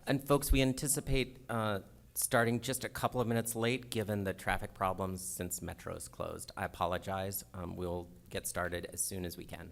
And folks, we anticipate starting just a couple of minutes late given the traffic problems since Metro is closed. I apologize. We'll get started as soon as we can.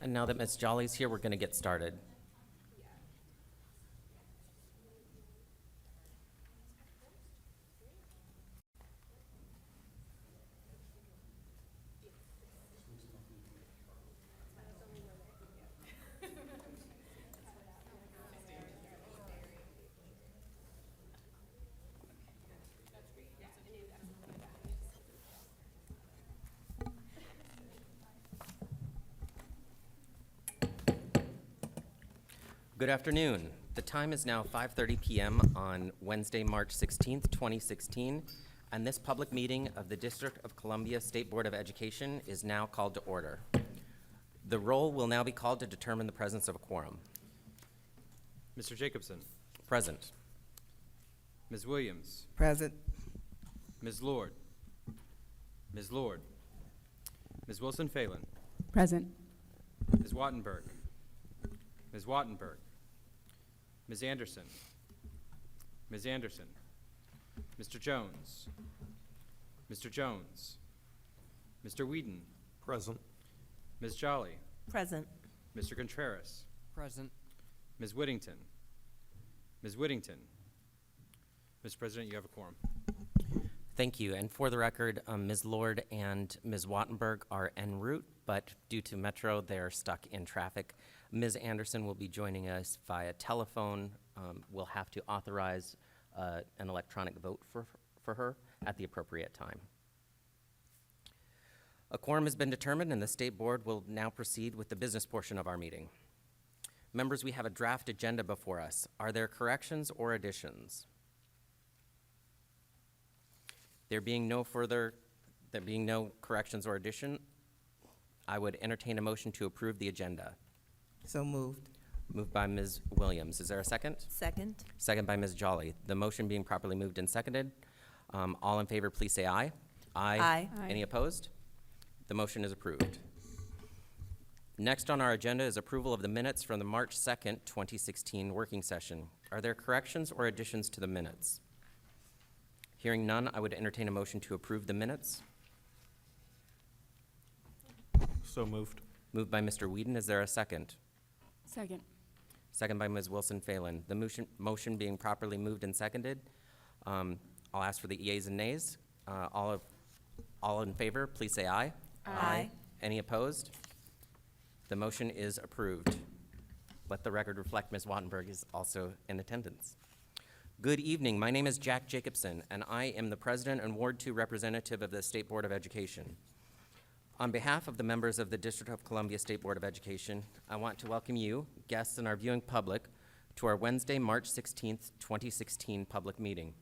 And now that Ms. Jolly's here, we're going to get started. Good afternoon. The time is now 5:30 p.m. on Wednesday, March 16th, 2016, and this public meeting of the District of Columbia State Board of Education is now called to order. The roll will now be called to determine the presence of a quorum. Mr. Jacobson. Present. Ms. Williams. Present. Ms. Lord. Ms. Lord. Ms. Wilson Phelon. Present. Ms. Wattenberg. Ms. Wattenberg. Ms. Anderson. Ms. Anderson. Mr. Jones. Mr. Jones. Mr. Weedon. Present. Ms. Jolly. Present. Mr. Contreras. Present. Ms. Whittington. Ms. Whittington. Mr. President, you have a quorum. Thank you. And for the record, Ms. Lord and Ms. Wattenberg are en route, but due to Metro, they're stuck in traffic. Ms. Anderson will be joining us via telephone. We'll have to authorize an electronic vote for her at the appropriate time. A quorum has been determined, and the State Board will now proceed with the business portion of our meeting. Members, we have a draft agenda before us. Are there corrections or additions? There being no corrections or addition, I would entertain a motion to approve the agenda. So moved. Moved by Ms. Williams. Is there a second? Second. Second by Ms. Jolly. The motion being properly moved and seconded. All in favor, please say aye. Aye. Any opposed? The motion is approved. Next on our agenda is approval of the minutes from the March 2nd, 2016 working session. Are there corrections or additions to the minutes? Hearing none, I would entertain a motion to approve the minutes. So moved. Moved by Mr. Weedon. Is there a second? Second. Second by Ms. Wilson Phelon. The motion being properly moved and seconded, I'll ask for the yeas and nays. All in favor, please say aye. Aye. Any opposed? The motion is approved. Let the record reflect Ms. Wattenberg is also in attendance. Good evening. My name is Jack Jacobson, and I am the President and Ward 2 representative of the State Board of Education. On behalf of the members of the District of Columbia State Board of Education, I want to welcome you, guests and our viewing public, to our Wednesday, March 16th, 2016 public meeting.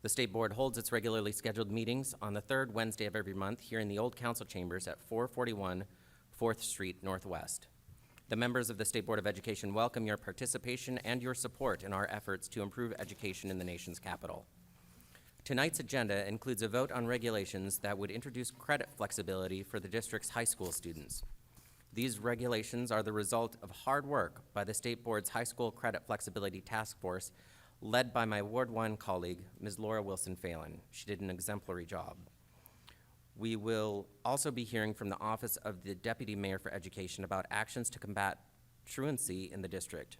The State Board holds its regularly scheduled meetings on the third Wednesday of every month here in the Old Council Chambers at 441 4th Street Northwest. The members of the State Board of Education welcome your participation and your support in our efforts to improve education in the nation's capital. Tonight's agenda includes a vote on regulations that would introduce credit flexibility for the district's high school students. These regulations are the result of hard work by the State Board's High School Credit Flexibility Task Force, led by my Ward 1 colleague, Ms. Laura Wilson Phelon. She did an exemplary job. We will also be hearing from the Office of the Deputy Mayor for Education about actions to combat truancy in the district.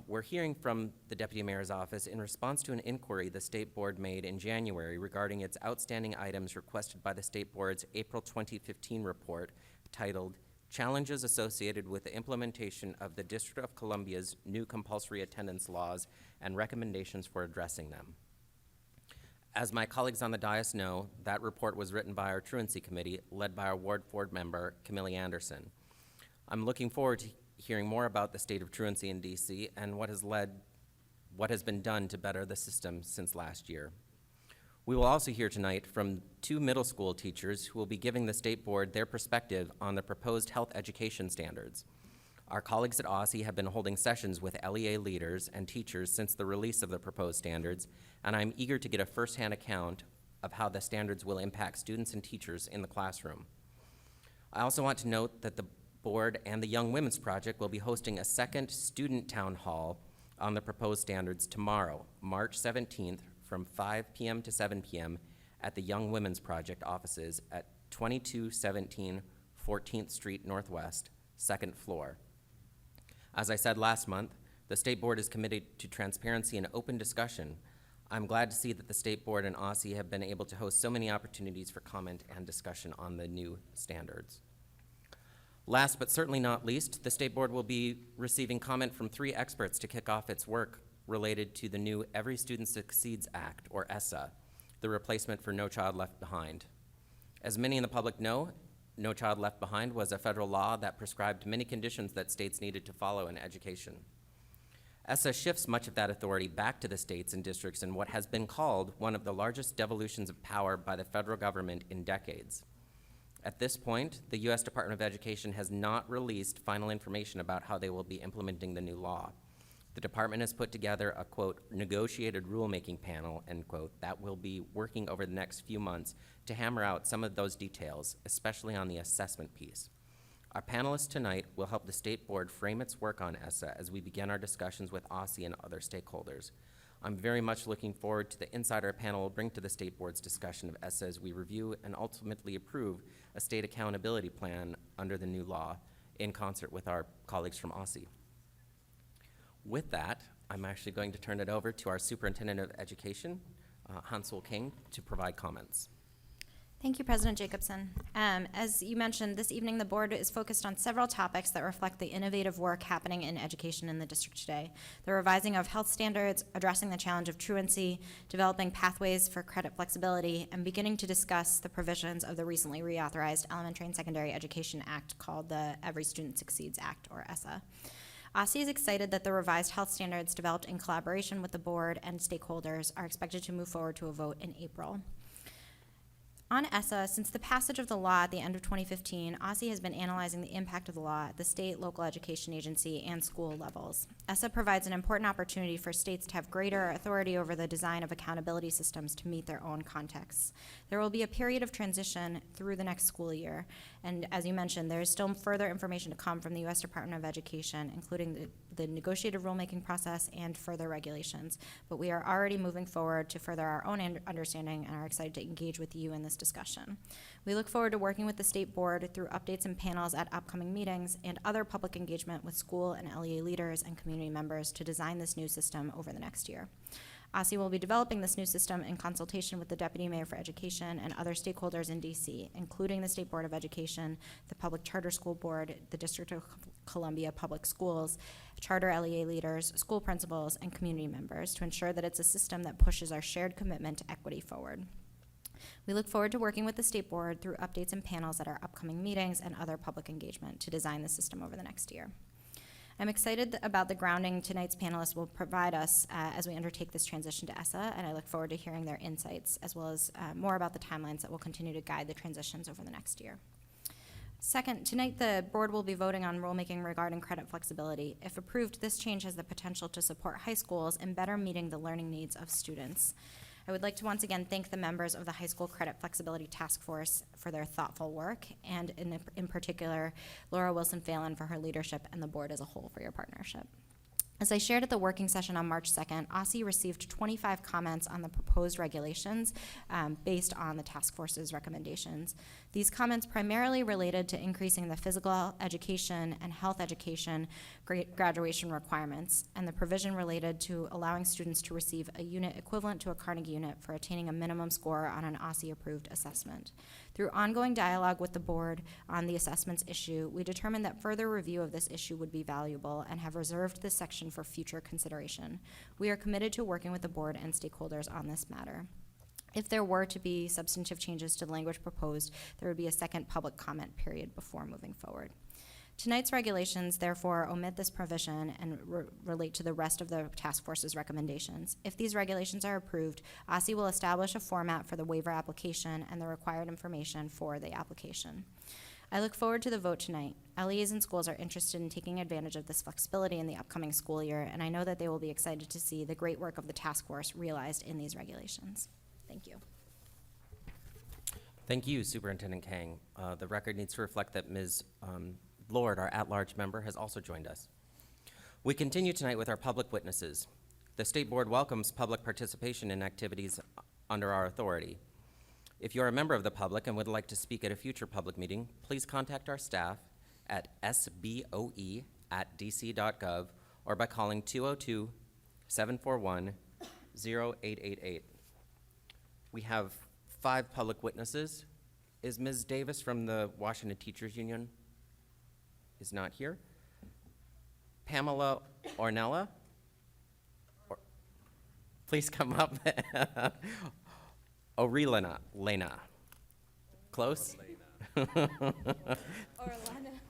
We're hearing from the Deputy Mayor's office in response to an inquiry the State Board made in January regarding its outstanding items requested by the State Board's April 2015 report titled Challenges Associated with the Implementation of the District of Columbia's New Compulsory Attendance Laws and Recommendations for Addressing Them. As my colleagues on the dais know, that report was written by our Truancy Committee, led by our Ward 4 member, Camille Anderson. I'm looking forward to hearing more about the state of truancy in DC and what has been done to better the system since last year. We will also hear tonight from 2 middle school teachers who will be giving the State Board their perspective on the proposed health education standards. Our colleagues at OSSE have been holding sessions with LEA leaders and teachers since the release of the proposed standards, and I'm eager to get a firsthand account of how the standards will impact students and teachers in the classroom. I also want to note that the Board and the Young Women's Project will be hosting a second student town hall on the proposed standards tomorrow, March 17th, from 5 p.m. to 7 p.m. at the Young Women's Project offices at 2217 14th Street Northwest, 2nd floor. As I said last month, the State Board is committed to transparency and open discussion. I'm glad to see that the State Board and OSSE have been able to host so many opportunities for comment and discussion on the new standards. Last but certainly not least, the State Board will be receiving comment from 3 experts to kick off its work related to the new Every Student Succeeds Act, or ESSA, the replacement for No Child Left Behind. As many in the public know, No Child Left Behind was a federal law that prescribed many conditions that states needed to follow in education. ESSA shifts much of that authority back to the states and districts in what has been called one of the largest devolutions of power by the federal government in decades. At this point, the U.S. Department of Education has not released final information about how they will be implementing the new law. The department has put together a, quote, negotiated rulemaking panel, end quote, that will be working over the next few months to hammer out some of those details, especially on the assessment piece. Our panelists tonight will help the State Board frame its work on ESSA as we begin our discussions with OSSE and other stakeholders. I'm very much looking forward to the insight our panel will bring to the State Board's discussion of ESSA as we review and ultimately approve a state accountability plan under the new law in concert with our colleagues from OSSE. With that, I'm actually going to turn it over to our Superintendent of Education, Hansel King, to provide comments. Thank you, President Jacobson. As you mentioned, this evening the board is focused on several topics that reflect the innovative work happening in education in the district today. The revising of health standards, addressing the challenge of truancy, developing pathways for credit flexibility, and beginning to discuss the provisions of the recently reauthorized Elementary and Secondary Education Act called the Every Student Succeeds Act, or ESSA. OSSE is excited that the revised health standards developed in collaboration with the board and stakeholders are expected to move forward to a vote in April. On ESSA, since the passage of the law at the end of 2015, OSSE has been analyzing the impact of the law at the state, local education agency, and school levels. ESSA provides an important opportunity for states to have greater authority over the design of accountability systems to meet their own contexts. There will be a period of transition through the next school year, and as you mentioned, there is still further information to come from the U.S. Department of Education, including the negotiated rulemaking process and further regulations. But we are already moving forward to further our own understanding and are excited to engage with you in this discussion. We look forward to working with the State Board through updates and panels at upcoming meetings and other public engagement with school and LEA leaders and community members to design this new system over the next year. OSSE will be developing this new system in consultation with the Deputy Mayor for Education and other stakeholders in D.C., including the State Board of Education, the Public Charter School Board, the District of Columbia Public Schools, charter LEA leaders, school principals, and community members to ensure that it's a system that pushes our shared commitment to equity forward. We look forward to working with the State Board through updates and panels at our upcoming meetings and other public engagement to design the system over the next year. I'm excited about the grounding tonight's panelists will provide us as we undertake this transition to ESSA, and I look forward to hearing their insights as well as more about the timelines that will continue to guide the transitions over the next year. Second, tonight the board will be voting on rulemaking regarding credit flexibility. If approved, this change has the potential to support high schools in better meeting the learning needs of students. I would like to once again thank the members of the High School Credit Flexibility Task Force for their thoughtful work, and in particular, Laura Wilson-Phelon for her leadership and the board as a whole for your partnership. As I shared at the working session on March 2nd, OSSE received 25 comments on the proposed regulations based on the task force's recommendations. These comments primarily related to increasing the physical education and health education graduation requirements and the provision related to allowing students to receive a unit equivalent to a Carnegie unit for attaining a minimum score on an OSSE-approved assessment. Through ongoing dialogue with the board on the assessments issue, we determined that further review of this issue would be valuable and have reserved this section for future consideration. We are committed to working with the board and stakeholders on this matter. If there were to be substantive changes to the language proposed, there would be a second public comment period before moving forward. Tonight's regulations, therefore, omit this provision and relate to the rest of the task force's recommendations. If these regulations are approved, OSSE will establish a format for the waiver application and the required information for the application. I look forward to the vote tonight. LEAs and schools are interested in taking advantage of this flexibility in the upcoming school year, and I know that they will be excited to see the great work of the task force realized in these regulations. Thank you. Thank you, Superintendent Kang. The record needs to reflect that Ms. Lord, our at-large member, has also joined us. We continue tonight with our public witnesses. The State Board welcomes public participation in activities under our authority. If you're a member of the public and would like to speak at a future public meeting, please contact our staff at SBOE@dc.gov or by calling 202-741-0888. We have 5 public witnesses. Is Ms. Davis from the Washington Teachers Union? Is not here. Pamela Ornella? Please come up. Lena. Close?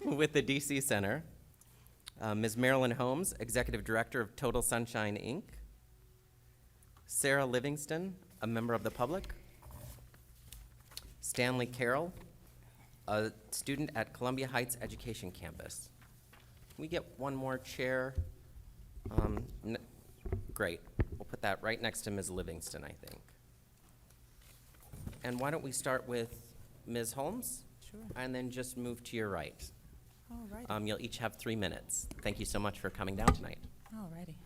with the DC Center. Ms. Marilyn Holmes, Executive Director of Total Sunshine, Inc. Sarah Livingston, a member of the public. Stanley Carroll, a student at Columbia Heights Education Campus. Can we get one more chair? Great. We'll put that right next to Ms. Livingston, I think. And why don't we start with Ms. Holmes? Sure. And then just move to your right. All right. You'll each have 3 minutes. Thank you so much for coming down tonight. All righty.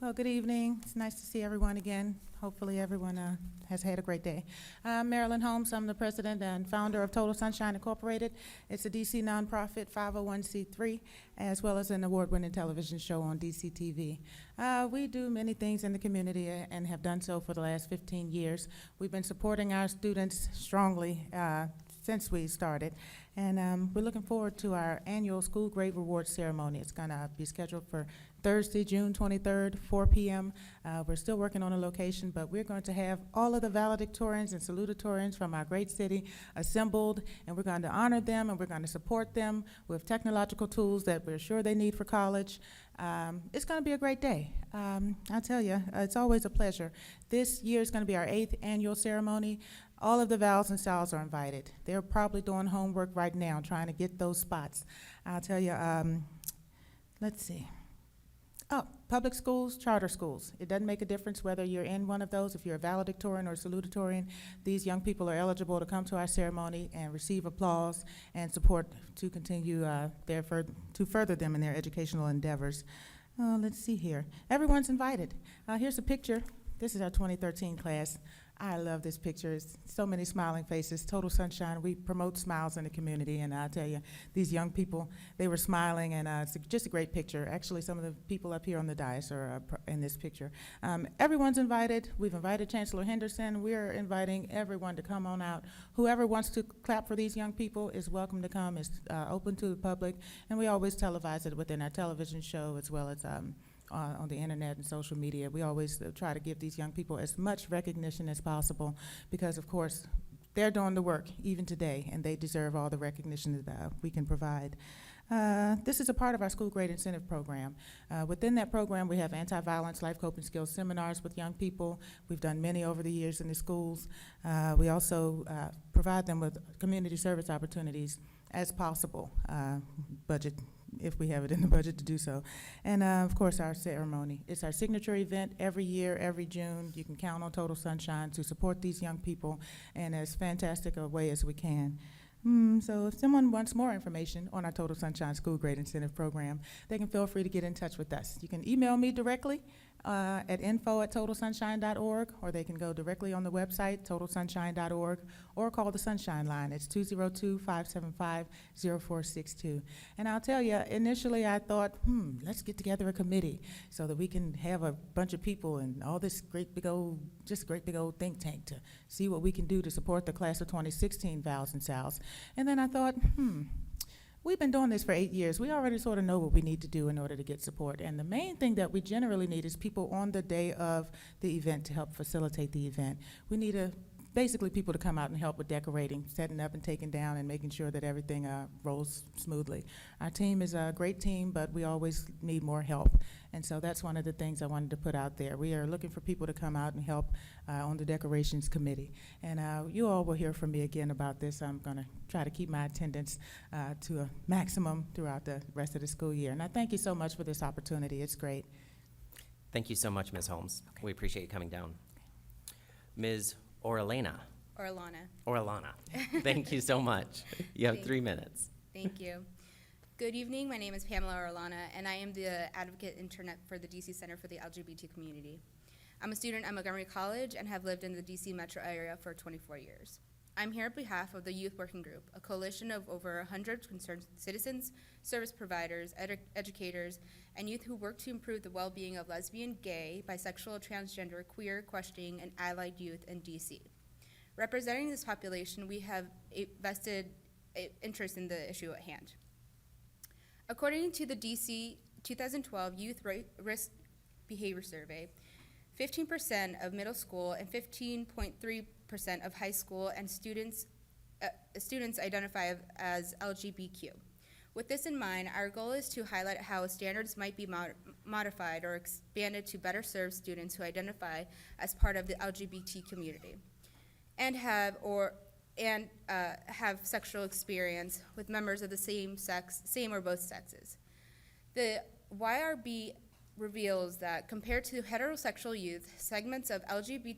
Well, good evening. It's nice to see everyone again. Hopefully everyone has had a great day. I'm Marilyn Holmes. I'm the president and founder of Total Sunshine Incorporated. It's a DC nonprofit 501c3, as well as an award-winning television show on DC TV. We do many things in the community and have done so for the last 15 years. We've been supporting our students strongly since we started. And we're looking forward to our annual School Grade Reward Ceremony. It's going to be scheduled for Thursday, June 23rd, 4 p.m. We're still working on a location, but we're going to have all of the valedictorians and salutatorians from our great city assembled, and we're going to honor them, and we're going to support them with technological tools that we're sure they need for college. It's going to be a great day. I'll tell you, it's always a pleasure. This year is going to be our 8th annual ceremony. All of the vowels and sows are invited. They're probably doing homework right now, trying to get those spots. I'll tell you, let's see. Oh, public schools, charter schools. It doesn't make a difference whether you're in one of those. If you're a valedictorian or salutatorian, these young people are eligible to come to our ceremony and receive applause and support to continue to further them in their educational endeavors. Let's see here. Everyone's invited. Here's a picture. This is our 2013 class. I love this picture. It's so many smiling faces. Total Sunshine. We promote smiles in the community, and I'll tell you, these young people, they were smiling, and it's just a great picture. Actually, some of the people up here on the dais are in this picture. Everyone's invited. We've invited Chancellor Henderson. We're inviting everyone to come on out. Whoever wants to clap for these young people is welcome to come. It's open to the public, and we always televise it within our television show as well as on the internet and social media. We always try to give these young people as much recognition as possible because, of course, they're doing the work even today, and they deserve all the recognition that we can provide. This is a part of our school grade incentive program. Within that program, we have anti-violence life coping skills seminars with young people. We've done many over the years in the schools. We also provide them with community service opportunities as possible, budget if we have it in the budget to do so. And of course, our ceremony. It's our signature event every year, every June. You can count on Total Sunshine to support these young people in as fantastic a way as we can. So if someone wants more information on our Total Sunshine School Grade Incentive Program, they can feel free to get in touch with us. You can email me directly at info@totalsunshine.org, or they can go directly on the website, totalsunshine.org, or call the Sunshine Line. It's 202-575-0462. And I'll tell you, initially I thought, let's get together a committee so that we can have a bunch of people and all this great big old think tank to see what we can do to support the class of 2016 vowels and sows. And then I thought, we've been doing this for 8 years. We already sort of know what we need to do in order to get support. And the main thing that we generally need is people on the day of the event to help facilitate the event. We need basically people to come out and help with decorating, setting up and taking down, and making sure that everything rolls smoothly. Our team is a great team, but we always need more help. And so that's one of the things I wanted to put out there. We are looking for people to come out and help on the decorations committee. And you all will hear from me again about this. I'm going to try to keep my attendance to a maximum throughout the rest of the school year. And I thank you so much for this opportunity. It's great. Thank you so much, Ms. Holmes. Okay. We appreciate you coming down. Ms. Orellana. Orellana. Thank you so much. You have 3 minutes. Thank you. Good evening. My name is Pamela Orellana, and I am the advocate intern for the DC Center for the LGBT community. I'm a student at Montgomery College and have lived in the DC metro area for 24 years. I'm here on behalf of the Youth Working Group, a coalition of over 100 concerned citizens, service providers, educators, and youth who work to improve the well-being of lesbian, gay, bisexual, transgender, queer, questioning, and allied youth in DC. Representing this population, we have a vested interest in the issue at hand. According to the DC 2012 Youth Risk Behavior Survey, 15% of middle school and 15.3% of high school and students students identify as LGBTQ. With this in mind, our goal is to highlight how standards might be modified or expanded to better serve students who identify as part of the LGBT community and have sexual experience with members of the same or both sexes. The YRB reveals that compared to heterosexual youth, segments of LGBT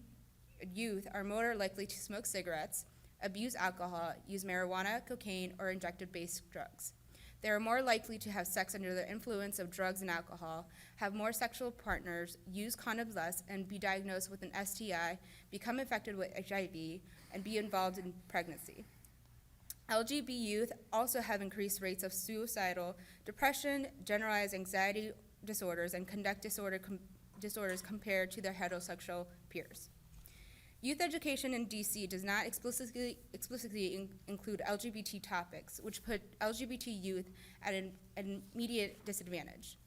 youth are more likely to smoke cigarettes, abuse alcohol, use marijuana, cocaine, or injected-based drugs. They are more likely to have sex under the influence of drugs and alcohol, have more sexual partners, use condoms less, and be diagnosed with an STI, become infected with HIV, and be involved in pregnancy. LGBT youth also have increased rates of suicidal, depression, generalized anxiety disorders, and conduct disorders compared to their heterosexual peers. Youth education in DC does not explicitly include LGBT topics, which put LGBT youth at an immediate disadvantage.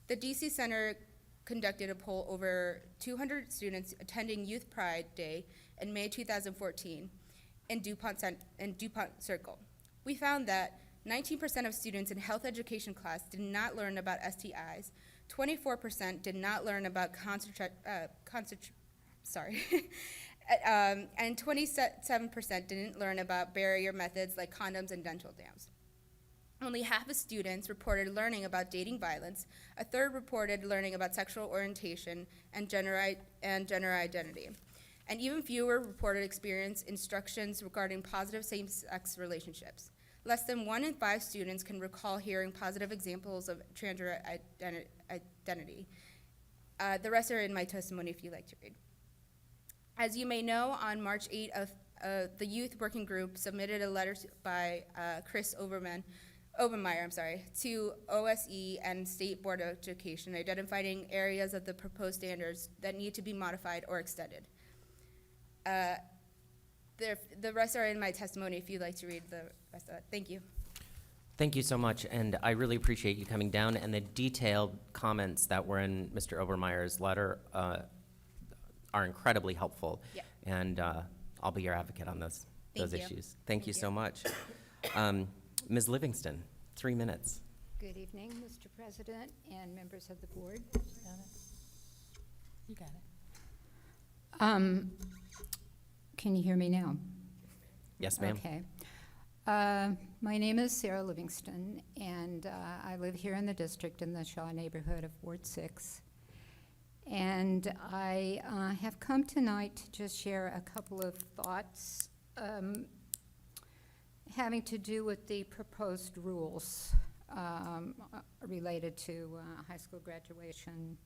The DC Center conducted a poll over 200 students attending Youth Pride Day in May 2014 in DuPont Circle. We found that 19% of students in health education class did not learn about STIs, 24% did not learn about and 27% didn't learn about barrier methods like condoms and dental dams. Only half of students reported learning about dating violence, a third reported learning about sexual orientation and gender identity, and even fewer reported experience instructions regarding positive same-sex relationships. Less than 1 in 5 students can recall hearing positive examples of transgender identity. The rest are in my testimony if you'd like to read. As you may know, on March 8, the Youth Working Group submitted a letter by Chris Obermeyer, to OSE and State Board of Education, identifying areas of the proposed standards that need to be modified or extended. The rest are in my testimony if you'd like to read the rest of it. Thank you. Thank you so much, and I really appreciate you coming down, and the detailed comments that were in Mr. Obermeyer's letter are incredibly helpful. Yeah. And I'll be your advocate on those Thank you. issues. Thank you Thank so you. much. Ms. Livingston, 3 minutes. Good evening, Mr. President and members of the board. You got it. Can you hear me now? Yes, ma'am. Okay. My name is Sarah Livingston, and I live here in the district in the Shaw neighborhood of Ward 6. And I have come tonight to just share a couple of thoughts having to do with the proposed rules related to high school graduation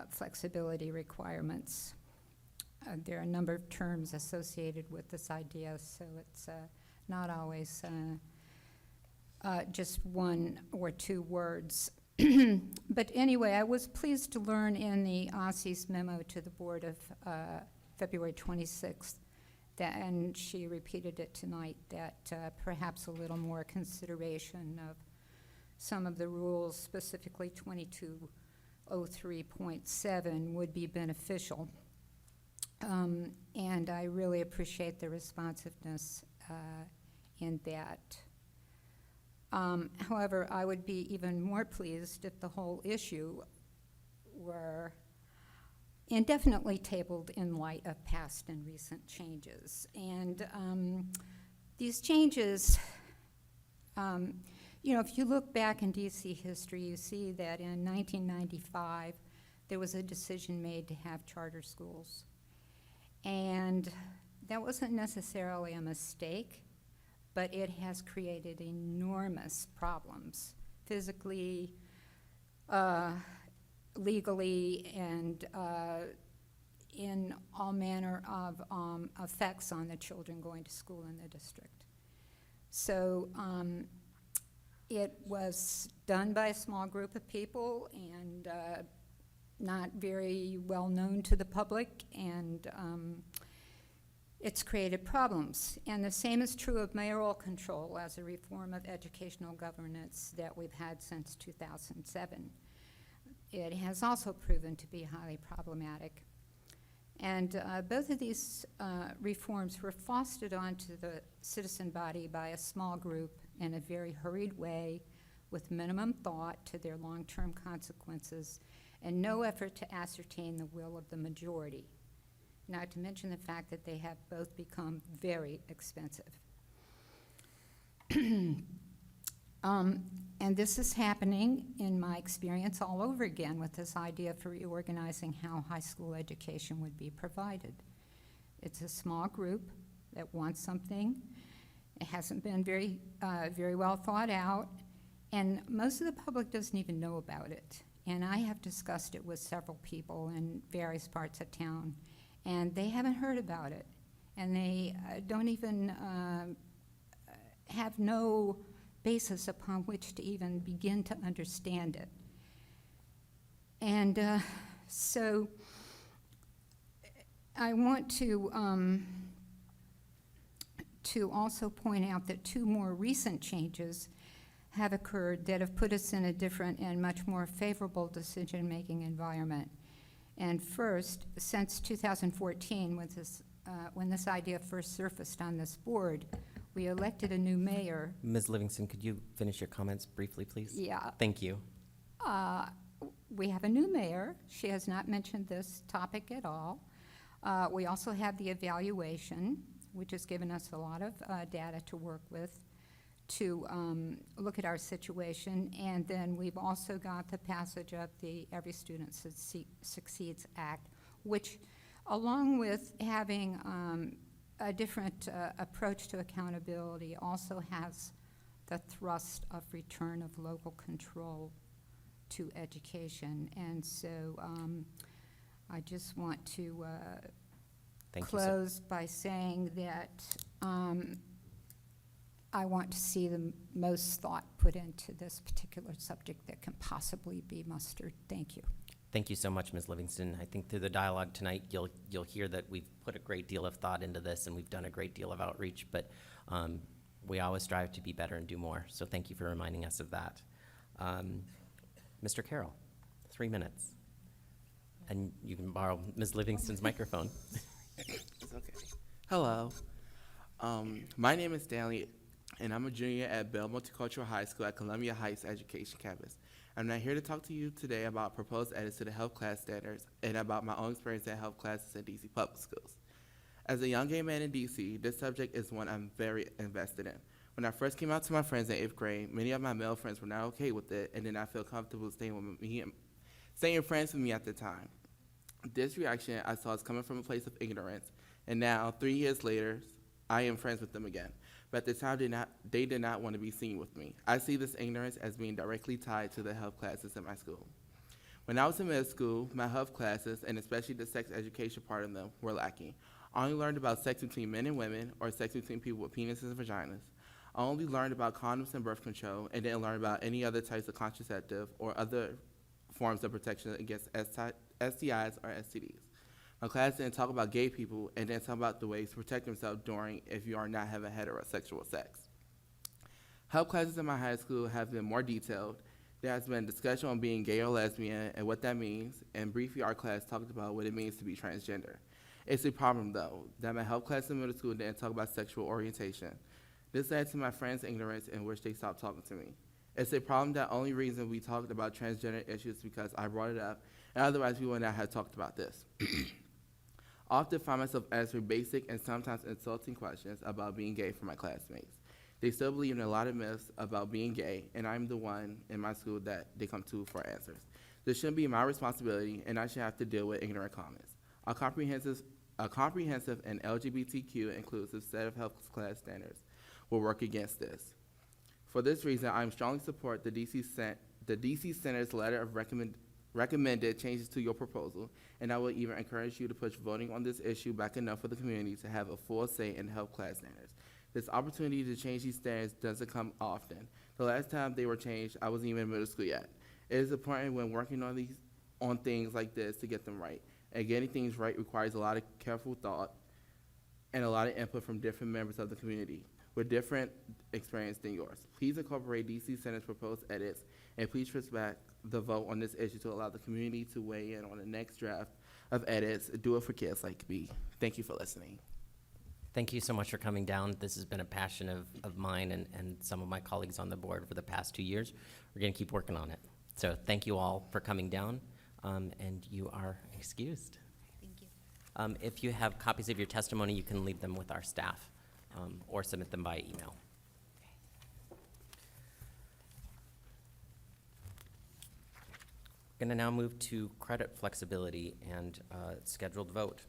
flexibility requirements. There are a number of terms associated with this idea, so it's not always just 1 or 2 words. But anyway, I was pleased to learn in the OSSE's memo to the board of February 26th, that, and she repeated it tonight, that perhaps a little more consideration of some of the rules, specifically 2203.7, would be beneficial. And I really appreciate the responsiveness in that. However, I would be even more pleased if the whole issue were indefinitely tabled in light of past and recent changes. And these changes, if you look back in DC history, you see that in 1995, there was a decision made to have charter schools. And that wasn't necessarily a mistake, but it has created enormous problems, physically, legally, and in all manner of effects on the children going to school in the district. So it was done by a small group of people and not very well known to the public, and it's created problems. And the same is true of mayoral control as a reform of educational governance that we've had since 2007. It has also proven to be highly problematic. And both of these reforms were fostered onto the citizen body by a small group in a very hurried way, with minimum thought to their long-term consequences and no effort to ascertain the will of the majority, not to mention the fact that they have both become very expensive. And this is happening, in my experience, all over again with this idea for reorganizing how high school education would be provided. It's a small group that wants something. It hasn't been very well thought out, and most of the public doesn't even know about it. And I have discussed it with several people in various parts of town, and they haven't heard about it. And they don't even have no basis upon which to even begin to understand it. And so I want to also point out that two more recent changes have occurred that have put us in a different and much more favorable decision-making environment. And first, since 2014, when this idea first surfaced on this board, we elected a new mayor. Ms. Livingston, could you finish your comments briefly, please? Yeah. Thank you. We have a new mayor. She has not mentioned this topic at all. We also have the evaluation, which has given us a lot of data to work with to look at our situation. And then we've also got the passage of the Every Student Succeeds Act, which, along with having a different approach to accountability, also has the thrust of return of local control to education. And so I just want to Thank you, sir. close by saying that I want to see the most thought put into this particular subject that can possibly be mustered. Thank you. Thank you so much, Ms. Livingston. I think through the dialogue tonight, you'll hear that we've put a great deal of thought into this, and we've done a great deal of outreach, but we always strive to be better and do more. So thank you for reminding us of that. Mr. Carroll, 3 minutes. And you can borrow Ms. Livingston's microphone. It's okay. Hello. My name is Stanley, and I'm a junior at Bell Multicultural High School at Columbia Heights Education Campus. I'm not here to talk to you today about proposed edits to the health class standards and about my own experience at health classes in D.C. public schools. As a young gay man in D.C., this subject is one I'm very invested in. When I first came out to my friends in 8th grade, many of my male friends were not okay with it and did not feel comfortable staying friends with me at the time. This reaction I saw is coming from a place of ignorance, and now, 3 years later, I am friends with them again. But at the time, they did not want to be seen with me. I see this ignorance as being directly tied to the health classes in my school. When I was in middle school, my health classes, and especially the sex education part of them, were lacking. I only learned about sex between men and women, or sex between people with penises and vaginas. I only learned about condoms and birth control, and didn't learn about any other types of contraceptive or other forms of protection against STIs or STDs. My class didn't talk about gay people and didn't talk about the ways to protect themselves during if you are not having heterosexual sex. Health classes in my high school have been more detailed. There has been discussion on being gay or lesbian and what that means, and briefly our class talked about what it means to be transgender. It's a problem, though, that my health class in middle school didn't talk about sexual orientation. This led to my friends' ignorance in which they stopped talking to me. It's a problem that only reason we talked about transgender issues is because I brought it up, and otherwise we would not have talked about this. I often find myself answering basic and sometimes insulting questions about being gay from my classmates. They still believe in a lot of myths about being gay, and I'm the one in my school that they come to for answers. This shouldn't be my responsibility, and I should have to deal with ignorant comments. A comprehensive and LGBTQ inclusive set of health class standards will work against this. For this reason, I strongly support the DC Senate's letter of recommended changes to your proposal, and I will even encourage you to push voting on this issue back enough for the community to have a full say in health class standards. This opportunity to change these standards doesn't come often. The last time they were changed, I wasn't even in middle school yet. It is important when working on things like this to get them right. And getting things right requires a lot of careful thought and a lot of input from different members of the community with different experience than yours. Please incorporate DC Senate's proposed edits, and please respect the vote on this issue to allow the community to weigh in on the next draft of edits. Do it for kids like me. Thank you for listening. Thank you so much for coming down. This has been a passion of mine and some of my colleagues on the board for the past 2 years. We're going to keep working on it. So thank you all for coming down, and you are excused. Thank you. If you have copies of your testimony, you can leave them with our staff or submit them by email. Going to now move to credit flexibility and scheduled vote.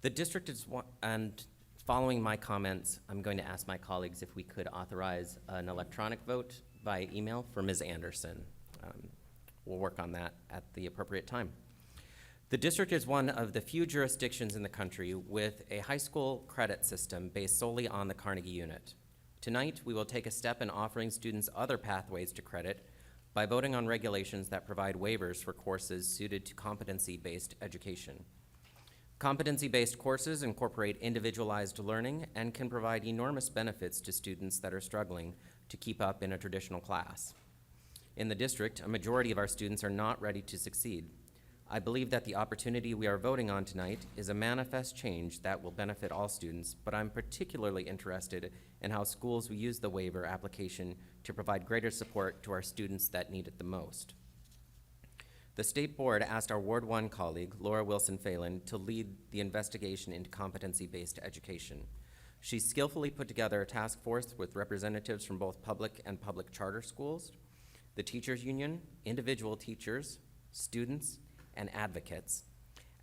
The district is, and following my comments, I'm going to ask my colleagues if we could authorize an electronic vote by email for Ms. Anderson. We'll work on that at the appropriate time. The district is one of the few jurisdictions in the country with a high school credit system based solely on the Carnegie unit. Tonight, we will take a step in offering students other pathways to credit by voting on regulations that provide waivers for courses suited to competency-based education. Competency-based courses incorporate individualized learning and can provide enormous benefits to students that are struggling to keep up in a traditional class. In the district, a majority of our students are not ready to succeed. I believe that the opportunity we are voting on tonight is a manifest change that will benefit all students, but I'm particularly interested in how schools will use the waiver application to provide greater support to our students that need it the most. The state board asked our Ward 1 colleague, Laura Wilson Phelon, to lead the investigation into competency-based education. She skillfully put together a task force with representatives from both public and public charter schools, the teachers union, individual teachers, students, and advocates,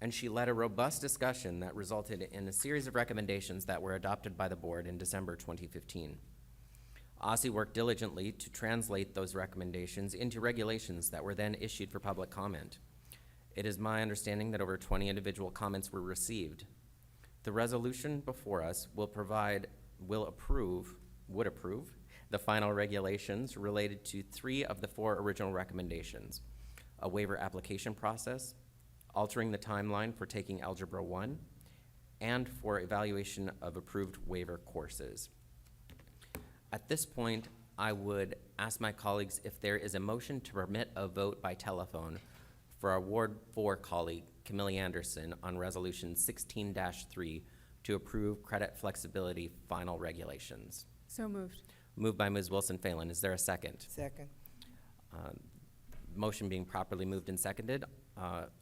and she led a robust discussion that resulted in a series of recommendations that were adopted by the board in December 2015. OSSI worked diligently to translate those recommendations into regulations that were then issued for public comment. It is my understanding that over 20 individual comments were received. The resolution before us would approve the final regulations related to 3 of the 4 original recommendations: a waiver application process, altering the timeline for taking Algebra 1, and for evaluation of approved waiver courses. At this point, I would ask my colleagues if there is a motion to permit a vote by telephone for our Ward 4 colleague, Camille Anderson, on Resolution 16-3 to approve credit flexibility final regulations. So moved. Moved by Ms. Wilson Phelon. Is there a second? Second. Motion being properly moved and seconded.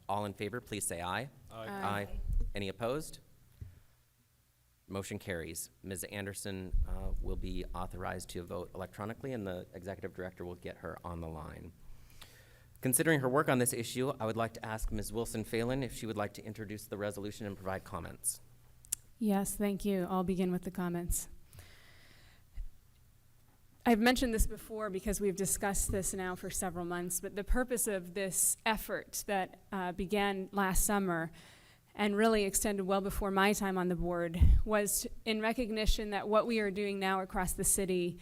All in favor, please say aye. Aye. Any opposed? Motion carries. Ms. Anderson will be authorized to vote electronically, and the executive director will get her on the line. Considering her work on this issue, I would like to ask Ms. Wilson Phelon if she would like to introduce the resolution and provide comments. Yes, thank you. I'll begin with the comments. I've mentioned this before because we've discussed this now for several months, but the purpose of this effort that began last summer and really extended well before my time on the board was in recognition that what we are doing now across the city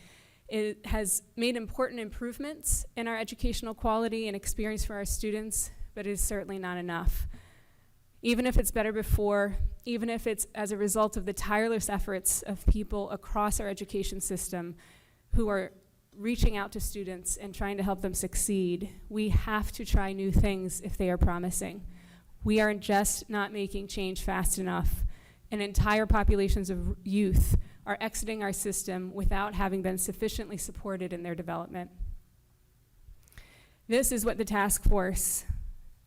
has made important improvements in our educational quality and experience for our students, but it is certainly not enough. Even if it's better before, even if it's as a result of the tireless efforts of people across our education system who are reaching out to students and trying to help them succeed, we have to try new things if they are promising. We are just not making change fast enough, and entire populations of youth are exiting our system without having been sufficiently supported in their development. This is what the task force,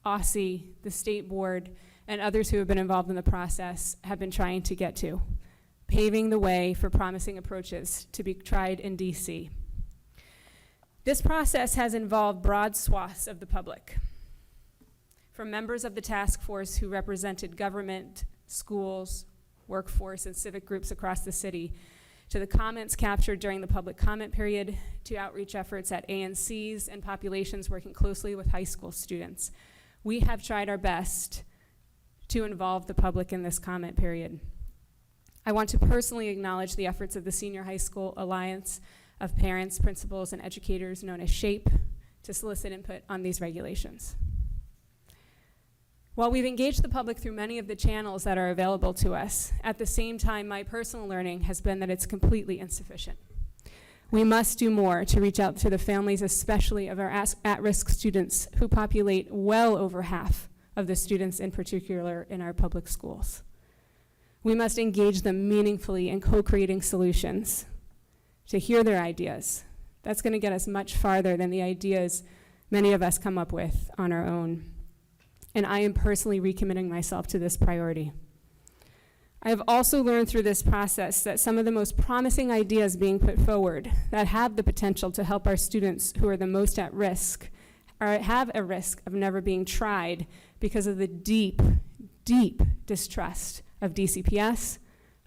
OSSI, the state board, and others who have been involved in the process have been trying to get to, paving the way for promising approaches to be tried in DC. This process has involved broad swaths of the public, from members of the task force who represented government, schools, workforce, and civic groups across the city, to the comments captured during the public comment period, to outreach efforts at ANCs and populations working closely with high school students. We have tried our best to involve the public in this comment period. I want to personally acknowledge the efforts of the Senior High School Alliance of Parents, Principals, and Educators, known as SHAPE, to solicit input on these regulations. While we've engaged the public through many of the channels that are available to us, at the same time, my personal learning has been that it's completely insufficient. We must do more to reach out to the families, especially of our at-risk students, who populate well over half of the students in particular in our public schools. We must engage them meaningfully in co-creating solutions, to hear their ideas. That's going to get us much farther than the ideas many of us come up with on our own. And I am personally recommitting myself to this priority. I have also learned through this process that some of the most promising ideas being put forward that have the potential to help our students who are the most at risk have a risk of never being tried because of the deep, deep distrust of DCPS,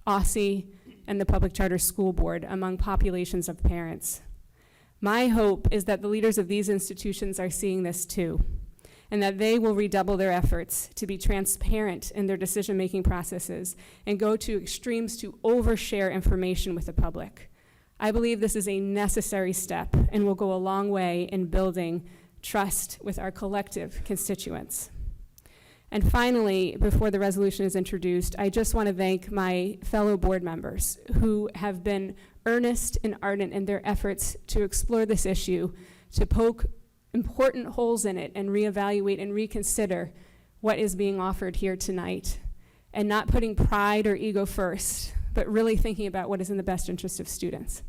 OSSE, and the Public Charter School Board among populations of parents. My hope is that the leaders of these institutions are seeing this too, and that they will redouble their efforts to be transparent in their decision-making processes and go to extremes to overshare information with the public. I believe this is a necessary step and will go a long way in building trust with our collective constituents. And finally, before the resolution is introduced, I just want to thank my fellow board members who have been earnest and ardent in their efforts to explore this issue, to poke important holes in it and reevaluate and reconsider what is being offered here tonight, and not putting pride or ego first, but really thinking about what is in the best interest of students.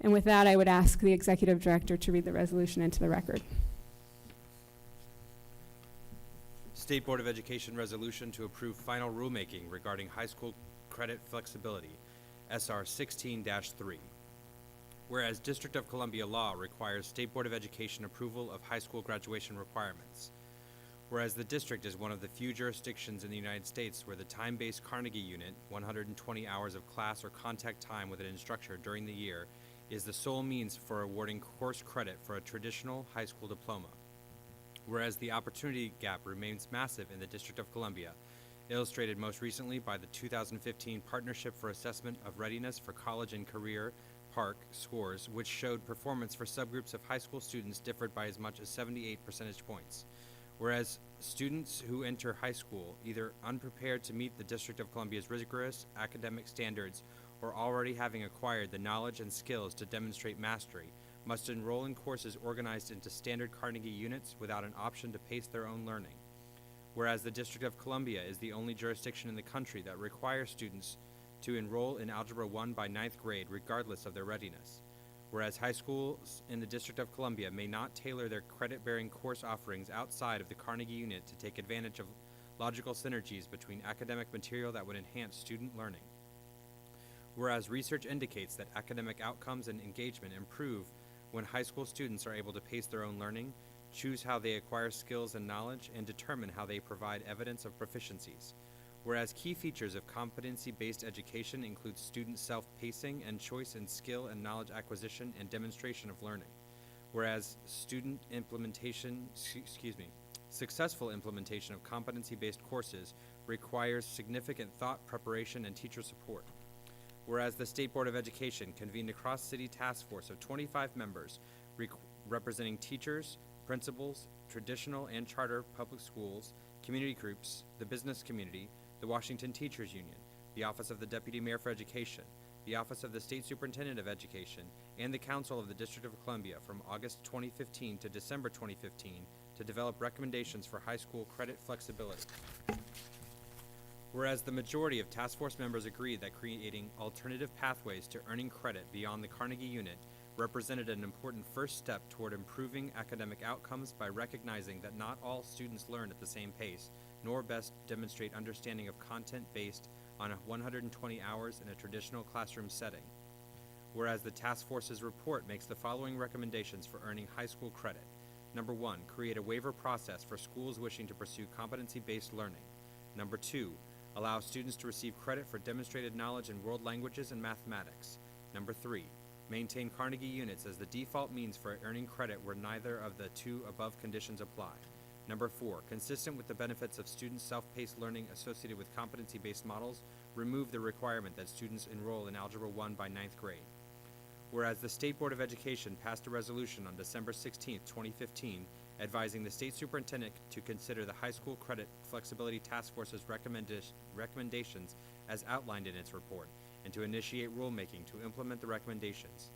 And with that, I would ask the executive director to read the resolution into the record. State Board of Education resolution to approve final rulemaking regarding high school credit flexibility, SR 16-3. Whereas District of Columbia law requires State Board of Education approval of high school graduation requirements. Whereas the district is one of the few jurisdictions in the United States where the time-based Carnegie unit, 120 hours of class or contact time with an instructor during the year, is the sole means for awarding course credit for a traditional high school diploma. Whereas the opportunity gap remains massive in the District of Columbia, illustrated most recently by the 2015 Partnership for Assessment of Readiness for College and Career PARC scores, which showed performance for subgroups of high school students differed by as much as 78 percentage points. Whereas students who enter high school either unprepared to meet the District of Columbia's rigorous academic standards or already having acquired the knowledge and skills to demonstrate mastery must enroll in courses organized into standard Carnegie units without an option to pace their own learning. Whereas the District of Columbia is the only jurisdiction in the country that requires students to enroll in Algebra 1 by 9th grade regardless of their readiness. Whereas high schools in the District of Columbia may not tailor their credit-bearing course offerings outside of the Carnegie unit to take advantage of logical synergies between academic material that would enhance student learning. Whereas research indicates that academic outcomes and engagement improve when high school students are able to pace their own learning, choose how they acquire skills and knowledge, and determine how they provide evidence of proficiencies. Whereas key features of competency-based education include student self-pacing and choice in skill and knowledge acquisition and demonstration of learning. Whereas successful implementation of competency-based courses requires significant thought, preparation, and teacher support. Whereas the State Board of Education convened a cross-city task force of 25 members representing teachers, principals, traditional and charter public schools, community groups, the business community, the Washington Teachers Union, the Office of the Deputy Mayor for Education, the Office of the State Superintendent of Education, and the Council of the District of Columbia from August 2015 to December 2015 to develop recommendations for high school credit flexibility. Whereas the majority of task force members agreed that creating alternative pathways to earning credit beyond the Carnegie unit represented an important first step toward improving academic outcomes by recognizing that not all students learn at the same pace, nor best demonstrate understanding of content based on 120 hours in a traditional classroom setting. Whereas the task force's report makes the following recommendations for earning high school credit. Number 1, create a waiver process for schools wishing to pursue competency-based learning. Number 2, allow students to receive credit for demonstrated knowledge in world languages and mathematics. Number 3, maintain Carnegie units as the default means for earning credit where neither of the two above conditions apply. Number 4, consistent with the benefits of student self-paced learning associated with competency-based models, remove the requirement that students enroll in Algebra 1 by 9th grade. Whereas the State Board of Education passed a resolution on December 16, 2015, advising the state superintendent to consider the high school credit flexibility task force's recommendations as outlined in its report, and to initiate rulemaking to implement the recommendations.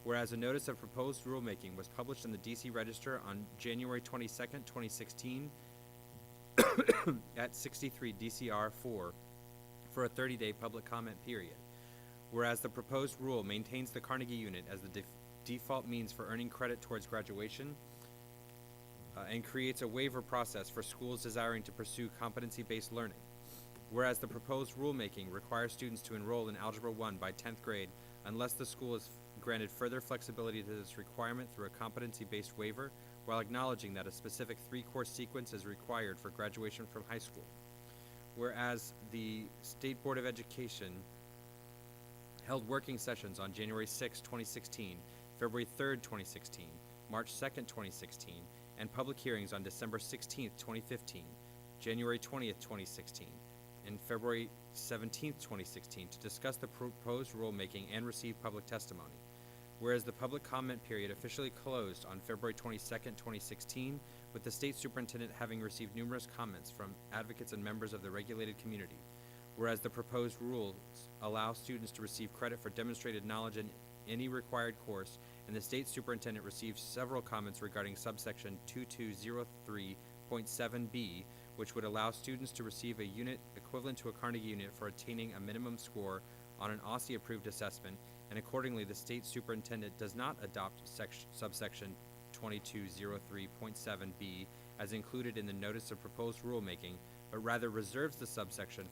Whereas a notice of proposed rulemaking was published in the DC Register on January 22, 2016, at 63 DCR 4 for a 30-day public comment period. Whereas the proposed rule maintains the Carnegie unit as the default means for earning credit towards graduation and creates a waiver process for schools desiring to pursue competency-based learning. Whereas the proposed rulemaking requires students to enroll in Algebra 1 by 10th grade unless the school is granted further flexibility to this requirement through a competency-based waiver, while acknowledging that a specific 3-course sequence is required for graduation from high school. Whereas the State Board of Education held working sessions on January 6, 2016, February 3, 2016, March 2, 2016, and public hearings on December 16, 2015, January 20, 2016, and February 17, 2016, to discuss the proposed rulemaking and receive public testimony. Whereas the public comment period officially closed on February 22, 2016, with the state superintendent having received numerous comments from advocates and members of the regulated community. Whereas the proposed rules allow students to receive credit for demonstrated knowledge in any required course, and the state superintendent received several comments regarding subsection 2203.7b, which would allow students to receive a unit equivalent to a Carnegie unit for attaining a minimum score on an OSCE-approved assessment, and accordingly the state superintendent does not adopt subsection 2203.7b as included in the notice of proposed rulemaking, but rather reserves the subsection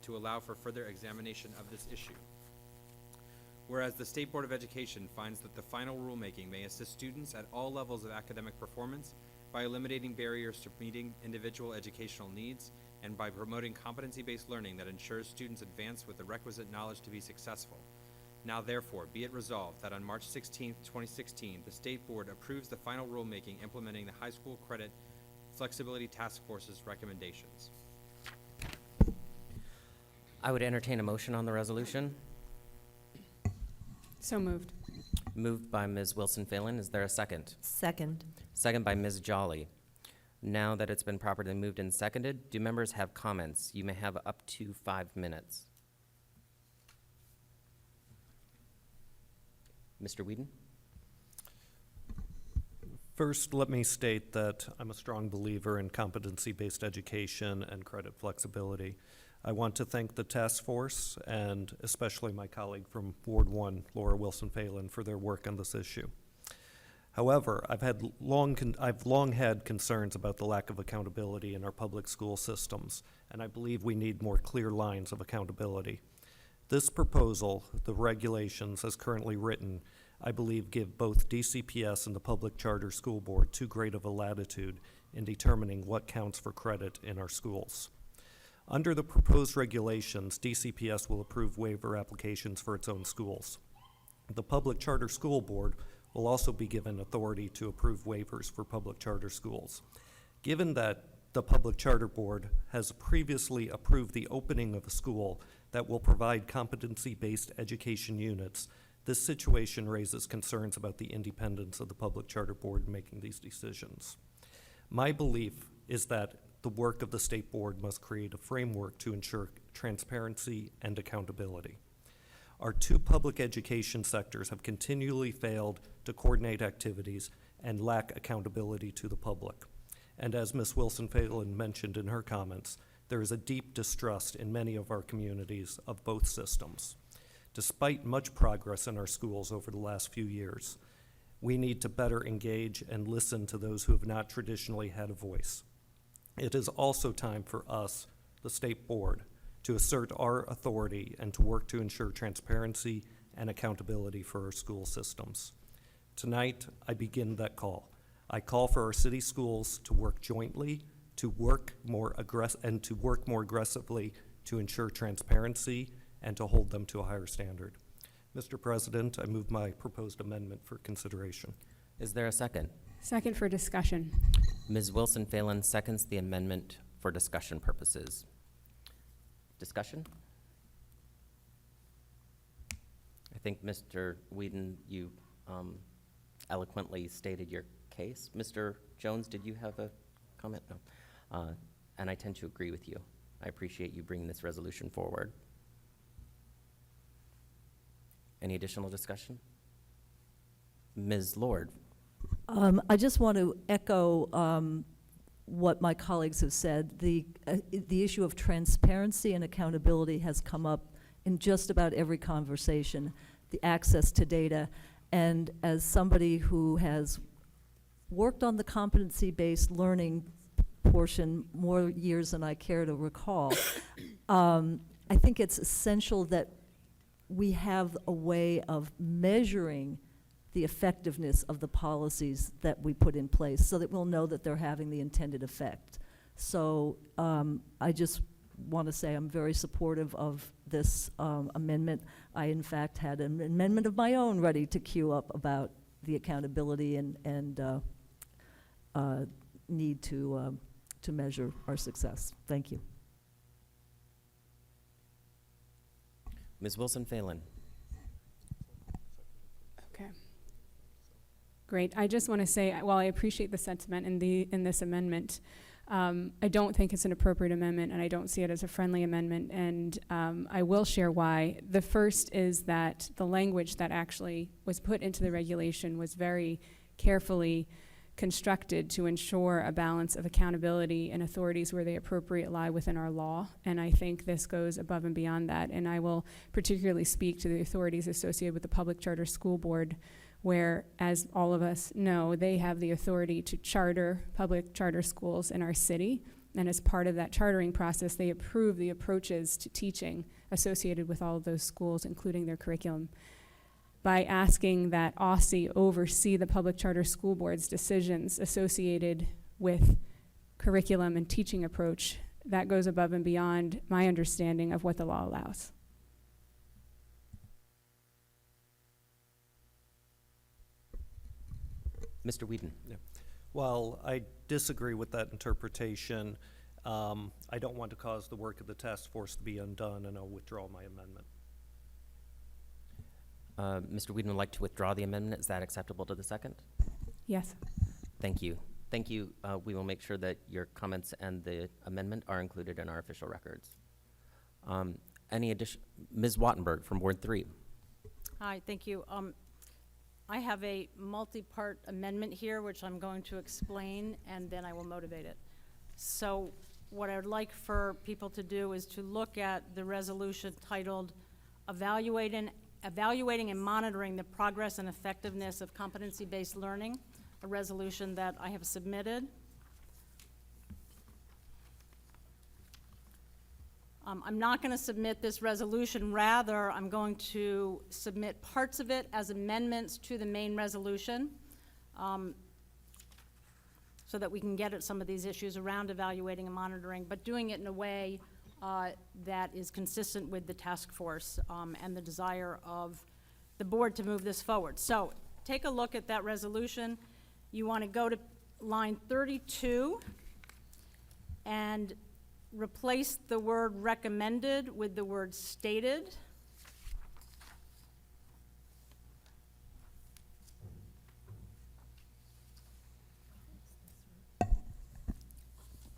to allow for further examination of this issue. Whereas the State Board of Education finds that the final rulemaking may assist students at all levels of academic performance by eliminating barriers to meeting individual educational needs and by promoting competency-based learning that ensures students advance with the requisite knowledge to be successful. Now therefore, be it resolved that on March 16, 2016, the State Board approves the final rulemaking implementing the High School Credit Flexibility Task Force's recommendations. I would entertain a motion on the resolution. So moved. Moved by Ms. Wilson Phelon. Is there a second? Second. Second by Ms. Jolly. Now that it's been properly moved and seconded, do members have comments? You may have up to 5 minutes. Mr. Weedon? First, let me state that I'm a strong believer in competency-based education and credit flexibility. I want to thank the task force and especially my colleague from Ward 1, Laura Wilson Phelon, for their work on this issue. However, I've long had concerns about the lack of accountability in our public school systems, and I believe we need more clear lines of accountability. This proposal, the regulations as currently written, I believe give both DCPS and the Public Charter School Board too great of a latitude in determining what counts for credit in our schools. Under the proposed regulations, DCPS will approve waiver applications for its own schools. The Public Charter School Board will also be given authority to approve waivers for public charter schools. Given that the Public Charter Board has previously approved the opening of a school that will provide competency-based education units, this situation raises concerns about the independence of the Public Charter Board in making these decisions. My belief is that the work of the State Board must create a framework to ensure transparency and accountability. Our two public education sectors have continually failed to coordinate activities and lack accountability to the public. And as Ms. Wilson Phelon mentioned in her comments, there is a deep distrust in many of our communities of both systems. Despite much progress in our schools over the last few years, we need to better engage and listen to those who have not traditionally had a voice. It is also time for us, the State Board, to assert our authority and to work to ensure transparency and accountability for our school systems. Tonight, I begin that call. I call for our city schools to work jointly, to work more aggressively to ensure transparency and to hold them to a higher standard. Mr. President, I move my proposed amendment for consideration. Is there a second? Second for discussion. Ms. Wilson Phelon seconds the amendment for discussion purposes. Discussion? I think, Mr. Weedon, you eloquently stated your case. Mr. Jones, did you have a comment? No. And I tend to agree with you. I appreciate you bringing this resolution forward. Any additional discussion? Ms. Lord? I just want to echo what my colleagues have said. The issue of transparency and accountability has come up in just about every conversation, the access to data. And as somebody who has worked on the competency-based learning portion more years than I care to recall, I think it's essential that we have a way of measuring the effectiveness of the policies that we put in place so that we'll know that they're having the intended effect. So I just want to say I'm very supportive of this amendment. I, in fact, had an amendment of my own ready to queue up about the accountability and need to measure our success. Thank you. Ms. Wilson-Phelon. Okay. Great. I just want to say, while I appreciate the sentiment in this amendment, I don't think it's an appropriate amendment, and I don't see it as a friendly amendment, and I will share why. The first is that the language that actually was put into the regulation was very carefully constructed to ensure a balance of accountability and authorities where they appropriate lie within our law, and I think this goes above and beyond that, and I will particularly speak to the authorities associated with the Public Charter School Board, where, as all of us know, they have the authority to charter public charter schools in our city, and as part of that chartering process, they approve the approaches to teaching associated with all of those schools, including their curriculum. By asking that OSSI oversee the Public Charter School Board's decisions associated with curriculum and teaching approach, that goes above and beyond my understanding of what the law allows. Mr. Weedon. Well, I disagree with that interpretation. I don't want to cause the work of the task force to be undone, and I'll withdraw my amendment. Mr. Weedon would like to withdraw the amendment. Is that acceptable to the second? Yes. Thank you. Thank you. We will make sure that your comments and the amendment are included in our official records. Any addition? Ms. Wattenberg from Ward 3. Hi, thank you. I have a multi-part amendment here, which I'm going to explain, and then I will motivate it. So what I would like for people to do is to look at the resolution titled Evaluating and Monitoring the Progress and Effectiveness of Competency-Based Learning, a resolution that I have submitted. I'm not going to submit this resolution. Rather, I'm going to submit parts of it as amendments to the main resolution so that we can get at some of these issues around evaluating and monitoring, but doing it in a way that is consistent with the task force and the desire of the board to move this forward. So take a look at that resolution. You want to go to line 32 and replace the word recommended with the word stated.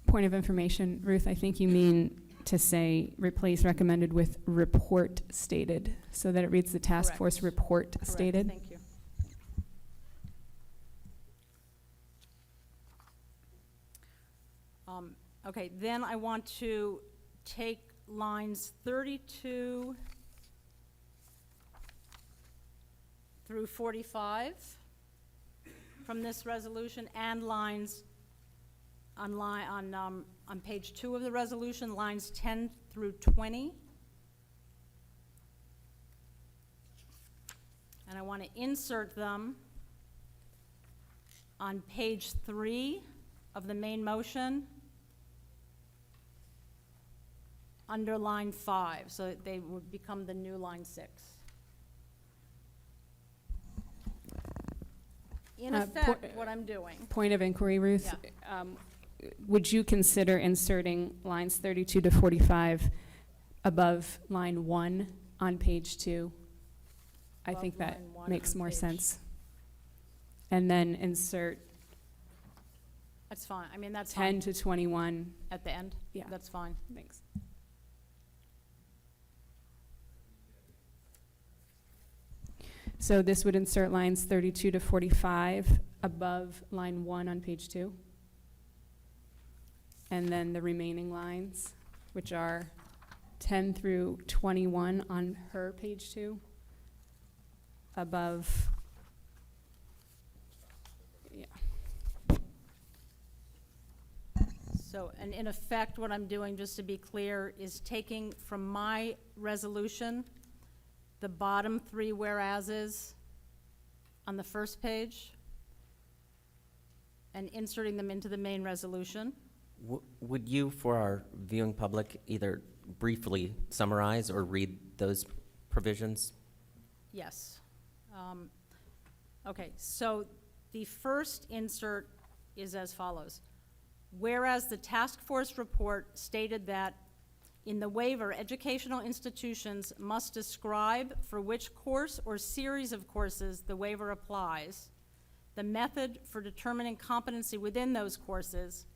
Point of information, Ruth, I think you mean to say replace recommended with report stated, so that it reads the task Correct. force report Correct. stated. Thank you. Okay, then I want to take lines 32 through 45 from this resolution, and lines on page 2 of the resolution, lines 10 through 20. And I want to insert them on page 3 of the main motion, under line 5, so that they would become the new line 6. In effect, what I'm doing. Point of inquiry, Ruth. Would you consider inserting lines 32 to 45 above line 1 on page 2? I Above think that line 1 makes on more page. sense. And then insert That's fine. I mean, that's 10 fine. to 21. At the end? Yeah. That's fine. Thanks. So this would insert lines 32 to 45 above line 1 on page 2? and then the remaining lines, which are 10 through 21 on her page 2, above. Yeah. So, and in effect, what I'm doing, just to be clear, is taking from my resolution the bottom 3 whereases on the first page and inserting them into the main resolution. Would you, for our viewing public, either briefly summarize or read those provisions? Yes. Okay, so the first insert is as follows. Whereas the task force report stated that in the waiver, educational institutions must describe for which course or series of courses the waiver applies, the method for determining competency within those courses,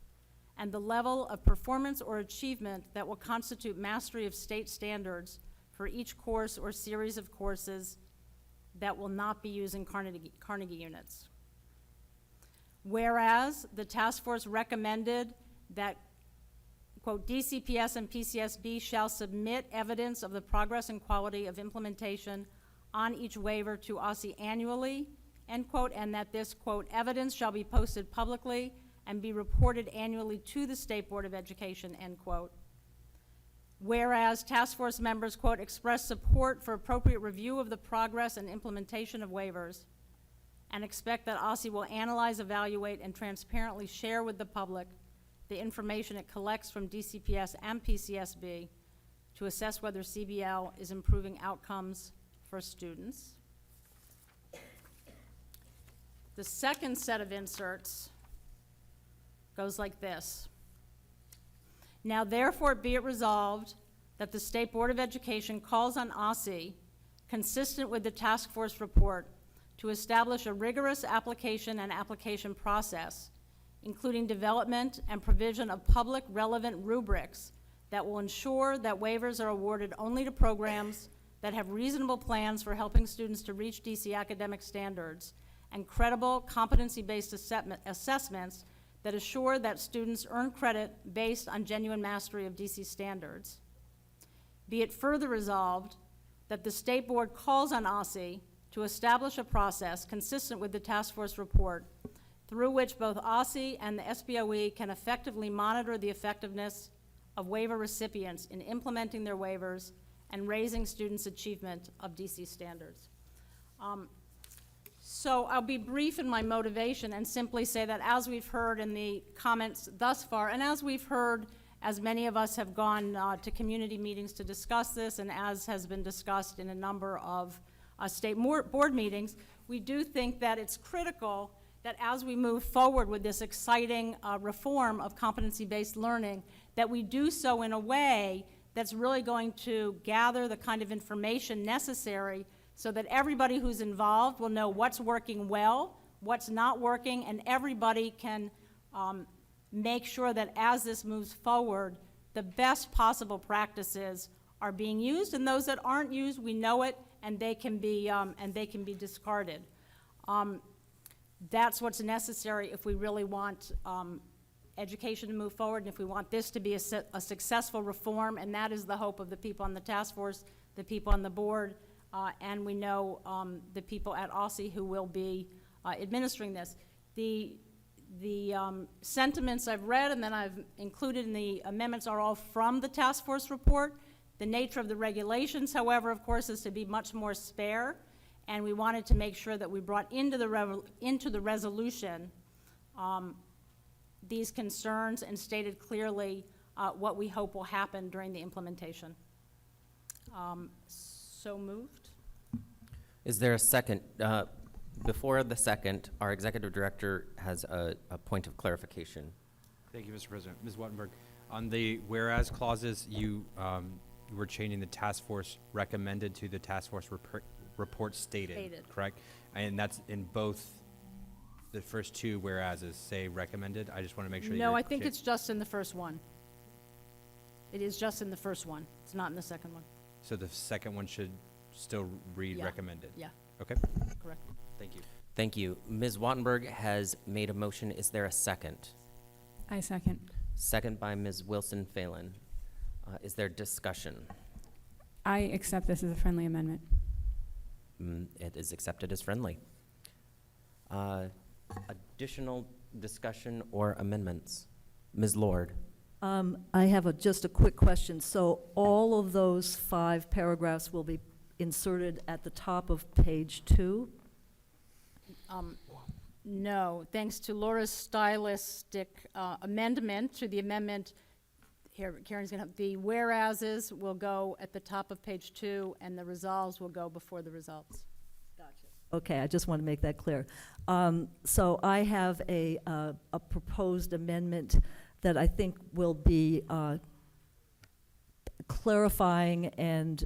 and the level of performance or achievement that will constitute mastery of state standards for each course or series of courses that will not be using Carnegie units. Whereas the task force recommended that, quote, DCPS and PCSB shall submit evidence of the progress and quality of implementation on each waiver to OSSI annually, end quote, and that this, quote, evidence shall be posted publicly and be reported annually to the State Board of Education, end quote. Whereas task force members, quote, express support for appropriate review of the progress and implementation of waivers and expect that OSSI will analyze, evaluate, and transparently share with the public the information it collects from DCPS and PCSB to assess whether CBL is improving outcomes for students. The second set of inserts goes like this. Now therefore be it resolved that the State Board of Education calls on OSSI, consistent with the task force report, to establish a rigorous application and application process, including development and provision of public relevant rubrics that will ensure that waivers are awarded only to programs that have reasonable plans for helping students to reach DC academic standards and credible competency-based assessments that assure that students earn credit based on genuine mastery of DC standards. Be it further resolved that the State Board calls on OSSI to establish a process consistent with the task force report through which both OSSI and the SBOE can effectively monitor the effectiveness of waiver recipients in implementing their waivers and raising students' achievement of DC standards. So I'll be brief in my motivation and simply say that as we've heard in the comments thus far, and as we've heard, as many of us have gone to community meetings to discuss this, and as has been discussed in a number of state board meetings, we do think that it's critical that as we move forward with this exciting reform of competency-based learning, that we do so in a way that's really going to gather the kind of information necessary so that everybody who's involved will know what's working well, what's not working, and everybody can make sure that as this moves forward, the best possible practices are being used, and those that aren't used, we know it, and they can be discarded. That's what's necessary if we really want education to move forward, and if we want this to be a successful reform, and that is the hope of the people on the task force, the people on the board, and we know the people at OSSI who will be administering this. The sentiments I've read and then I've included in the amendments are all from the task force report. The nature of the regulations, however, of course, is to be much more spare, and we wanted to make sure that we brought into the resolution these concerns and stated clearly what we hope will happen during the implementation. So moved. Is there a second? Before the second, our executive director has a point of clarification. Thank you, Mr. President. Ms. Wattenberg, on the whereas clauses, you were changing the task force recommended to the task force report stated, correct? And that's in both the first two whereases say recommended. I just want to make sure. No, I think it's just in the first one. It is just in the first one. It's not in the second one. So the second one should still read Yeah. recommended? Yeah, Okay, correct. thank you. Thank you. Ms. Wattenberg has made a motion. Is there a second? I second. second by Ms. Wilson Phelon. Is there discussion? I accept this as a friendly amendment. It is accepted as friendly. Additional discussion or amendments? Ms. Lord? I have just a quick question. So all of those 5 paragraphs will be inserted at the top of page 2? No, thanks to Laura's stylistic amendment to the amendment, here, Karen's gonna have, the whereases will go at the top of page 2, and the resolves will go before the results. Okay, I just want to make that clear. So I have a proposed amendment that I think will be clarifying and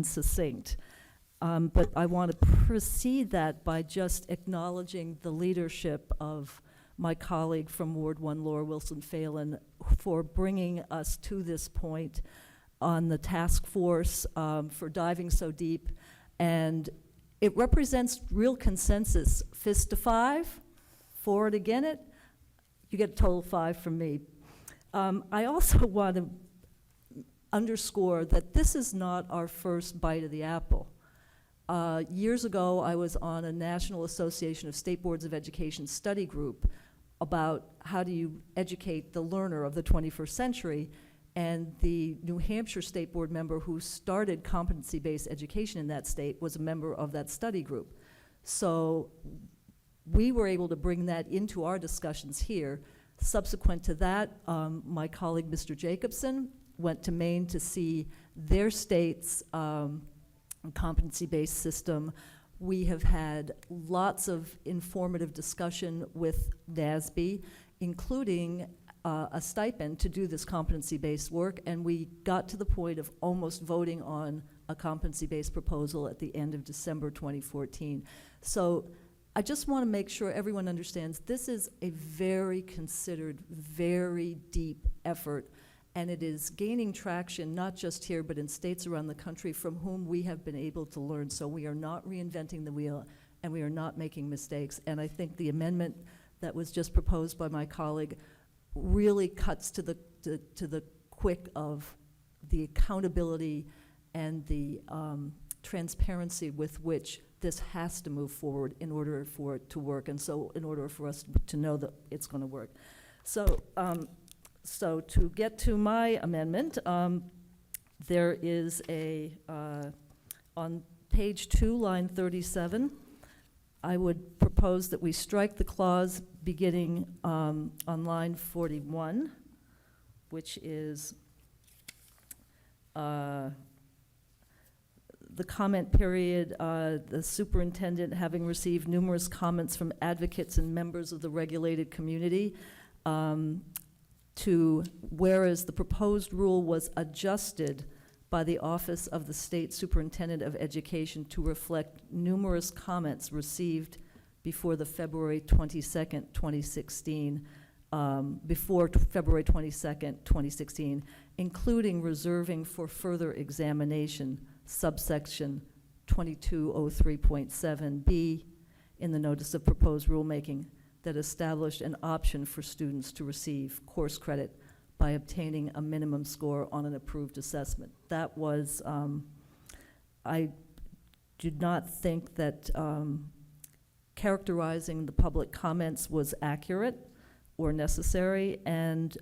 succinct. But I want to precede that by just acknowledging the leadership of my colleague from Ward 1, Laura Wilson Phelon, for bringing us to this point on the task force, for diving so deep. And it represents real consensus. Fist to 5, for it, again it, you get a total 5 from me. I also want to underscore that this is not our first bite of the apple. Years ago, I was on a National Association of State Boards of Education study group about how do you educate the learner of the 21st century, and the New Hampshire State Board member who started competency-based education in that state was a member of that study group. So we were able to bring that into our discussions here. Subsequent to that, my colleague, Mr. Jacobson, went to Maine to see their state's competency-based system. We have had lots of informative discussion with NASB, including a stipend to do this competency-based work, and we got to the point of almost voting on a competency-based proposal at the end of December 2014. So I just want to make sure everyone understands this is a very considered, very deep effort, and it is gaining traction not just here but in states around the country from whom we have been able to learn. So we are not reinventing the wheel, and we are not making mistakes. And I think the amendment that was just proposed by my colleague really cuts to the quick of the accountability and the transparency with which this has to move forward in order for it to work, and so in order for us to know that it's going to work. So, so to get to my amendment, there is a, on page 2, line 37, I would propose that we strike the clause beginning on line 41, which is the comment period, the superintendent having received numerous comments from advocates and members of the regulated community, to whereas the proposed rule was adjusted by the Office of the State Superintendent of Education to reflect numerous comments received before the February 22nd, 2016, before February 22nd, 2016, including reserving for further examination subsection 2203.7B in the Notice of Proposed Rulemaking that established an option for students to receive course credit by obtaining a minimum score on an approved assessment. That was, I did not think that characterizing the public comments was accurate or necessary, and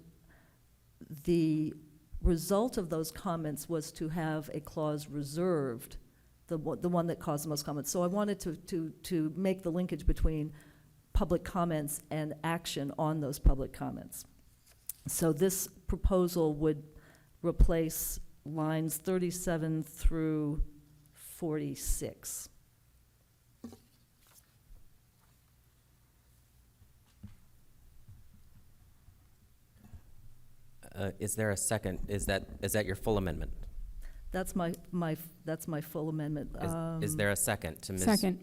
the result of those comments was to have a clause reserved, the one that caused the most comments. So I wanted to make the linkage between public comments and action on those public comments. So this proposal would replace lines 37 through 46. Is there a second? Is that your full amendment? That's my full amendment. Is there a second to Ms.? Second.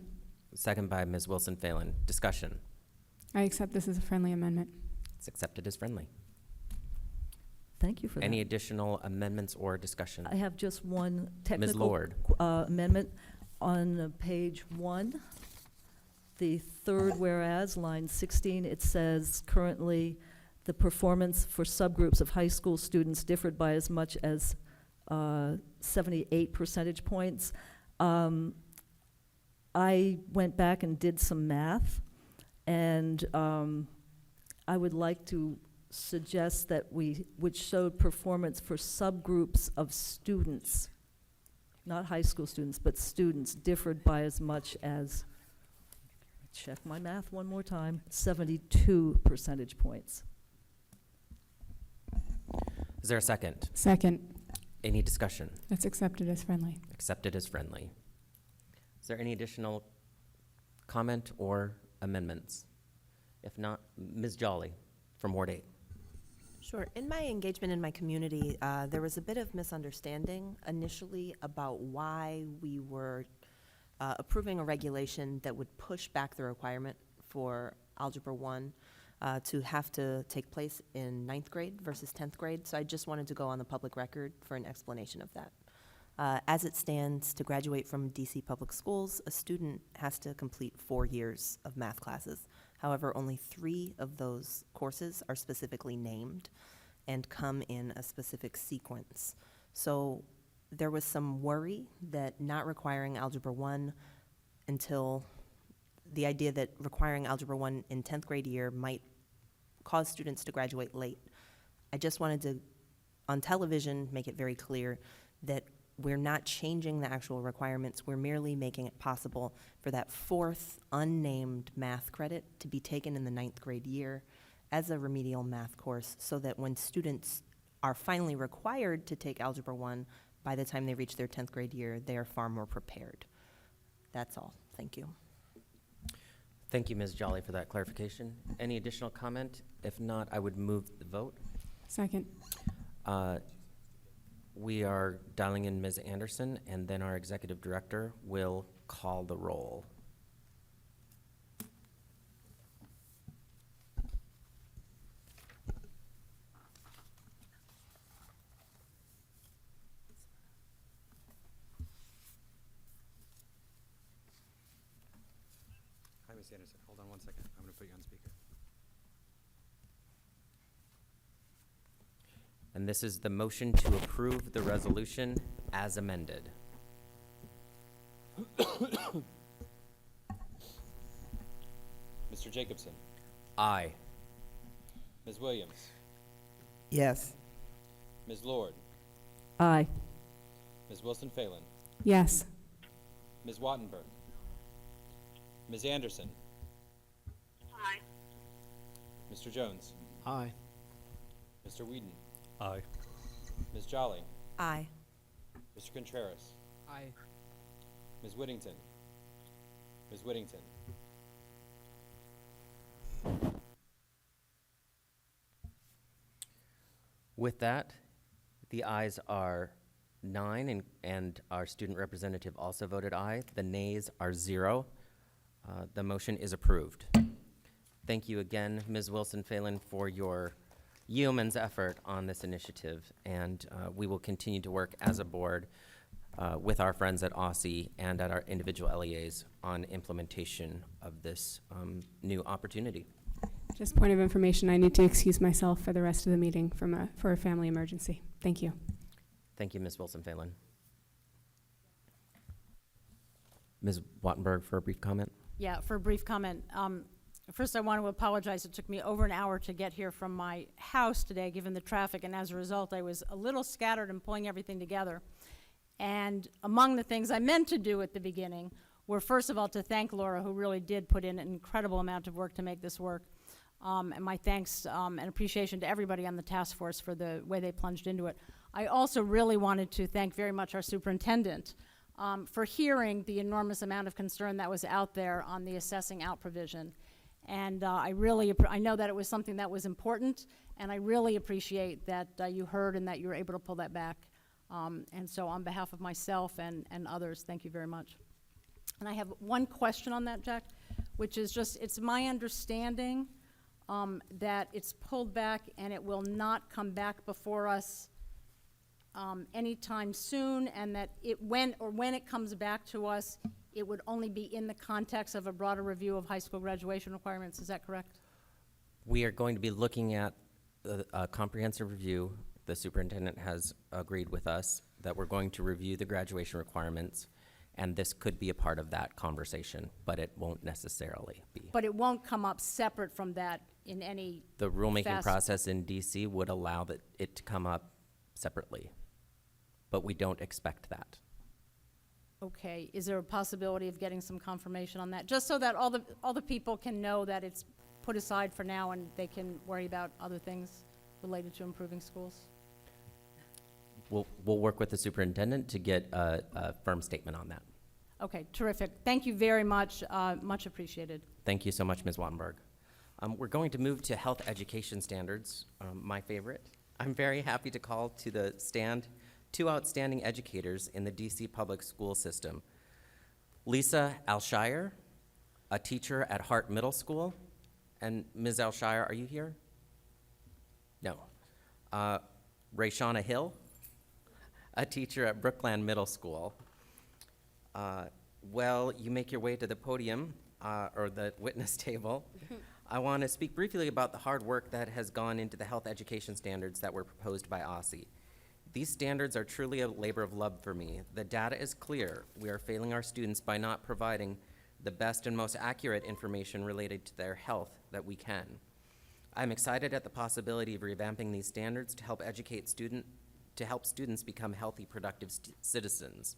Second by Ms. Wilson Phelon. Discussion. I accept this as a friendly amendment. It's accepted as friendly. Thank you for that. Any additional amendments or discussion? I have just one Ms. technical Lord. amendment on page 1. The third whereas, line 16, it says currently the performance for subgroups of high school students differed by as much as 78 percentage points. I went back and did some math, and I would like to suggest that which showed performance for subgroups of students, not high school students, but students, differed by as much as, check my math one more time, 72 percentage points. Is there a second? Second. Any discussion? That's accepted as friendly. Accepted as friendly. Is there any additional comment or amendments? If not, Ms. Jolly from Ward 8. Sure. In my engagement in my community, there was a bit of misunderstanding initially about why we were approving a regulation that would push back the requirement for Algebra 1 to have to take place in 9th grade versus 10th grade. So I just wanted to go on the public record for an explanation of that. As it stands, to graduate from DC Public Schools, a student has to complete 4 years of math classes. However, only 3 of those courses are specifically named and come in a specific sequence. So there was some worry that not requiring Algebra 1 until the idea that requiring Algebra 1 in 10th grade year might cause students to graduate late. I just wanted to, on television, make it very clear that we're not changing the actual requirements. We're merely making it possible for that 4th unnamed math credit to be taken in the 9th grade year as a remedial math course, so that when students are finally required to take Algebra 1, by the time they reach their 10th grade year, they are far more prepared. That's all. Thank you. Thank you, Ms. Jolly, for that clarification. Any additional comment? If not, I would move the vote. Second. We are dialing in Ms. Anderson, and then our executive director will call the roll. Hi, Ms. Anderson. Hold on one second. I'm going to put you on speaker. And this is the motion to approve the resolution as amended. Mr. Jacobson. Aye. Ms. Williams. Yes. Ms. Lord. Aye. Ms. Wilson Phelon. Yes. Ms. Wattenberg. Ms. Anderson. Aye. Mr. Jones. Aye. Mr. Weedon. Aye. Ms. Jolly. Aye. Mr. Contreras. Aye. Ms. Whittington. Ms. Whittington. With that, the ayes are 9, and our student representative also voted aye. The nays are 0. The motion is approved. Thank you again, Ms. Wilson Phelon, for your yeoman's effort on this initiative, and we will continue to work as a board with our friends at OSSI and at our individual LEAs on implementation of this new opportunity. Just point of information, I need to excuse myself for the rest of the meeting for a family emergency. Thank you. Thank you, Ms. Wilson Phelon. Ms. Wattenberg for a brief comment. Yeah, for a brief comment. First, I want to apologize. It took me over an hour to get here from my house today, given the traffic, and as a result, I was a little scattered in pulling everything together. And among the things I meant to do at the beginning were, first of all, to thank Laura, who really did put in an incredible amount of work to make this work. And my thanks and appreciation to everybody on the task force for the way they plunged into it. I also really wanted to thank very much our superintendent for hearing the enormous amount of concern that was out there on the assessing out provision. And I know that it was something that was important, and I really appreciate that you heard and that you were able to pull that back. And so on behalf of myself and others, thank you very much. And I have one question on that, Jack, which is just, it's my understanding that it's pulled back and it will not come back before us anytime soon, and that when it comes back to us, it would only be in the context of a broader review of high school graduation requirements. Is that correct? We are going to be looking at a comprehensive review. The superintendent has agreed with us that we're going to review the graduation requirements, and this could be a part of that conversation, but it won't necessarily be. But it won't come up separate from that in any, The rulemaking fast- process in DC would allow it to come up separately, but we don't expect that. okay, is there a possibility of getting some confirmation on that? Just so that all the people can know that it's put aside for now and they can worry about other things related to improving schools? We'll work with the superintendent to get a firm statement on that. Okay, terrific. Thank you very much, much appreciated. Thank you so much, Ms. Wattenberg. We're going to move to health education standards, my favorite. I'm very happy to call to the stand two outstanding educators in the DC public school system. Lisa Alshire, a teacher at Hart Middle School. And Ms. Alshire, are you here? No. Rayshana Hill, a teacher at Brookland Middle School. Well, you make your way to the podium, or the witness table. I want to speak briefly about the hard work that has gone into the health education standards that were proposed by OSSE. These standards are truly a labor of love for me. The data is clear. We are failing our students by not providing the best and most accurate information related to their health that we can. I'm excited at the possibility of revamping these standards to help students become healthy, productive citizens.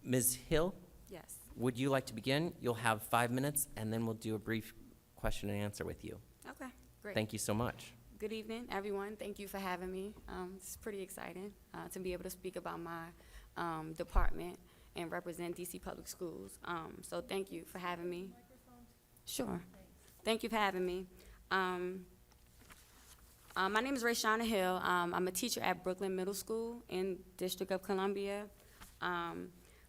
Ms. Hill? Yes. Would you like to begin? You'll have 5 minutes, and then we'll do a brief question and answer with you. Okay, great. Thank you so much. Good evening, everyone. Thank you for having me. It's pretty exciting to be able to speak about my department and represent DC Public Schools. So thank you for having me. Sure. Thank you for having me. My name is Rayshana Hill. I'm a teacher at Brookland Middle School in District of Columbia.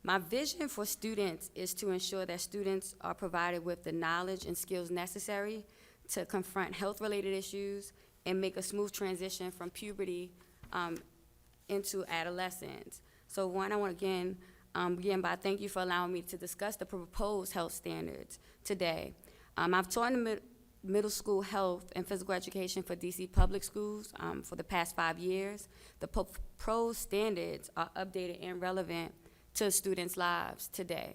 My vision for students is to ensure that students are provided with the knowledge and skills necessary to confront health-related issues and make a smooth transition from puberty into adolescence. So one, I want to again begin by thank you for allowing me to discuss the proposed health standards today. I've taught in the middle school health and physical education for DC Public Schools for the past 5 years. The proposed standards are updated and relevant to students' lives today.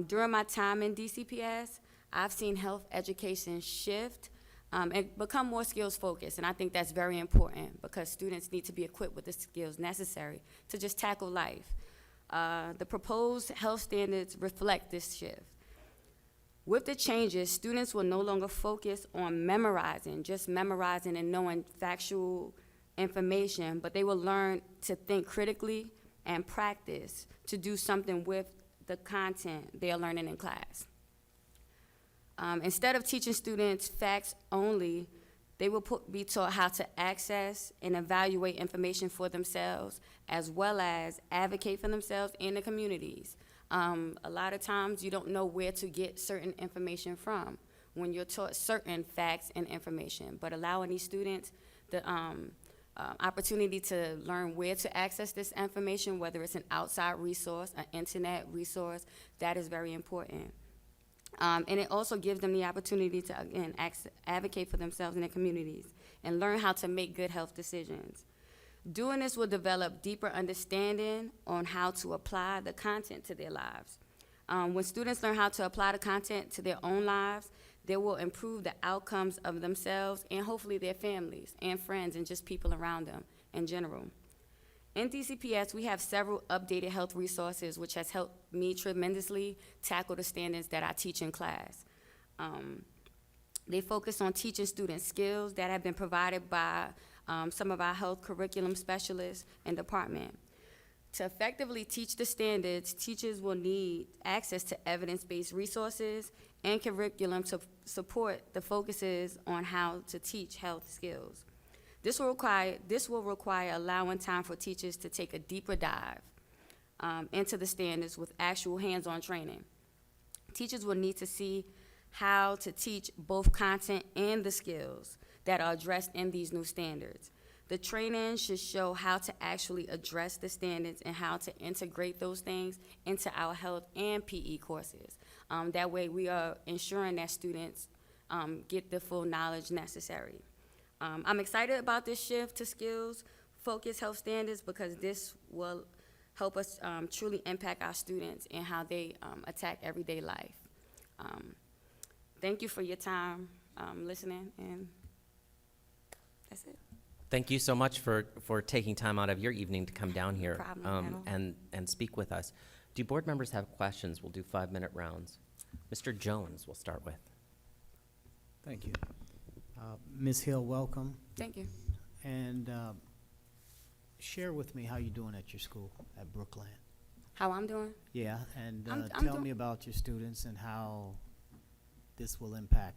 During my time in DCPS, I've seen health education shift and become more skills focused, and I think that's very important because students need to be equipped with the skills necessary to just tackle life. The proposed health standards reflect this shift. With the changes, students will no longer focus on just memorizing and knowing factual information, but they will learn to think critically and practice to do something with the content they are learning in class. Instead of teaching students facts only, they will be taught how to access and evaluate information for themselves, as well as advocate for themselves in the communities. A lot of times you don't know where to get certain information from when you're taught certain facts and information, but allowing these students the opportunity to learn where to access this information, whether it's an outside resource, an internet resource, that is very important. And it also gives them the opportunity to, again, advocate for themselves in their communities and learn how to make good health decisions. Doing this will develop deeper understanding on how to apply the content to their lives. When students learn how to apply the content to their own lives, they will improve the outcomes of themselves and hopefully their families and friends and just people around them in general. In DCPS, we have several updated health resources which has helped me tremendously tackle the standards that I teach in class. They focus on teaching students skills that have been provided by some of our health curriculum specialists and department. To effectively teach the standards, teachers will need access to evidence-based resources and curriculum to support the focuses on how to teach health skills. This will require allowing time for teachers to take a deeper dive into the standards with actual hands-on training. Teachers will need to see how to teach both content and the skills that are addressed in these new standards. The training should show how to actually address the standards and how to integrate those things into our health and PE courses. That way we are ensuring that students get the full knowledge necessary. I'm excited about this shift to skills-focused health standards because this will help us truly impact our students and how they attack everyday life. Thank you for your time listening, and that's it. Thank you so much for taking time out of your evening to come down here problem at all. and speak with us. Do board members have questions? We'll do 5-minute rounds. Mr. Jones, we'll start with. Thank you. Ms. Hill, welcome. Thank you. And share with me how you're doing at your school at Brookland. How I'm doing? Yeah, and I'm tell doing- me about your students and how this will impact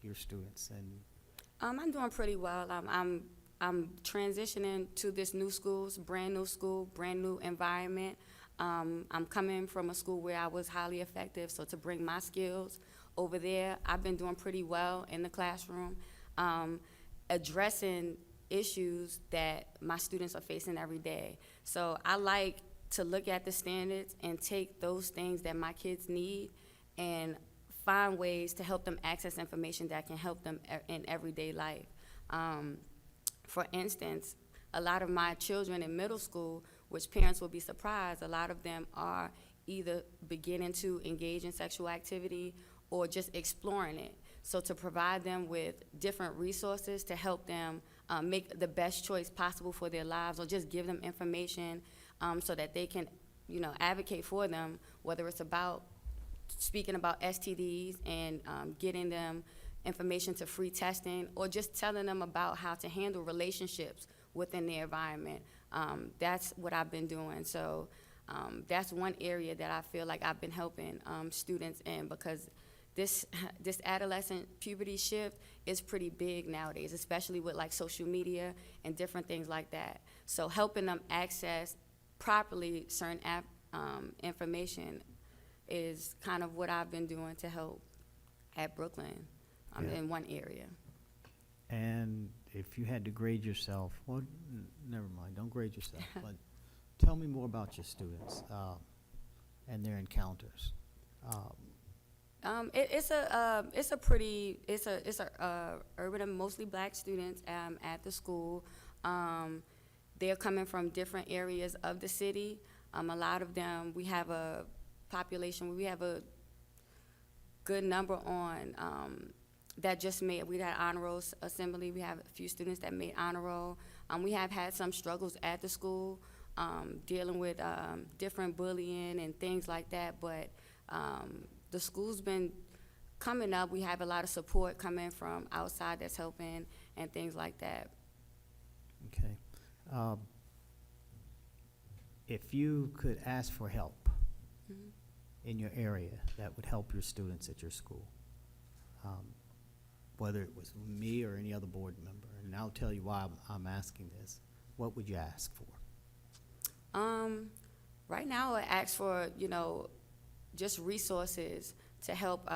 your students. And I'm doing pretty well. I'm transitioning to this new school, brand new environment. I'm coming from a school where I was highly effective, so to bring my skills over there, I've been doing pretty well in the classroom, addressing issues that my students are facing every day. So I like to look at the standards and take those things that my kids need and find ways to help them access information that can help them in everyday life. For instance, a lot of my children in middle school, which parents will be surprised, a lot of them are either beginning to engage in sexual activity or just exploring it. So to provide them with different resources to help them make the best choice possible for their lives, or just give them information so that they can, advocate for them, whether it's about speaking about STDs and getting them information to free testing, or just telling them about how to handle relationships within their environment. That's what I've been doing. So that's one area that I feel like I've been helping students in, because this adolescent puberty shift is pretty big nowadays, especially with like social media and different things like that. So helping them access properly certain information is kind of what I've been doing to help at Brookland in one area. And if you had to grade yourself, well, never mind, don't grade yourself, but tell me more about your students and their encounters. It's urban and mostly black students at the school. They're coming from different areas of the city. A lot of them, we have a population, we have a good number on that just made, we had honor roll assembly. We have a few students that made honor roll. We have had some struggles at the school dealing with different bullying and things like that, but the school's been coming up. We have a lot of support coming from outside that's helping and things like that. Okay. If you could ask for help in your area that would help your students at your school, whether it was me or any other board member, and I'll tell you why I'm asking this, what would you ask for? Right now, I ask for, just resources to help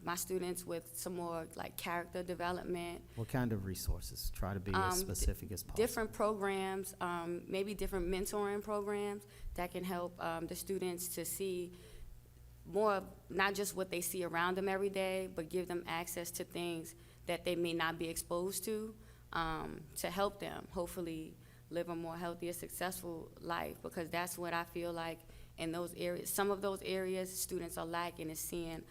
my students with some more like character development. What kind of resources? Try to be as specific as possible. Different programs, maybe different mentoring programs that can help the students to see more of not just what they see around them every day, but give them access to things that they may not be exposed to help them hopefully live a more healthier, successful life, because that's what I feel like in those areas. Some of those areas students are lacking is seeing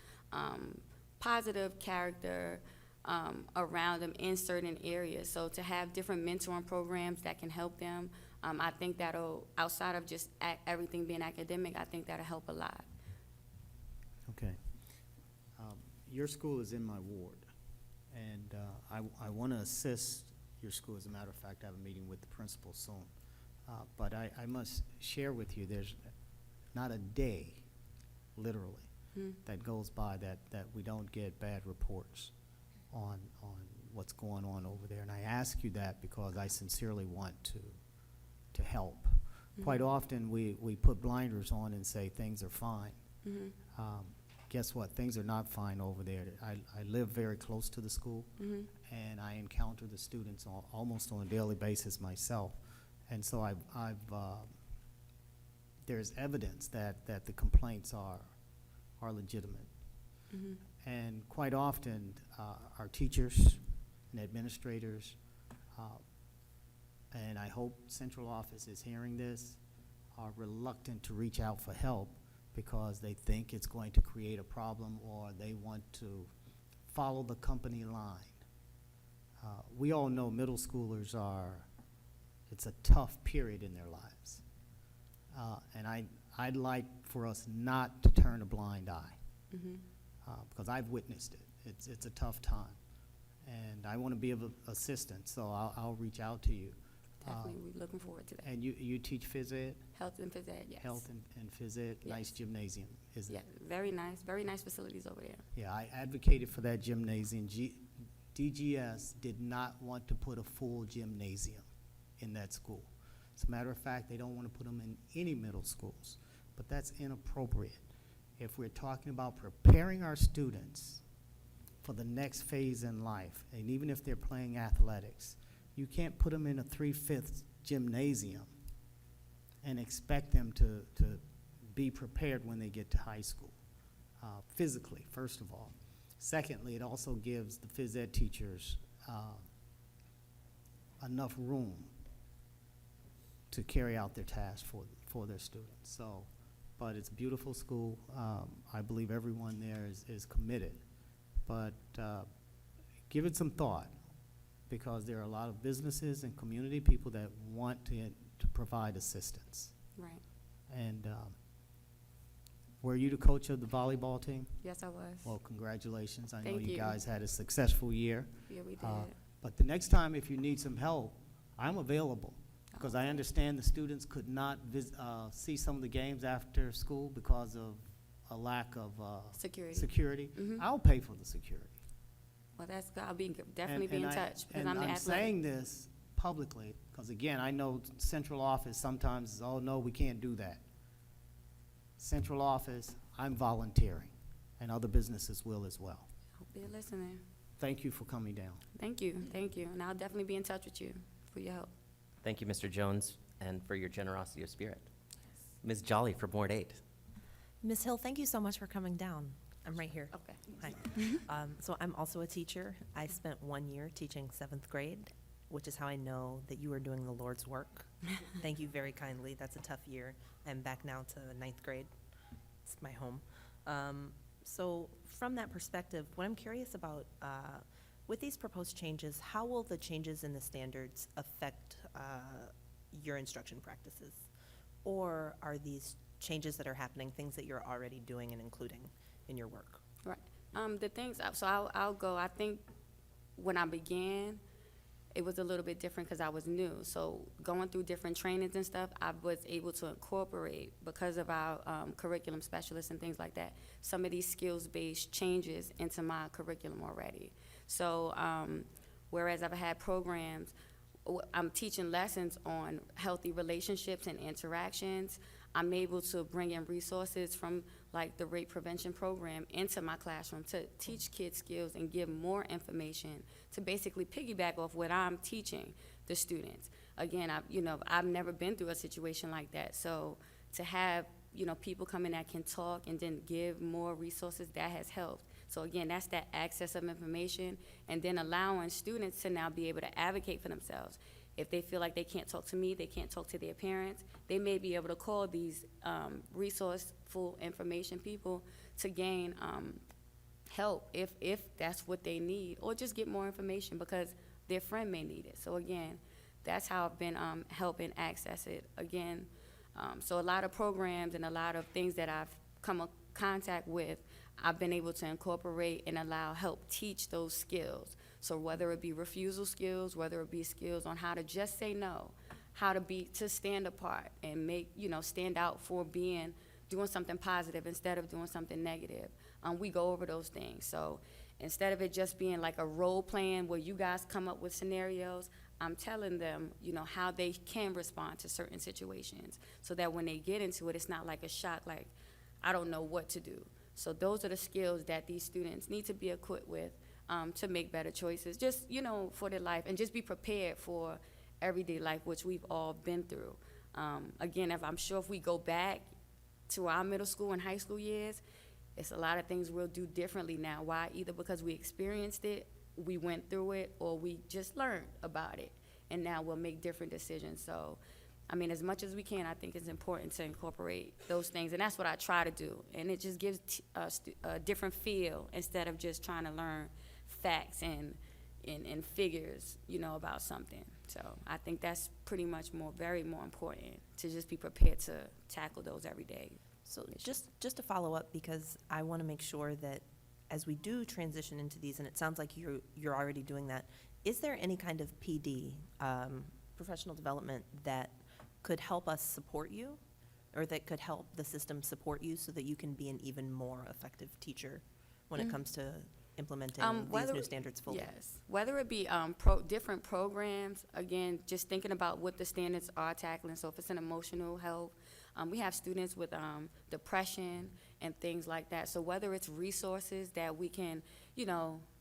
positive character around them in certain areas. So to have different mentoring programs that can help them, I think that'll, outside of just everything being academic, I think that'll help a lot. Okay. Your school is in my ward, and I want to assist your school. As a matter of fact, I have a meeting with the principal soon. But I must share with you, there's not a day, literally, that goes by that we don't get bad reports on what's going on over there. And I ask you that because I sincerely want to help. Quite often, we put blinders on and say things are fine. Guess what? Things are not fine over there. I live very close to the school, and I encounter the students almost on a daily basis myself. And so there's evidence that the complaints are legitimate. And quite often, our teachers and administrators And I hope central office is hearing this, are reluctant to reach out for help because they think it's going to create a problem or they want to follow the company line. We all know middle schoolers it's a tough period in their lives. And I'd like for us not to turn a blind eye, because I've witnessed it. It's a tough time. And I want to be of assistance, so I'll reach out to you. Definitely, we're looking forward to that. And you teach phys ed? Health and phys ed, yes. Health and phys ed, Yes. nice gymnasium, isn't Yeah, it? very nice facilities over there. Yeah, I advocated for that gymnasium. DGS did not want to put a full gymnasium in that school. As a matter of fact, they don't want to put them in any middle schools, but that's inappropriate. If we're talking about preparing our students for the next phase in life, and even if they're playing athletics, you can't put them in a 3/5 gymnasium and expect them to be prepared when they get to high school, physically, first of all. Secondly, it also gives the phys ed teachers enough room to carry out their tasks for their students. So, but it's a beautiful school. I believe everyone there is committed. But give it some thought, because there are a lot of businesses and community people that want to provide assistance. Right. And were you the coach of the volleyball team? Yes, I was. Well, congratulations. I know Thank you you. guys had a successful year. Yeah, we did. But the next time, if you need some help, I'm available, because I understand the students could not see some of the games after school because of a lack of Security. I'll pay for the security. Well, that's good. I'll definitely be in touch, because I'm the I'm athletic. saying this publicly, because again, I know central office sometimes is, oh, no, we can't do that. Central office, I'm volunteering, and other businesses will as well. Hope they're listening. Thank you for coming down. Thank you, and I'll definitely be in touch with you for your help. Thank you, Mr. Jones, and for your generosity of spirit. Ms. Jolly for Board 8. Ms. Hill, thank you so much for coming down. I'm right here. Okay. Hi. So I'm also a teacher. I spent 1 year teaching 7th grade, which is how I know that you are doing the Lord's work. Thank you very kindly. That's a tough year. I'm back now to 9th grade. It's my home. So from that perspective, what I'm curious about, with these proposed changes, how will the changes in the standards affect your instruction practices? Or are these changes that are happening things that you're already doing and including in your work? Right. The things, so I'll go, I think when I began, it was a little bit different because I was new. So going through different trainings and stuff, I was able to incorporate, because of our curriculum specialists and things like that, some of these skills-based changes into my curriculum already. So whereas I've had programs, I'm teaching lessons on healthy relationships and interactions, I'm able to bring in resources from like the rape prevention program into my classroom to teach kids skills and give more information to basically piggyback off what I'm teaching the students. Again, I've never been through a situation like that. So to have, people come in that can talk and then give more resources, that has helped. So again, that's that access of information, and then allowing students to now be able to advocate for themselves. If they feel like they can't talk to me, they can't talk to their parents, they may be able to call these resourceful information people to gain help if that's what they need, or just get more information because their friend may need it. So again, that's how I've been helping access it. Again, so a lot of programs and a lot of things that I've come in contact with, I've been able to incorporate and help teach those skills. So whether it be refusal skills, whether it be skills on how to just say no, how to stand apart and stand out for doing something positive instead of doing something negative. We go over those things. So instead of it just being like a role playing where you guys come up with scenarios, I'm telling them, how they can respond to certain situations so that when they get into it, it's not like a shock, like, I don't know what to do. So those are the skills that these students need to be equipped with to make better choices, just, for their life, and just be prepared for everyday life, which we've all been through. Again, I'm sure if we go back to our middle school and high school years, it's a lot of things we'll do differently now. Why? Either because we experienced it, we went through it, or we just learned about it. and now we'll make different decisions. So, I mean, as much as we can, I think it's important to incorporate those things, and that's what I try to do. And it just gives a different feel instead of just trying to learn facts and figures, about something. So I think that's pretty much very more important, to just be prepared to tackle those every day. So just to follow up, because I want to make sure that as we do transition into these, and it sounds like you're already doing that, is there any kind of PD, professional development, that could help us support you, or that could help the system support you so that you can be an even more effective teacher when it comes to implementing these new standards fully? Yes, whether it be different programs, again, just thinking about what the standards are tackling. So if it's an emotional health, we have students with depression and things like that. So whether it's resources that we can,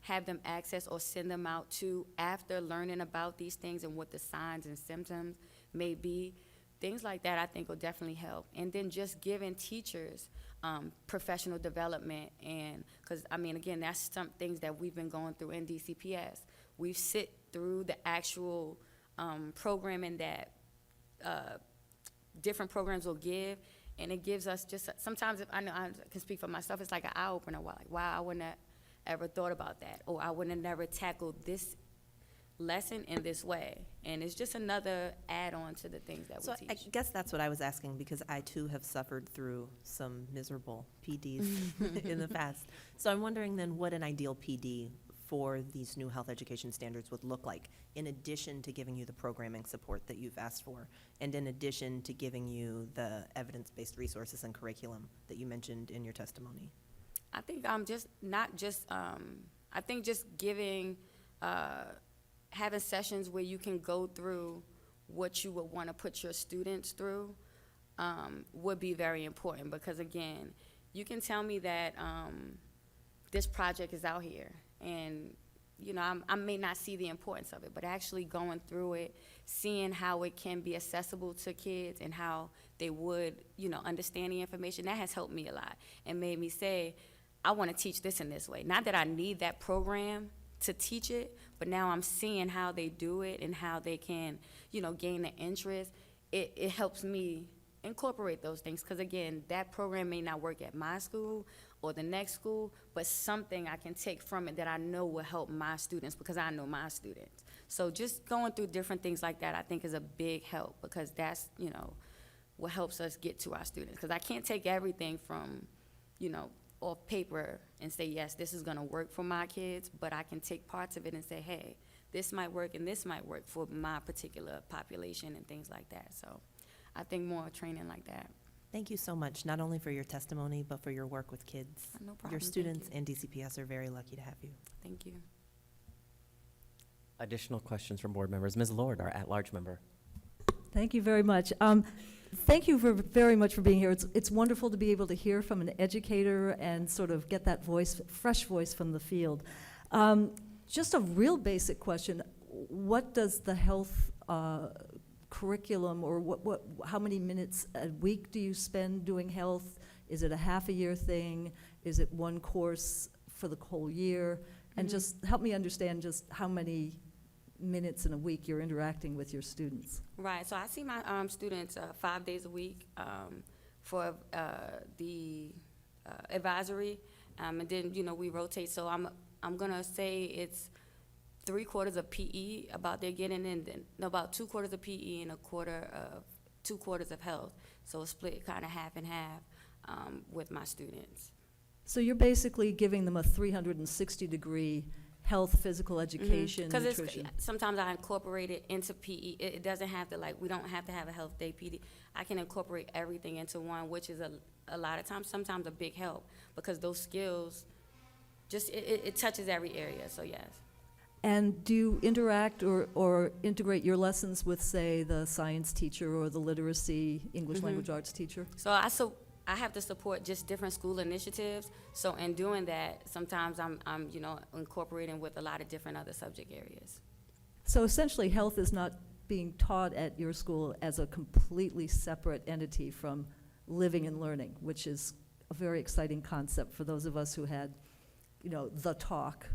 have them access or send them out to after learning about these things and what the signs and symptoms may be, things like that I think will definitely help. And then just giving teachers professional development, and because again, that's some things that we've been going through in DCPS. We've sit through the actual programming that different programs will give, and it gives us just sometimes, if I know I can speak for myself, it's like an eye opener. Like, wow, I wouldn't have ever thought about that, or I wouldn't have never tackled this lesson in this way. And it's just another add-on to the things that we teach. I guess that's what I was asking, because I too have suffered through some miserable PDs in the past. So I'm wondering then what an ideal PD for these new health education standards would look like, in addition to giving you the programming support that you've asked for, and in addition to giving you the evidence-based resources and curriculum that you mentioned in your testimony. I think I think just giving, having sessions where you can go through what you would want to put your students through would be very important, because again, you can tell me that this project is out here, and I may not see the importance of it, but actually going through it, seeing how it can be accessible to kids and how they would, understand the information, that has helped me a lot and made me say, I want to teach this in this way. Not that I need that program to teach it, but now I'm seeing how they do it and how they can, gain the interest. It helps me incorporate those things, because again, that program may not work at my school or the next school, but something I can take from it that I know will help my students, because I know my students. So just going through different things like that, I think, is a big help, because that's, what helps us get to our students. Because I can't take everything from, off paper and say, yes, this is gonna work for my kids, but I can take parts of it and say, hey, this might work and this might work for my particular population and things like that. So I think more training like that. Thank you so much, not only for your testimony, but for your work with kids. No problem. Your students and DCPS are very lucky to have you. Thank you. Additional questions from board members. Ms. Lord, our at-large member. Thank you very much. Thank you very much for being here. It's wonderful to be able to hear from an educator and sort of get that voice, fresh voice from the field. Just a real basic question: what does the health curriculum, or how many minutes a week do you spend doing health? Is it a half-a-year thing? Is it one course for the whole year? And just help me understand just how many minutes in a week you're interacting with your students. Right, so I see my students 5 days a week for the advisory, and then we rotate. So I'm gonna say it's 3/4 of PE about they're getting, and then about 2/4 of PE and 2/4 of health. So it's split kind of half and half with my students. So you're basically giving them a 360-degree health, physical education, nutrition. Because sometimes I incorporate it into PE. It doesn't have to, we don't have to have a health day PD. I can incorporate everything into one, which is a lot of times, sometimes a big help, because those skills, just, it touches every area, so yes. And do you interact or integrate your lessons with, say, the science teacher or the literacy, English language arts teacher? So I have to support just different school initiatives. So in doing that, sometimes I'm incorporating with a lot of different other subject areas. So essentially, health is not being taught at your school as a completely separate entity from living and learning, which is a very exciting concept for those of us who had, the talk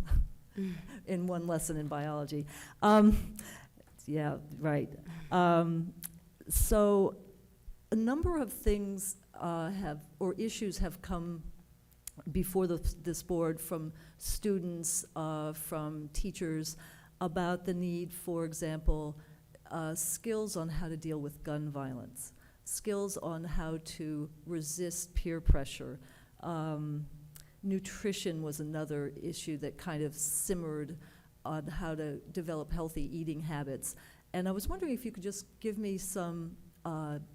in one lesson in biology. Yeah, right. So a number of things or issues have come before this board from students, from teachers, about the need, for example, skills on how to deal with gun violence, skills on how to resist peer pressure. Nutrition was another issue that kind of simmered on how to develop healthy eating habits. And I was wondering if you could just give me some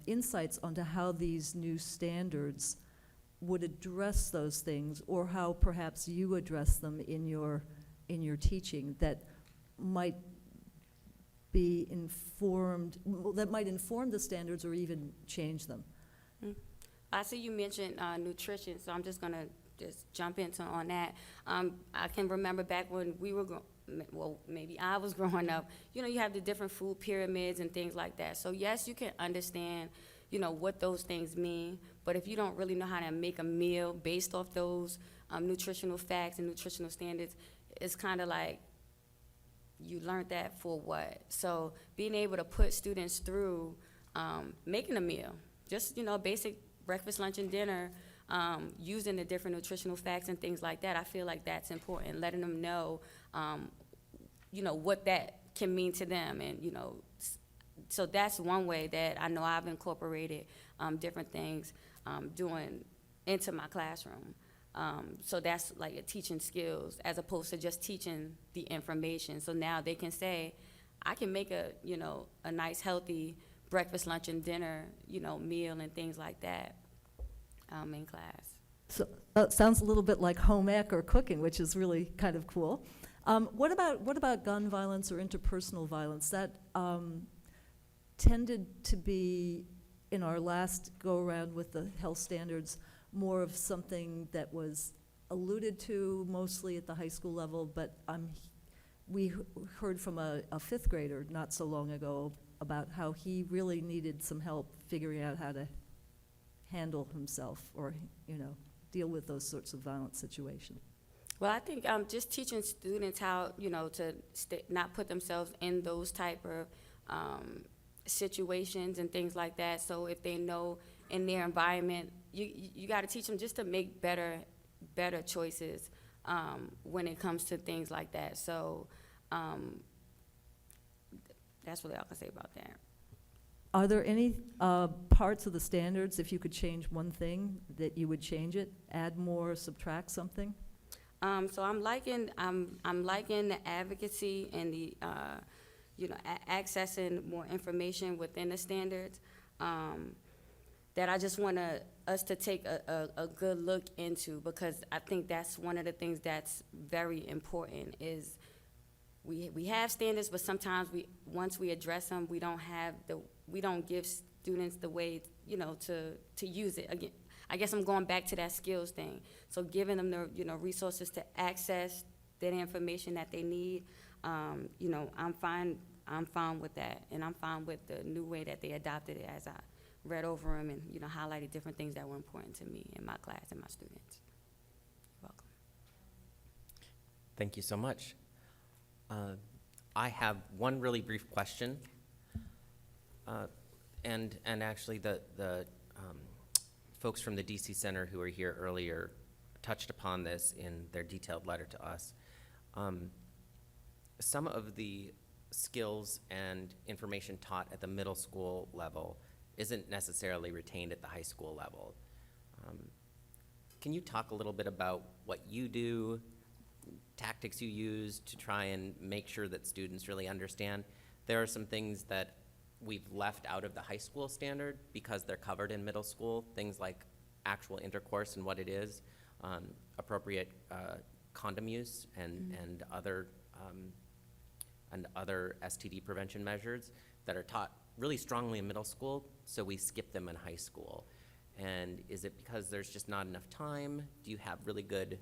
insights onto how these new standards would address those things, or how perhaps you address them in your teaching that might be informed, that might inform the standards or even change them. I see you mentioned nutrition, so I'm just gonna jump into on that. I can remember back when we were well, maybe I was growing up, you know, you have the different food pyramids and things like that. So yes, you can understand, you know, what those things mean, but if you don't really know how to make a meal based off those nutritional facts and nutritional standards, it's kind of like, you learned that for what? So being able to put students through making a meal, just, you know, basic breakfast, lunch, and dinner, using the different nutritional facts and things like that, I feel like that's important, letting them know, you know, what that can mean to them. And, you know, so that's one way that I know I've incorporated different things doing into my classroom. So that's like a teaching skills as opposed to just teaching the information. So now they can say, I can make a, you know, a nice healthy breakfast, lunch, and dinner, you know, meal and things like that in class. So it sounds a little bit like home ec or cooking, which is really kind of cool. What about gun violence or interpersonal violence? That tended to be, in our last go-around with the health standards, more of something that was alluded to mostly at the high school level, but we heard from a fifth grader not so long ago about how he really needed some help figuring out how to handle himself or, you know, deal with those sorts of violent situations. Well, I think just teaching students how, you know, to not put themselves in those type of situations and things like that. So if they know in their environment, you got to teach them just to make better choices when it comes to things like that. So that's really all I can say about that. Are there any parts of the standards, if you could change one thing, that you would change it, add more, subtract something? So I'm liking the advocacy and the you know, accessing more information within the standards. That I just want us to take a good look into, because I think that's one of the things that's very important is we have standards, but sometimes once we address them, we don't give students the way, you know, to use it. Again, I guess I'm going back to that skills thing. So giving them the, you know, resources to access that information that they need, you know, I'm fine with that, and I'm fine with the new way that they adopted it as I read over them and, you know, highlighted different things that were important to me in my class and my students. You're welcome. Thank you so much. I have one really brief question. And actually the folks from the DC Center who were here earlier touched upon this in their detailed letter to us. Some of the skills and information taught at the middle school level isn't necessarily retained at the high school level. Can you talk a little bit about what you do, tactics you use to try and make sure that students really understand? There are some things that we've left out of the high school standard because they're covered in middle school, things like actual intercourse and what it is, appropriate condom use and other STD prevention measures that are taught really strongly in middle school, so we skip them in high school. And is it because there's just not enough time? Do you have really good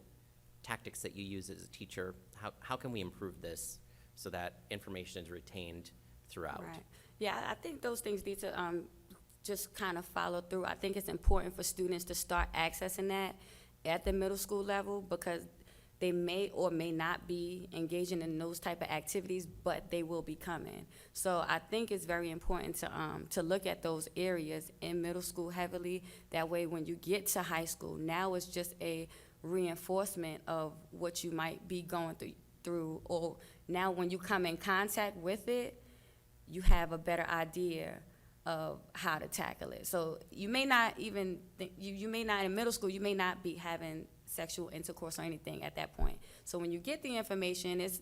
tactics that you use as a teacher? How can we improve this so that information is retained throughout? Right. Yeah, I think those things need to just kind of follow through. I think it's important for students to start accessing that at the middle school level, because They may or may not be engaging in those type of activities, but they will be coming. So I think it's very important to look at those areas in middle school heavily. That way, when you get to high school, now it's just a reinforcement of what you might be going through. Or now when you come in contact with it, you have a better idea of how to tackle it. So you may not even think, you may not, in middle school, you may not be having sexual intercourse or anything at that point. So when you get the information, it's,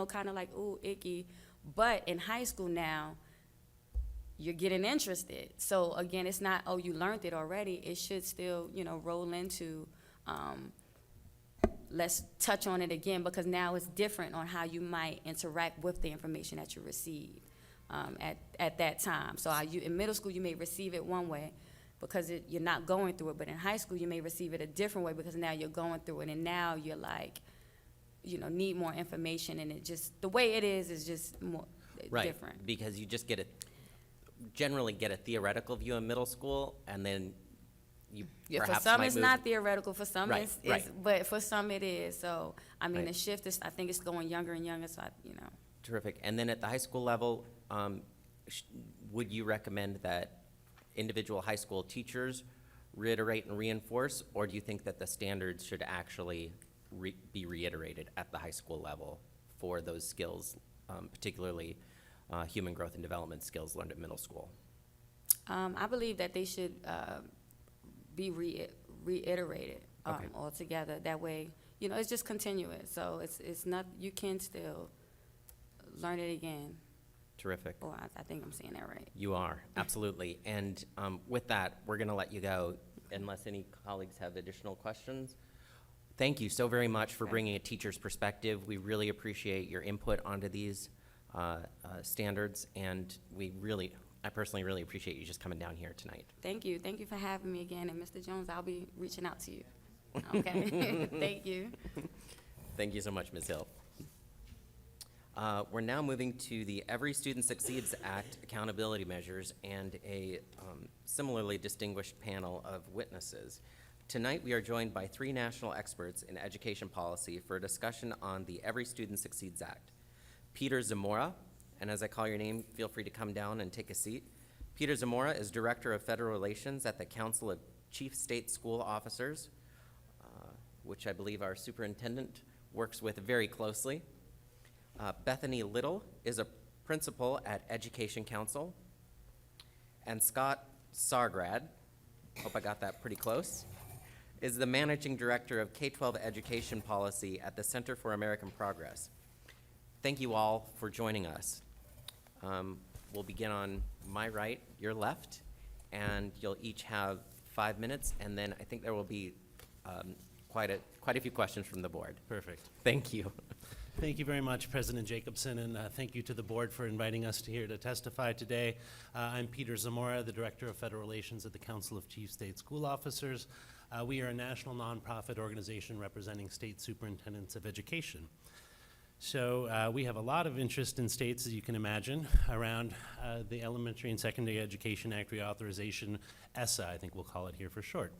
kind of like, ooh, icky. But in high school now, you're getting interested. So again, it's not, oh, you learned it already. It should still, roll into, let's touch on it again, because now it's different on how you might interact with the information that you received at that time. So in middle school, you may receive it one way, because you're not going through it. But in high school, you may receive it a different way, because now you're going through it, and now you're like, need more information, and it just, the way it is just more different. Because you just generally get a theoretical view in middle school, and then you perhaps for some might it's move. not theoretical, for some Right, right. but for some it is. So, I mean, Right. the shift is, I think it's going younger and younger, so Terrific. And then at the high school level, would you recommend that individual high school teachers reiterate and reinforce, or do you think that the standards should actually be reiterated at the high school level for those skills, particularly human growth and development skills learned at middle school? I believe that they should be reiterated Okay. altogether. That way, it's just continuous. So it's not, you can still learn it again. Terrific. Or I think I'm saying that right. You are, absolutely. And with that, we're going to let you go unless any colleagues have additional questions. Thank you so very much for bringing a teacher's perspective. We really appreciate your input onto these standards, and I personally really appreciate you just coming down here tonight. Thank you. Thank you for having me again. And Mr. Jones, I'll be reaching out to you. Okay. Thank you. Thank you so much, Ms. Hill. We're now moving to the Every Student Succeeds Act accountability measures and a similarly distinguished panel of witnesses. Tonight, we are joined by 3 national experts in education policy for a discussion on the Every Student Succeeds Act. Peter Zamora, and as I call your name, feel free to come down and take a seat. Peter Zamora is Director of Federal Relations at the Council of Chief State School Officers, which I believe our superintendent works with very closely. Bethany Little is a principal at Education Council. And Scott Sargrad, hope I got that pretty close, is the Managing Director of K-12 Education Policy at the Center for American Progress. Thank you all for joining us. We'll begin on my right, your left, and you'll each have 5 minutes, and then I think there will be quite a few questions from the board. Perfect. Thank you. Thank you very much, President Jacobson, and thank you to the board for inviting us here to testify today. I'm Peter Zamora, the Director of Federal Relations at the Council of Chief State School Officers. We are a national nonprofit organization representing state superintendents of education. So we have a lot of interest in states, as you can imagine, around the Elementary and Secondary Education Act reauthorization, ESSA, I think we'll call it here for short.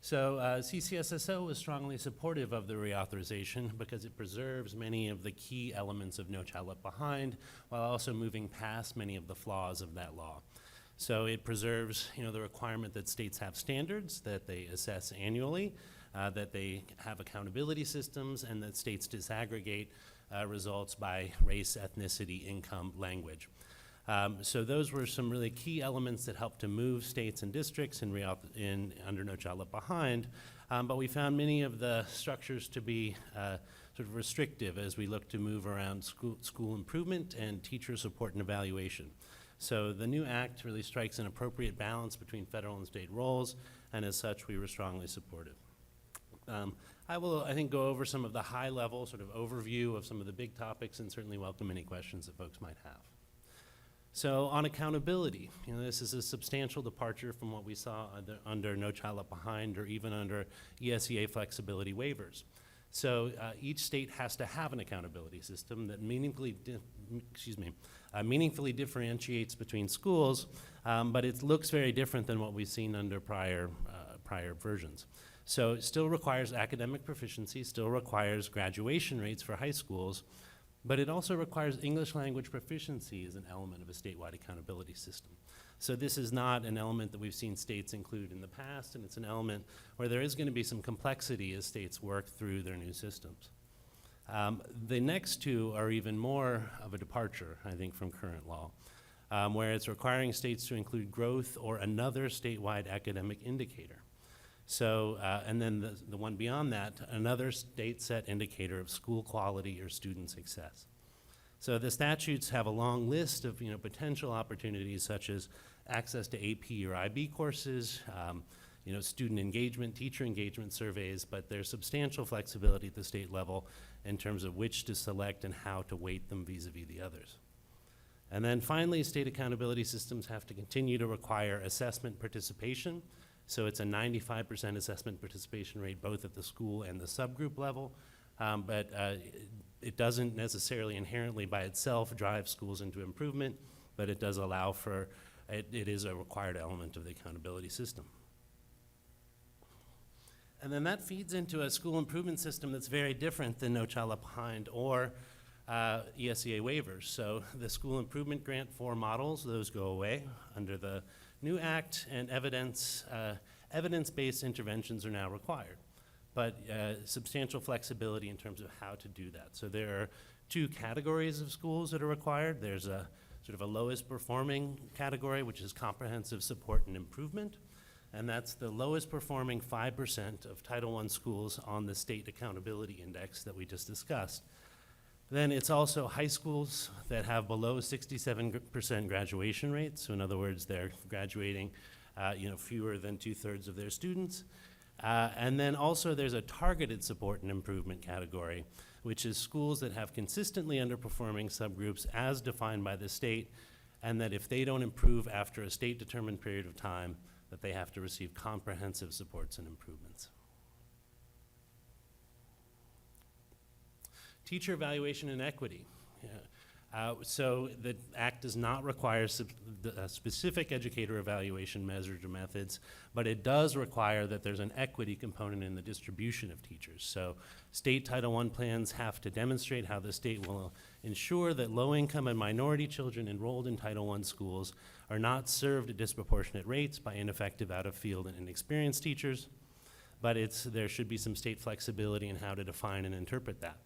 So CCSSO is strongly supportive of the reauthorization because it preserves many of the key elements of No Child Left Behind while also moving past many of the flaws of that law. So it preserves, the requirement that states have standards, that they assess annually, that they have accountability systems, and that states disaggregate results by race, ethnicity, income, language. So those were some really key elements that helped to move states and districts under No Child Left Behind, but we found many of the structures to be sort of restrictive as we look to move around school improvement and teacher support and evaluation. So the new act really strikes an appropriate balance between federal and state roles, and as such, we were strongly supportive. I will, I think, go over some of the high-level sort of overview of some of the big topics and certainly welcome any questions that folks might have. So on accountability, this is a substantial departure from what we saw under No Child Left Behind or even under ESEA flexibility waivers. So each state has to have an accountability system that meaningfully differentiates between schools, but it looks very different than what we've seen under prior versions. So it still requires academic proficiency, still requires graduation rates for high schools, but it also requires English language proficiency as an element of a statewide accountability system. So this is not an element that we've seen states include in the past, and it's an element where there is going to be some complexity as states work through their new systems. The next two are even more of a departure, I think, from current law, where it's requiring states to include growth or another statewide academic indicator. So, and then the one beyond that, another state set indicator of school quality or student success. So the statutes have a long list of potential opportunities such as access to AP or IB courses, student engagement, teacher engagement surveys, but there's substantial flexibility at the state level in terms of which to select and how to weight them vis-a-vis the others. And then finally, state accountability systems have to continue to require assessment participation. So it's a 95% assessment participation rate both at the school and the subgroup level, but it doesn't necessarily inherently by itself drive schools into improvement, but it does allow for, it is a required element of the accountability system. And then that feeds into a school improvement system that's very different than No Child Left Behind or ESEA waivers. So the school improvement grant 4 models, those go away under the new act, and evidence-based interventions are now required, but substantial flexibility in terms of how to do that. So there are 2 categories of schools that are required. There's a sort of a lowest performing category, which is comprehensive support and improvement, and that's the lowest performing 5% of Title I schools on the State Accountability Index that we just discussed. Then it's also high schools that have below 67% graduation rates. So in other words, they're graduating fewer than 2/3 of their students. And then also there's a targeted support and improvement category, which is schools that have consistently underperforming subgroups as defined by the state, and that if they don't improve after a state-determined period of time, that they have to receive comprehensive supports and improvements. Teacher evaluation and equity. So the act does not require specific educator evaluation measures or methods, but it does require that there's an equity component in the distribution of teachers. So state Title I plans have to demonstrate how the state will ensure that low-income and minority children enrolled in Title I schools are not served at disproportionate rates by ineffective, out-of-field, and inexperienced teachers, but there should be some state flexibility in how to define and interpret that.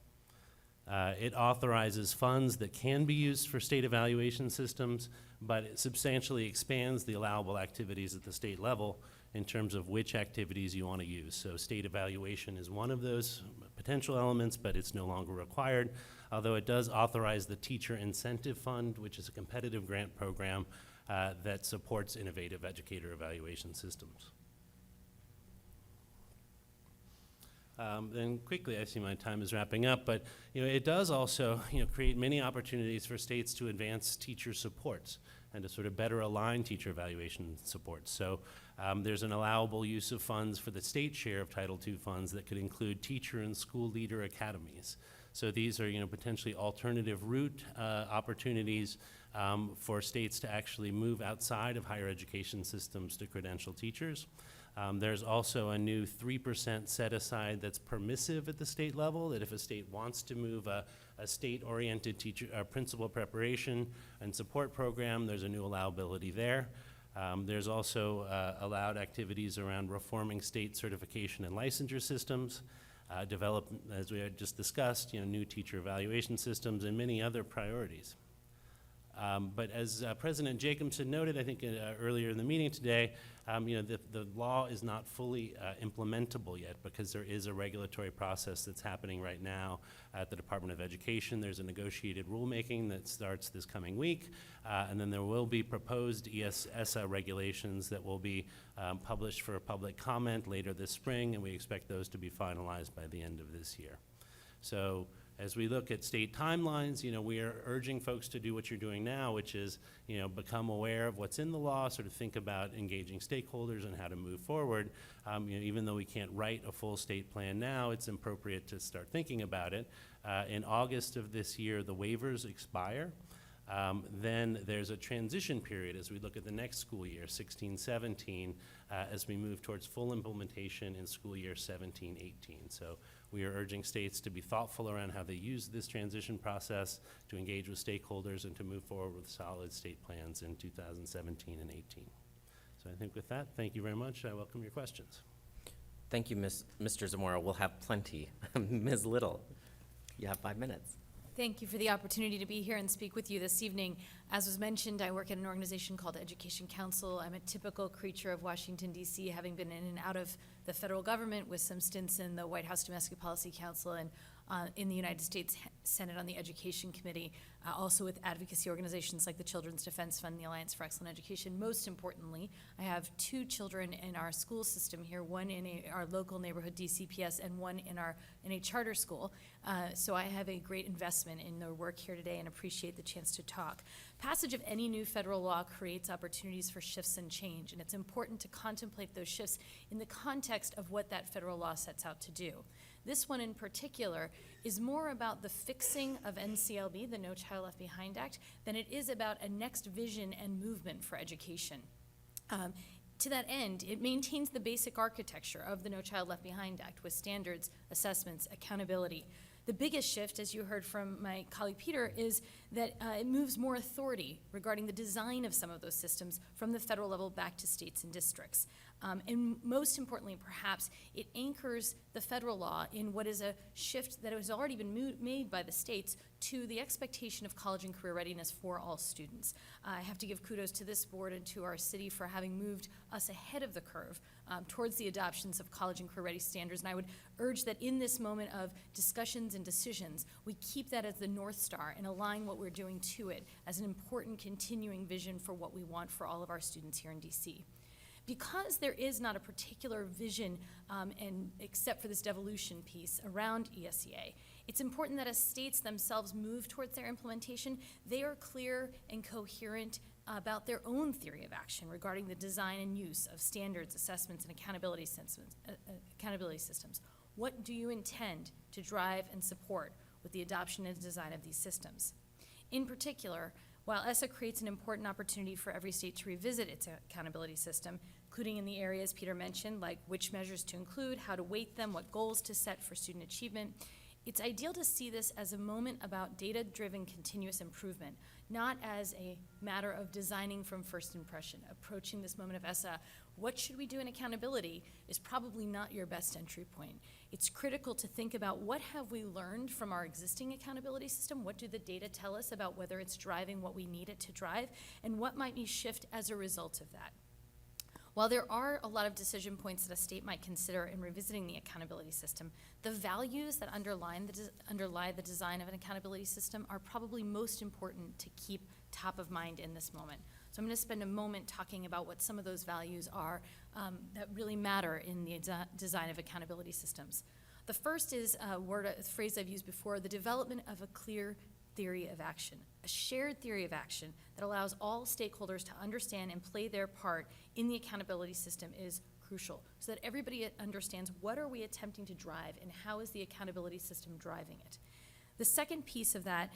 It authorizes funds that can be used for state evaluation systems, but it substantially expands the allowable activities at the state level in terms of which activities you want to use. So state evaluation is one of those potential elements, but it's no longer required, although it does authorize the Teacher Incentive Fund, which is a competitive grant program that supports innovative educator evaluation systems. Then quickly, I see my time is wrapping up, but it does also create many opportunities for states to advance teacher supports and to sort of better align teacher evaluation supports. So there's an allowable use of funds for the state share of Title II funds that could include teacher and school leader academies. So these are potentially alternative route opportunities for states to actually move outside of higher education systems to credential teachers. There's also a new 3% set aside that's permissive at the state level, that if a state wants to move a state-oriented teacher principal preparation and support program, there's a new allowability there. There's also allowed activities around reforming state certification and licensure systems, develop, as we had just discussed, new teacher evaluation systems, and many other priorities. But as President Jacobson noted, I think earlier in the meeting today, the law is not fully implementable yet because there is a regulatory process that's happening right now at the Department of Education. There's a negotiated rulemaking that starts this coming week, and then there will be proposed ESA regulations that will be published for public comment later this spring, and we expect those to be finalized by the end of this year. So as we look at state timelines, we are urging folks to do what you're doing now, which is, become aware of what's in the law, sort of think about engaging stakeholders and how to move forward. Even though we can't write a full state plan now, it's appropriate to start thinking about it. In August of this year, the waivers expire. Then there's a transition period as we look at the next school year, 16-17, as we move towards full implementation in school year 17-18. So we are urging states to be thoughtful around how they use this transition process, to engage with stakeholders, and to move forward with solid state plans in 2017 and 18. So I think with that, thank you very much. I welcome your questions. Thank you, Mr. Zamora. We'll have plenty. Ms. Little, you have 5 minutes. Thank you for the opportunity to be here and speak with you this evening. As was mentioned, I work at an organization called Education Council. I'm a typical creature of Washington, D.C., having been in and out of the federal government with some stints in the White House Domestic Policy Council and in the United States Senate on the Education Committee, also with advocacy organizations like the Children's Defense Fund and the Alliance for Excellent Education. Most importantly, I have 2 children in our school system here, one in our local neighborhood DCPS and one in a charter school. So I have a great investment in their work here today and appreciate the chance to talk. Passage of any new federal law creates opportunities for shifts and change, and it's important to contemplate those shifts in the context of what that federal law sets out to do. This one in particular is more about the fixing of NCLB, the No Child Left Behind Act, than it is about a next vision and movement for education. To that end, it maintains the basic architecture of the No Child Left Behind Act with standards, assessments, accountability. The biggest shift, as you heard from my colleague Peter, is that it moves more authority regarding the design of some of those systems from the federal level back to states and districts. And most importantly, perhaps, it anchors the federal law in what is a shift that has already been made by the states to the expectation of college and career readiness for all students. I have to give kudos to this board and to our city for having moved us ahead of the curve towards the adoptions of college and career ready standards. And I would urge that in this moment of discussions and decisions, we keep that as the North Star and align what we're doing to it as an important continuing vision for what we want for all of our students here in DC. Because there is not a particular vision, and except for this devolution piece around ESEA, it's important that as states themselves move towards their implementation, they are clear and coherent about their own theory of action regarding the design and use of standards, assessments, and accountability systems. What do you intend to drive and support with the adoption and design of these systems? In particular, while ESSA creates an important opportunity for every state to revisit its accountability system, including in the areas Peter mentioned, like which measures to include, how to weight them, what goals to set for student achievement, it's ideal to see this as a moment about data-driven continuous improvement, not as a matter of designing from first impression. Approaching this moment of ESSA, what should we do in accountability, is probably not your best entry point. It's critical to think about what have we learned from our existing accountability system, what do the data tell us about whether it's driving what we need it to drive, and what might we shift as a result of that. While there are a lot of decision points that a state might consider in revisiting the accountability system, the values that underlie the design of an accountability system are probably most important to keep top of mind in this moment. So I'm going to spend a moment talking about what some of those values are that really matter in the design of accountability systems. The first is a phrase I've used before, the development of a clear theory of action, a shared theory of action that allows all stakeholders to understand and play their part in the accountability system is crucial, so that everybody understands what are we attempting to drive and how is the accountability system driving it. The second piece of that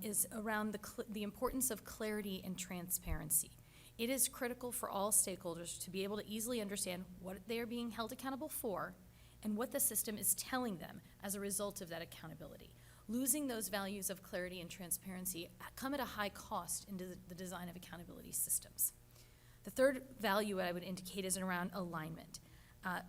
is around the importance of clarity and transparency. It is critical for all stakeholders to be able to easily understand what they are being held accountable for and what the system is telling them as a result of that accountability. Losing those values of clarity and transparency come at a high cost into the design of accountability systems. The third value I would indicate is around alignment.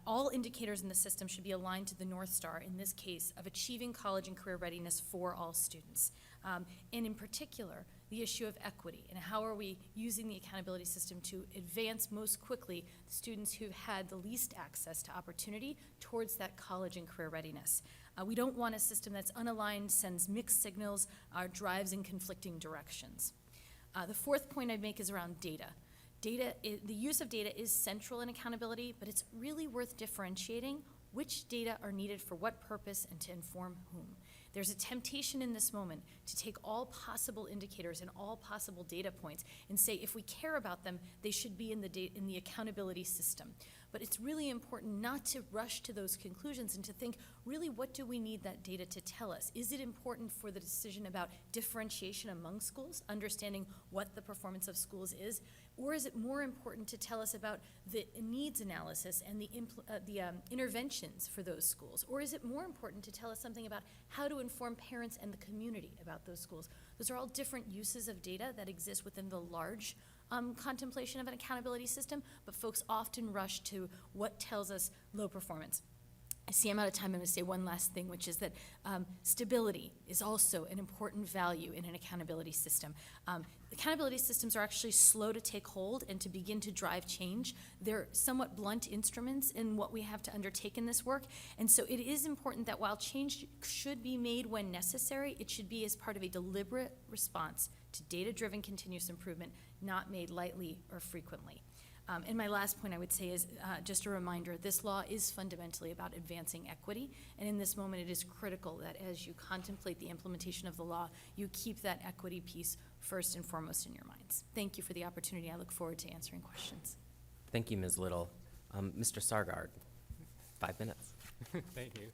All indicators in the system should be aligned to the North Star, in this case, of achieving college and career readiness for all students. And in particular, the issue of equity and how are we using the accountability system to advance most quickly the students who've had the least access to opportunity towards that college and career readiness. We don't want a system that's unaligned, sends mixed signals, drives in conflicting directions. The fourth point I'd make is around data. The use of data is central in accountability, but it's really worth differentiating which data are needed for what purpose and to inform whom. There's a temptation in this moment to take all possible indicators and all possible data points and say if we care about them, they should be in the accountability system. But it's really important not to rush to those conclusions and to think, really, what do we need that data to tell us? Is it important for the decision about differentiation among schools, understanding what the performance of schools is? Or is it more important to tell us about the needs analysis and the interventions for those schools? Or is it more important to tell us something about how to inform parents and the community about those schools? Those are all different uses of data that exist within the large contemplation of an accountability system, but folks often rush to what tells us low performance. I see I'm out of time. I'm going to say one last thing, which is that stability is also an important value in an accountability system. Accountability systems are actually slow to take hold and to begin to drive change. They're somewhat blunt instruments in what we have to undertake in this work. And so it is important that while change should be made when necessary, it should be as part of a deliberate response to data-driven continuous improvement, not made lightly or frequently. And my last point I would say is just a reminder, this law is fundamentally about advancing equity, and in this moment it is critical that as you contemplate the implementation of the law, you keep that equity piece first and foremost in your minds. Thank you for the opportunity. I look forward to answering questions. Thank you, Ms. Little. Mr. Sargard, 5 minutes. Thank you.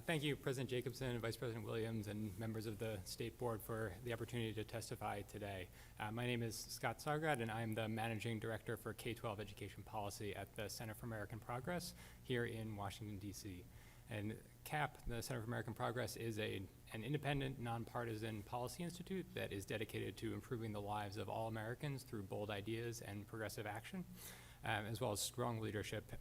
Thank you, President Jacobson, Vice President Williams, and members of the State Board for the opportunity to testify today. My name is Scott Sargard, and I'm the Managing Director for K-12 Education Policy at the Center for American Progress here in Washington, D.C. And CAP, the Center for American Progress, is an independent, nonpartisan policy institute that is dedicated to improving the lives of all Americans through bold ideas and progressive action, as well as strong leadership.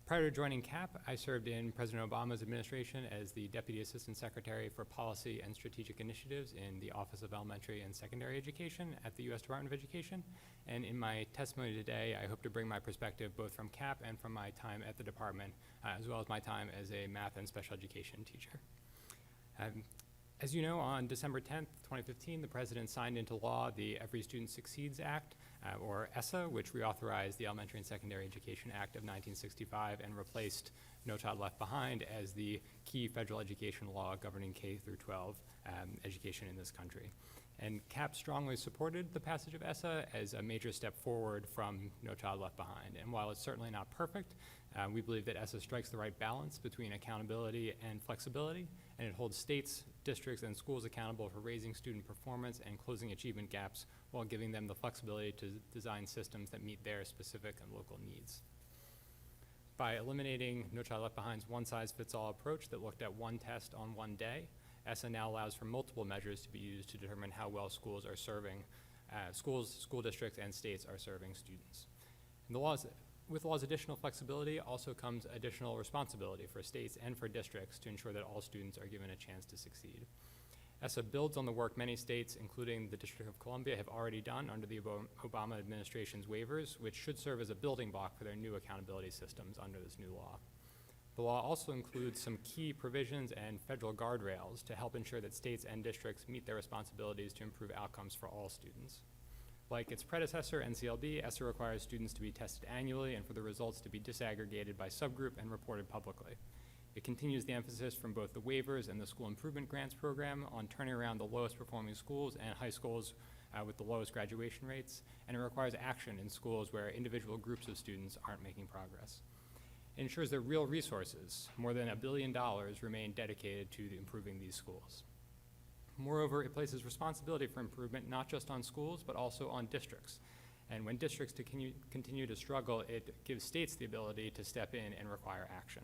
Prior to joining CAP, I served in President Obama's administration as the Deputy Assistant Secretary for Policy and Strategic Initiatives in the Office of Elementary and Secondary Education at the U.S. Department of Education. And in my testimony today, I hope to bring my perspective both from CAP and from my time at the department, as well as my time as a math and special education teacher. As you know, on December 10th, 2015, the President signed into law the Every Student Succeeds Act, or ESSA, which reauthorized the Elementary and Secondary Education Act of 1965 and replaced No Child Left Behind as the key federal education law governing K through 12 education in this country. And CAP strongly supported the passage of ESSA as a major step forward from No Child Left Behind. And while it's certainly not perfect, we believe that ESSA strikes the right balance between accountability and flexibility, and it holds states, districts, and schools accountable for raising student performance and closing achievement gaps while giving them the flexibility to design systems that meet their specific and local needs. By eliminating No Child Left Behind's one-size-fits-all approach that looked at one test on one day, ESSA now allows for multiple measures to be used to determine how well schools are serving, school districts, and states are serving students. And with the law's additional flexibility also comes additional responsibility for states and for districts to ensure that all students are given a chance to succeed. ESSA builds on the work many states, including the District of Columbia, have already done under the Obama administration's waivers, which should serve as a building block for their new accountability systems under this new law. The law also includes some key provisions and federal guardrails to help ensure that states and districts meet their responsibilities to improve outcomes for all students. Like its predecessor, NCLB, ESSA requires students to be tested annually and for the results to be disaggregated by subgroup and reported publicly. It continues the emphasis from both the waivers and the School Improvement Grants Program on turning around the lowest performing schools and high schools with the lowest graduation rates, and it requires action in schools where individual groups of students aren't making progress. It ensures that real resources, more than $1 billion, remain dedicated to improving these schools. Moreover, it places responsibility for improvement not just on schools, but also on districts. And when districts continue to struggle, it gives states the ability to step in and require action.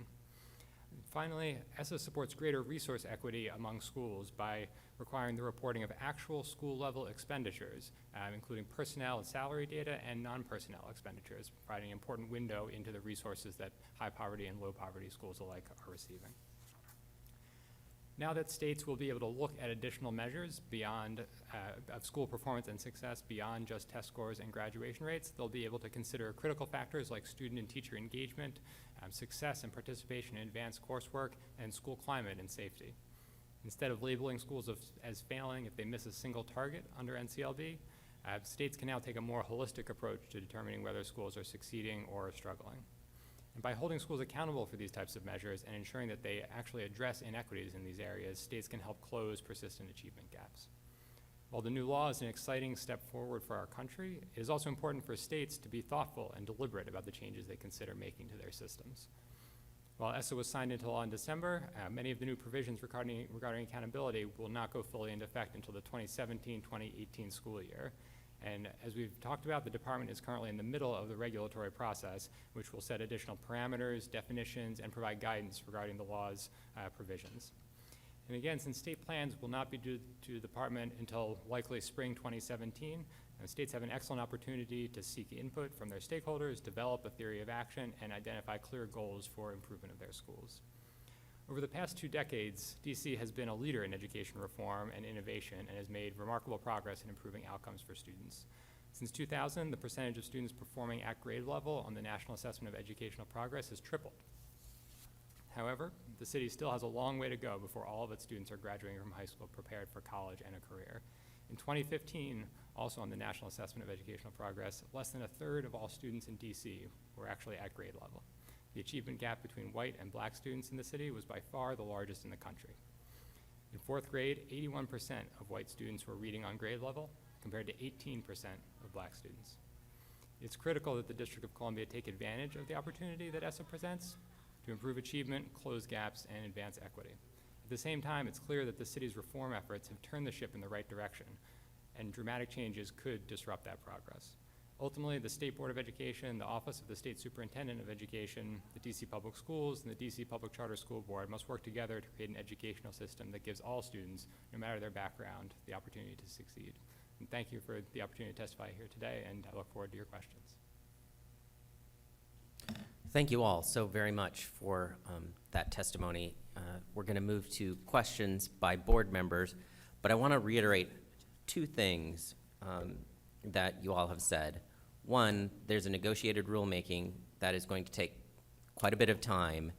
Finally, ESSA supports greater resource equity among schools by requiring the reporting of actual school-level expenditures, including personnel and salary data and non-personnel expenditures, providing an important window into the resources that high-poverty and low-poverty schools alike are receiving. Now that states will be able to look at additional measures beyond of school performance and success beyond just test scores and graduation rates, they'll be able to consider critical factors like student and teacher engagement, success and participation in advanced coursework, and school climate and safety. Instead of labeling schools as failing if they miss a single target under NCLB, states can now take a more holistic approach to determining whether schools are succeeding or struggling. And by holding schools accountable for these types of measures and ensuring that they actually address inequities in these areas, states can help close persistent achievement gaps. While the new law is an exciting step forward for our country, it is also important for states to be thoughtful and deliberate about the changes they consider making to their systems. While ESSA was signed into law in December, many of the new provisions regarding accountability will not go fully into effect until the 2017-2018 school year. And as we've talked about, the department is currently in the middle of the regulatory process, which will set additional parameters, definitions, and provide guidance regarding the law's provisions. And again, since state plans will not be due to the department until likely spring 2017, states have an excellent opportunity to seek input from their stakeholders, develop a theory of action, and identify clear goals for improvement of their schools. Over the past 2 decades, DC has been a leader in education reform and innovation and has made remarkable progress in improving outcomes for students. Since 2000, the percentage of students performing at grade level on the National Assessment of Educational Progress has tripled. However, the city still has a long way to go before all of its students are graduating from high school prepared for college and a career. In 2015, also on the National Assessment of Educational Progress, less than 1/3 of all students in DC were actually at grade level. The achievement gap between white and black students in the city was by far the largest in the country. In 4th grade, 81% of white students were reading on grade level, compared to 18% of black students. It's critical that the District of Columbia take advantage of the opportunity that ESSA presents to improve achievement, close gaps, and advance equity. At the same time, it's clear that the city's reform efforts have turned the ship in the right direction, and dramatic changes could disrupt that progress. Ultimately, the State Board of Education, the Office of the State Superintendent of Education, the DC Public Schools, and the DC Public Charter School Board must work together to create an educational system that gives all students, no matter their background, the opportunity to succeed. And thank you for the opportunity to testify here today, and I look forward to your questions. Thank you all so very much for that testimony. We're going to move to questions by board members, but I want to reiterate 2 things that you all have said. One, there's a negotiated rulemaking that is going to take quite a bit of time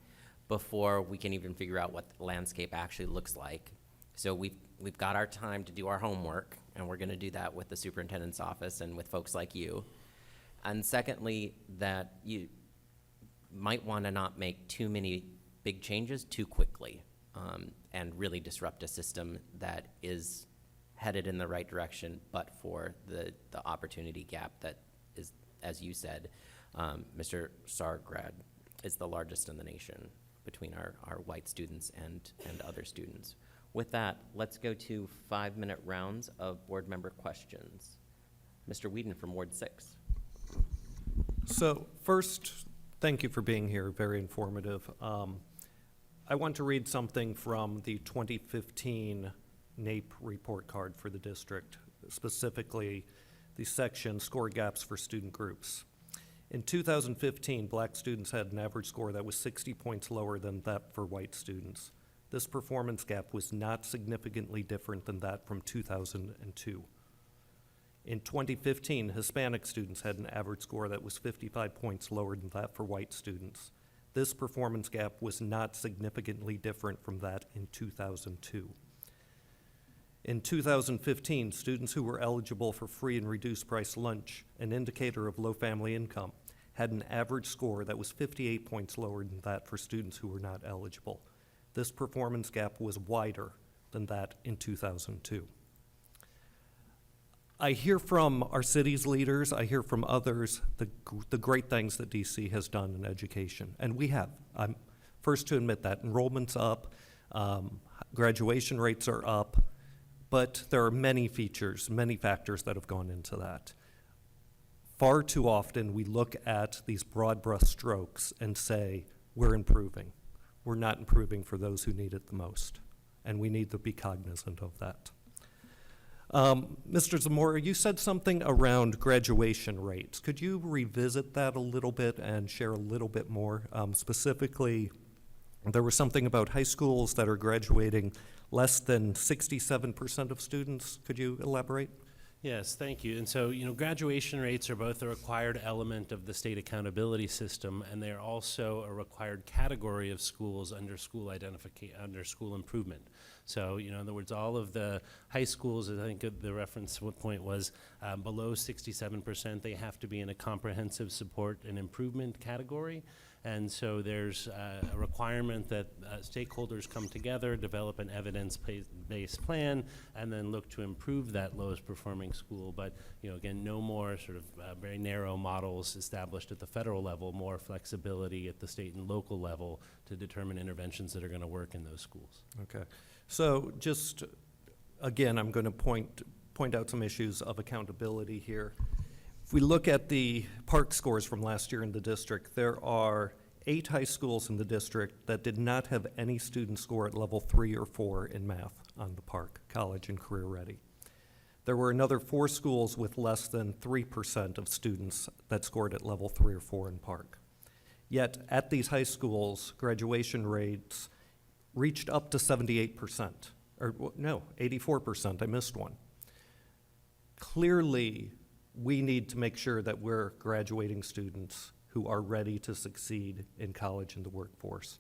before we can even figure out what the landscape actually looks like. So we've got our time to do our homework, and we're going to do that with the superintendent's office and with folks like you. And secondly, that you might want to not make too many big changes too quickly and really disrupt a system that is headed in the right direction, but for the opportunity gap that is, as you said, Mr. Sargrad, is the largest in the nation between our white students and other students. With that, let's go to 5-minute rounds of board member questions. Mr. Weedon from Ward 6. So first, thank you for being here, very informative. I want to read something from the 2015 NAEP report card for the district, specifically the section Score Gaps for Student Groups. In 2015, black students had an average score that was 60 points lower than that for white students. This performance gap was not significantly different than that from 2002. In 2015, Hispanic students had an average score that was 55 points lower than that for white students. This performance gap was not significantly different from that in 2002. In 2015, students who were eligible for free and reduced price lunch, an indicator of low family income, had an average score that was 58 points lower than that for students who were not eligible. This performance gap was wider than that in 2002. I hear from our city's leaders, I hear from others, the great things that DC has done in education, and we have. I'm first to admit that. Enrollment's up, graduation rates are up, but there are many features, many factors that have gone into that. Far too often we look at these broad brush strokes and say, we're improving. We're not improving for those who need it the most, and we need to be cognizant of that. Mr. Zamora, you said something around graduation rates. Could you revisit that a little bit and share a little bit more? Specifically, there was something about high schools that are graduating less than 67% of students. Could you elaborate? Yes, thank you. And so, graduation rates are both a required element of the state accountability system, and they're also a required category of schools under school improvement. So, in other words, all of the high schools, I think the reference point was below 67%, they have to be in a comprehensive support and improvement category. And so there's a requirement that stakeholders come together, develop an evidence-based plan, and then look to improve that lowest performing school. But, again, no more sort of very narrow models established at the federal level, more flexibility at the state and local level to determine interventions that are going to work in those schools. Okay. So just, again, I'm going to point out some issues of accountability here. If we look at the PARCC scores from last year in the district, there are 8 high schools in the district that did not have any student score at level 3 or 4 in math on the PARCC, college and career ready. There were another 4 schools with less than 3% of students that scored at level 3 or 4 in PARCC. Yet at these high schools, graduation rates reached up to 78%, or no, 84%, I missed one. Clearly, we need to make sure that we're graduating students who are ready to succeed in college and the workforce.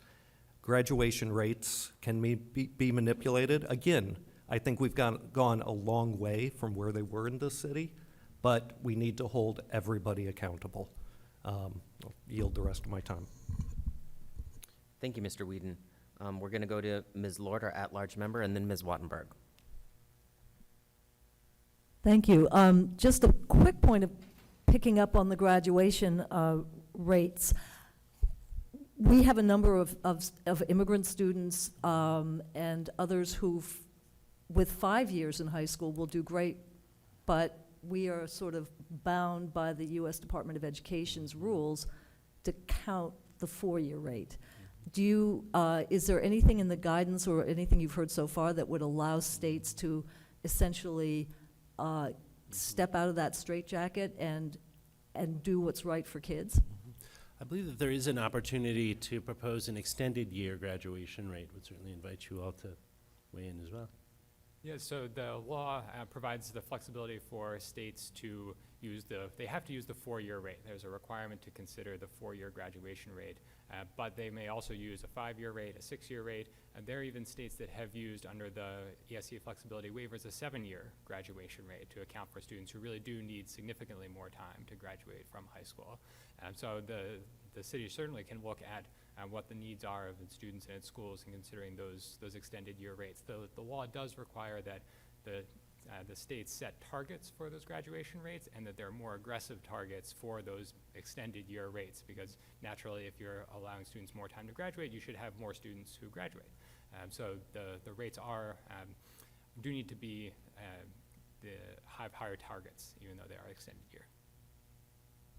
Graduation rates can be manipulated. Again, I think we've gone a long way from where they were in this city, but we need to hold everybody accountable. I'll yield the rest of my time. Thank you, Mr. Weedon. We're going to go to Ms. Lord, our at-large member, and then Ms. Wattenberg. Thank you. Just a quick point of picking up on the graduation rates. We have a number of immigrant students and others who, with 5 years in high school, will do great, but we are sort of bound by the U.S. Department of Education's rules to count the 4-year rate. Is there anything in the guidance or anything you've heard so far that would allow states to essentially step out of that straitjacket and do what's right for kids? I believe that there is an opportunity to propose an extended year graduation rate. Would certainly invite you all to weigh in as well. Yeah, so the law provides the flexibility for states to use they have to use the 4-year rate. There's a requirement to consider the 4-year graduation rate, but they may also use a 5-year rate, a 6-year rate, and there are even states that have used under the ESE flexibility waivers a 7-year graduation rate to account for students who really do need significantly more time to graduate from high school. So the city certainly can look at what the needs are of its students and its schools in considering those extended year rates. The law does require that the states set targets for those graduation rates and that there are more aggressive targets for those extended year rates, because naturally if you're allowing students more time to graduate, you should have more students who graduate. So the rates do need to be have higher targets even though they are extended year.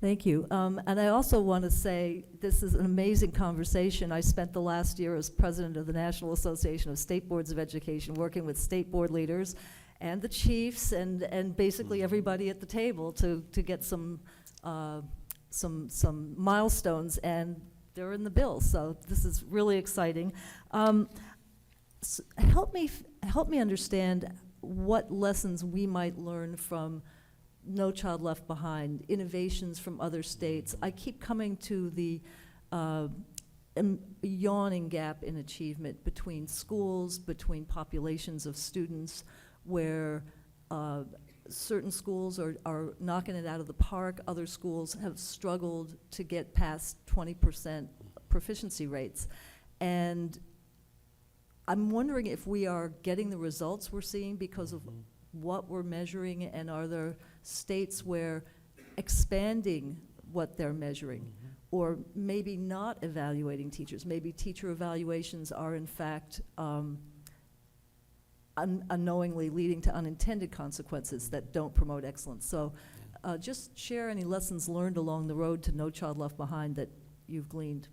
Thank you. And I also want to say this is an amazing conversation. I spent the last year as president of the National Association of State Boards of Education working with state board leaders and the chiefs and basically everybody at the table to get some milestones, and they're in the bill. So this is really exciting. Help me understand what lessons we might learn from No Child Left Behind, innovations from other states. I keep coming to the yawning gap in achievement between schools, between populations of students, where certain schools are knocking it out of the park, other schools have struggled to get past 20% proficiency rates. And I'm wondering if we are getting the results we're seeing because of what we're measuring, and are there states where expanding what they're measuring, or maybe not evaluating teachers, maybe teacher evaluations are in fact unknowingly leading to unintended consequences that don't promote excellence. So just share any lessons learned along the road to No Child Left Behind that you've gleaned.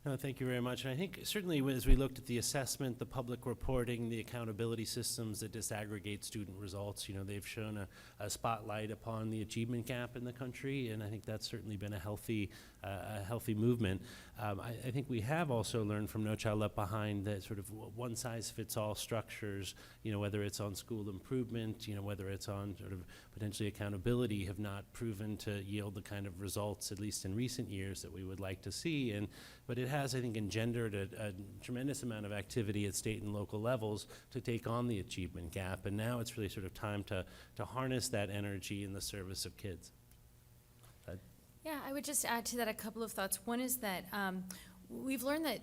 No, thank you very much. And I think certainly as we looked at the assessment, the public reporting, the accountability systems that disaggregate student results, they've shown a spotlight upon the achievement gap in the country, and I think that's certainly been a healthy movement. I think we have also learned from No Child Left Behind that sort of one-size-fits-all structures, whether it's on school improvement, whether it's on sort of potentially accountability, have not proven to yield the kind of results, at least in recent years, that we would like to see. But it has, I think, engendered a tremendous amount of activity at state and local levels to take on the achievement gap, and now it's really sort of time to harness that energy in the service of kids. Yeah, I would just add to that a couple of thoughts. One is that we've learned that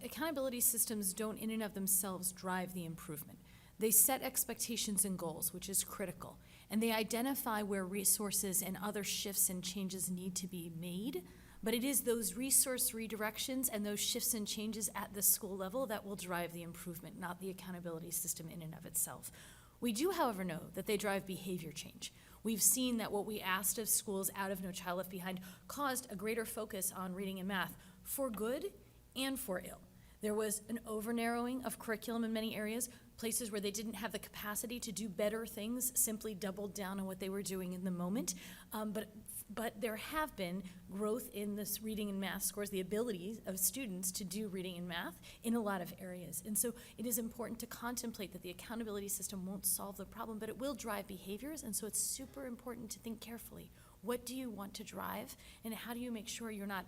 accountability systems don't in and of themselves drive the improvement. They set expectations and goals, which is critical, and they identify where resources and other shifts and changes need to be made. But it is those resource redirections and those shifts and changes at the school level that will drive the improvement, not the accountability system in and of itself. We do, however, know that they drive behavior change. We've seen that what we asked of schools out of No Child Left Behind caused a greater focus on reading and math for good and for ill. There was an over-narrowing of curriculum in many areas. Places where they didn't have the capacity to do better things simply doubled down on what they were doing in the moment. But there have been growth in this reading and math scores, the ability of students to do reading and math in a lot of areas. And so it is important to contemplate that the accountability system won't solve the problem, but it will drive behaviors. And so it's super important to think carefully. What do you want to drive, and how do you make sure you're not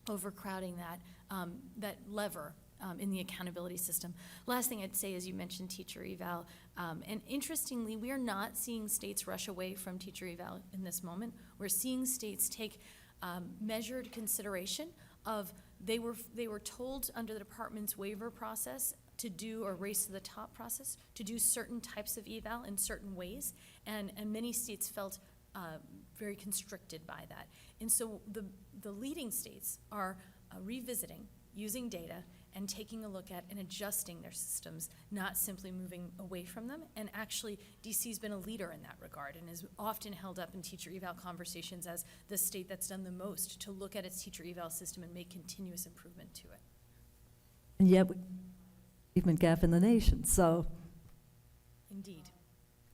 overcrowding that lever in the accountability system? Last thing I'd say is you mentioned teacher eval, and interestingly, we are not seeing states rush away from teacher eval in this moment. We're seeing states take measured consideration of they were told under the department's waiver process to do, or race to the top process, to do certain types of eval in certain ways, and many states felt very constricted by that. And so the leading states are revisiting, using data, and taking a look at and adjusting their systems, not simply moving away from them. And actually, DC's been a leader in that regard and is often held up in teacher eval conversations as the state that's done the most to look at its teacher eval system and make continuous improvement to it. And yet, achievement gap in the nation, so. Indeed.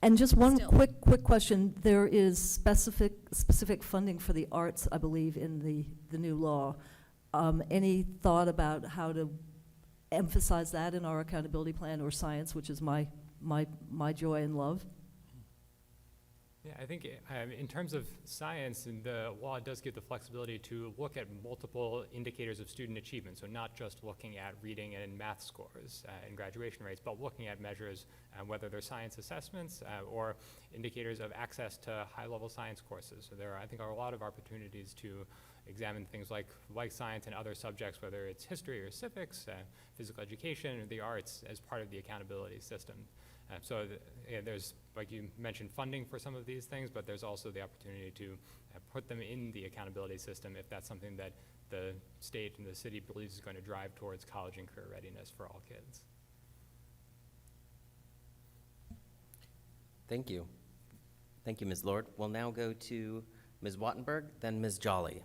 And just one Still. quick question. There is specific funding for the arts, I believe, in the new law. Any thought about how to emphasize that in our accountability plan, or science, which is my joy and love? Yeah, I think in terms of science, the law does give the flexibility to look at multiple indicators of student achievement. So not just looking at reading and math scores and graduation rates, but looking at measures, whether they're science assessments or indicators of access to high-level science courses. So there are, I think, a lot of opportunities to examine things like science and other subjects, whether it's history or civics, physical education, or the arts, as part of the accountability system. There's, like you mentioned, funding for some of these things, but there's also the opportunity to put them in the accountability system if that's something that the state and the city believes is going to drive towards college and career readiness for all kids. Thank you. Thank you, Ms. Lord. We'll now go to Ms. Wattenberg, then Ms. Jolly.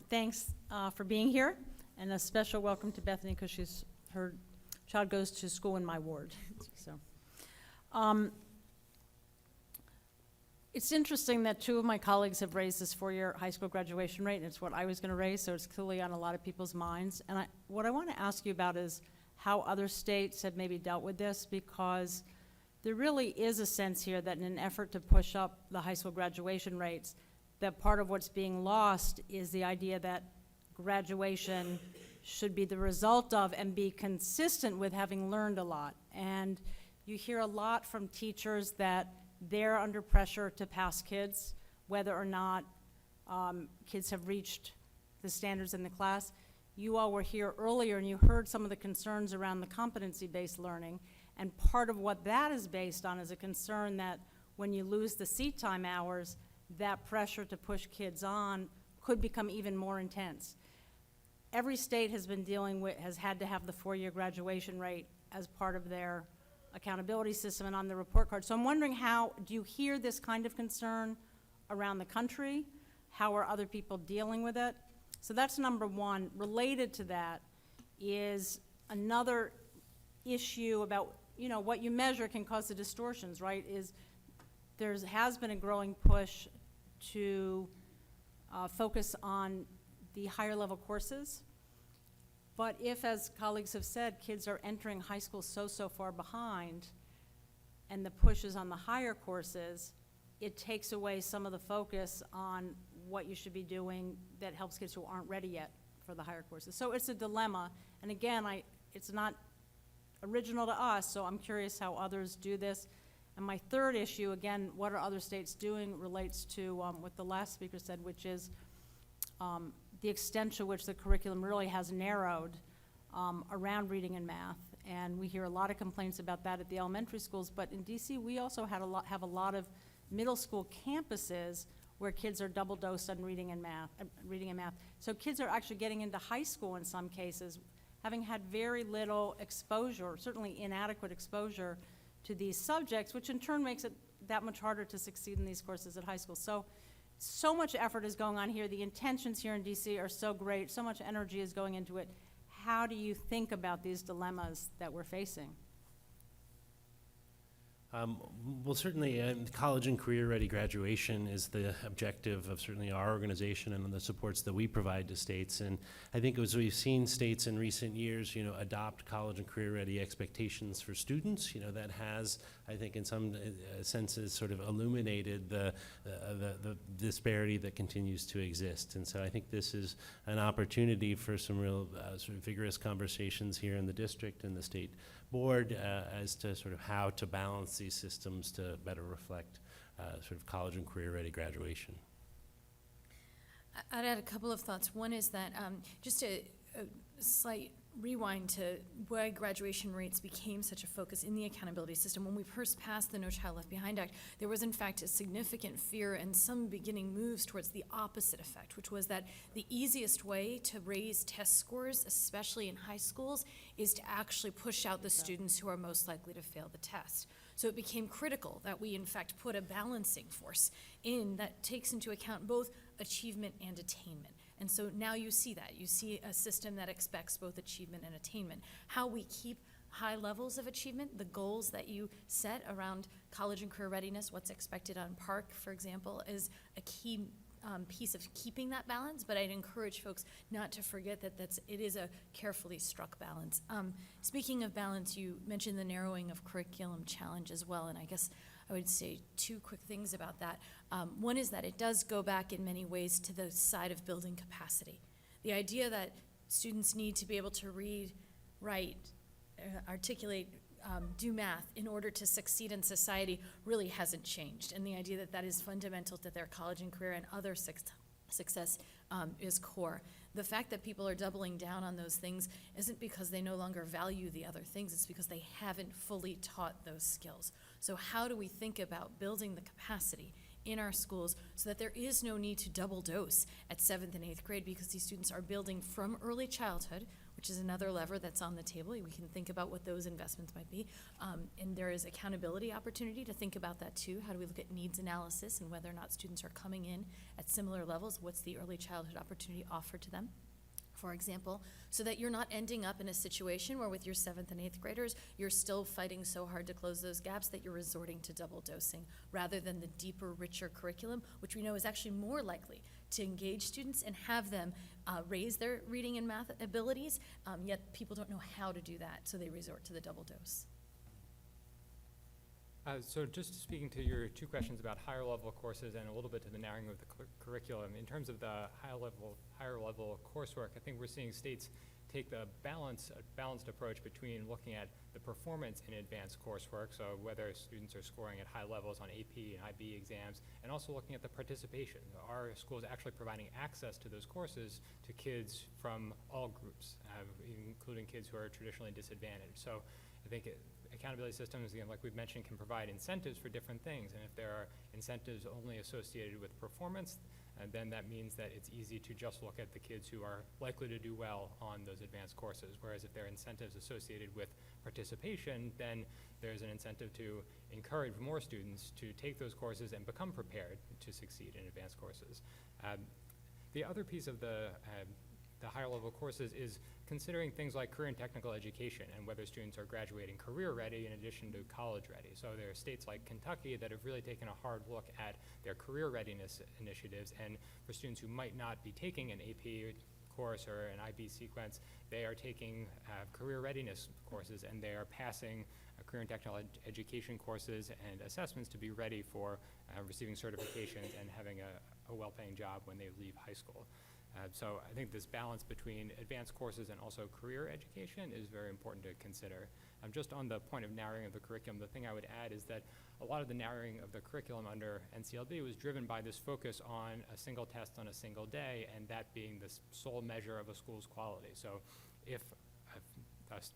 Thanks for being here, and a special welcome to Bethany, because her child goes to school in my ward. So, it's interesting that two of my colleagues have raised this four-year high school graduation rate, and it's what I was going to raise, so it's clearly on a lot of people's minds. And what I want to ask you about is how other states have maybe dealt with this, because there really is a sense here that in an effort to push up the high school graduation rates, that part of what's being lost is the idea that graduation should be the result of and be consistent with having learned a lot. And you hear a lot from teachers that they're under pressure to pass kids, whether or not kids have reached the standards in the class. You all were here earlier and you heard some of the concerns around the competency-based learning, and part of what that is based on is a concern that when you lose the seat time hours, that pressure to push kids on could become even more intense. Every state has been has had to have the four-year graduation rate as part of their accountability system and on the report card. So I'm wondering, how do you hear this kind of concern around the country? How are other people dealing with it? So that's number one. Related to that is another issue about, what you measure can cause the distortions, right? There has been a growing push to focus on the higher level courses. But if, as colleagues have said, kids are entering high school so far behind, and the push is on the higher courses, it takes away some of the focus on what you should be doing that helps kids who aren't ready yet for the higher courses. So it's a dilemma. And again, it's not original to us, so I'm curious how others do this. And my third issue, again, what are other states doing, relates to what the last speaker said, which is the extent to which the curriculum really has narrowed around reading and math. And we hear a lot of complaints about that at the elementary schools, but in DC, we also have a lot of middle school campuses where kids are double dosed on reading and math. So kids are actually getting into high school in some cases, having had very little exposure, certainly inadequate exposure to these subjects, which in turn makes it that much harder to succeed in these courses at high school. So much effort is going on here. The intentions here in DC are so great. So much energy is going into it. How do you think about these dilemmas that we're facing? Well, certainly, college and career-ready graduation is the objective of certainly our organization and the supports that we provide to states. And I think as we've seen states in recent years, adopt college and career-ready expectations for students, that has, I think, in some senses, sort of illuminated the disparity that continues to exist. And so I think this is an opportunity for some real sort of vigorous conversations here in the district and the state board as to sort of how to balance these systems to better reflect sort of college and career-ready graduation. I'd add a couple of thoughts. One is that just a slight rewind to why graduation rates became such a focus in the accountability system. When we first passed the No Child Left Behind Act, there was in fact a significant fear and some beginning moves towards the opposite effect, which was that the easiest way to raise test scores, especially in high schools, is to actually push out the students who are most likely to fail the test. So it became critical that we in fact put a balancing force in that takes into account both achievement and attainment. And so now you see that. You see a system that expects both achievement and attainment. How we keep high levels of achievement, the goals that you set around college and career readiness, what's expected on PARCC, for example, is a key piece of keeping that balance, but I'd encourage folks not to forget that it is a carefully struck balance. Speaking of balance, you mentioned the narrowing of curriculum challenge as well, and I guess I would say two quick things about that. One is that it does go back in many ways to the side of building capacity. The idea that students need to be able to read, write, articulate, do math in order to succeed in society really hasn't changed. And the idea that that is fundamental to their college and career and other success is core. The fact that people are doubling down on those things isn't because they no longer value the other things, it's because they haven't fully taught those skills. So how do we think about building the capacity in our schools so that there is no need to double dose at 7th and 8th grade, because these students are building from early childhood, which is another lever that's on the table. We can think about what those investments might be. And there is accountability opportunity to think about that too. How do we look at needs analysis and whether or not students are coming in at similar levels? What's the early childhood opportunity offered to them, for example, so that you're not ending up in a situation where with your 7th and 8th graders, you're still fighting so hard to close those gaps that you're resorting to double dosing rather than the deeper, richer curriculum, which we know is actually more likely to engage students and have them raise their reading and math abilities, yet people don't know how to do that, so they resort to the double dose. So just speaking to your two questions about higher level courses and a little bit to the narrowing of the curriculum, in terms of the higher level coursework, I think we're seeing states take the balanced approach between looking at the performance in advanced coursework, so whether students are scoring at high levels on AP and IB exams, and also looking at the participation. Our school is actually providing access to those courses to kids from all groups, including kids who are traditionally disadvantaged. So I think accountability systems, again, like we've mentioned, can provide incentives for different things, and if there are incentives only associated with performance, then that means that it's easy to just look at the kids who are likely to do well on those advanced courses, whereas if there are incentives associated with participation, then there's an incentive to encourage more students to take those courses and become prepared to succeed in advanced courses. The other piece of the higher level courses is considering things like career and technical education and whether students are graduating career ready in addition to college ready. So there are states like Kentucky that have really taken a hard look at their career readiness initiatives, and for students who might not be taking an AP course or an IB sequence, they are taking career readiness courses, and they are passing career and technical education courses and assessments to be ready for receiving certifications and having a well-paying job when they leave high school. So I think this balance between advanced courses and also career education is very important to consider. Just on the point of narrowing of the curriculum, the thing I would add is that a lot of the narrowing of the curriculum under NCLB was driven by this focus on a single test on a single day, and that being the sole measure of a school's quality. So if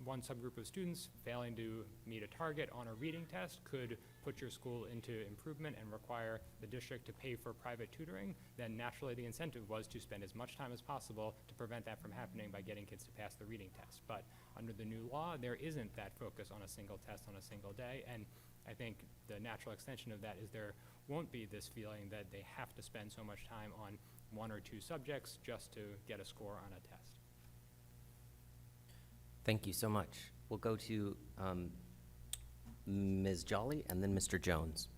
one subgroup of students failing to meet a target on a reading test could put your school into improvement and require the district to pay for private tutoring, then naturally the incentive was to spend as much time as possible to prevent that from happening by getting kids to pass the reading test. But under the new law, there isn't that focus on a single test on a single day, and I think the natural extension of that is there won't be this feeling that they have to spend so much time on one or two subjects just to get a score on a test. Thank you so much. We'll go to Ms. Jolly and then Mr. Jones.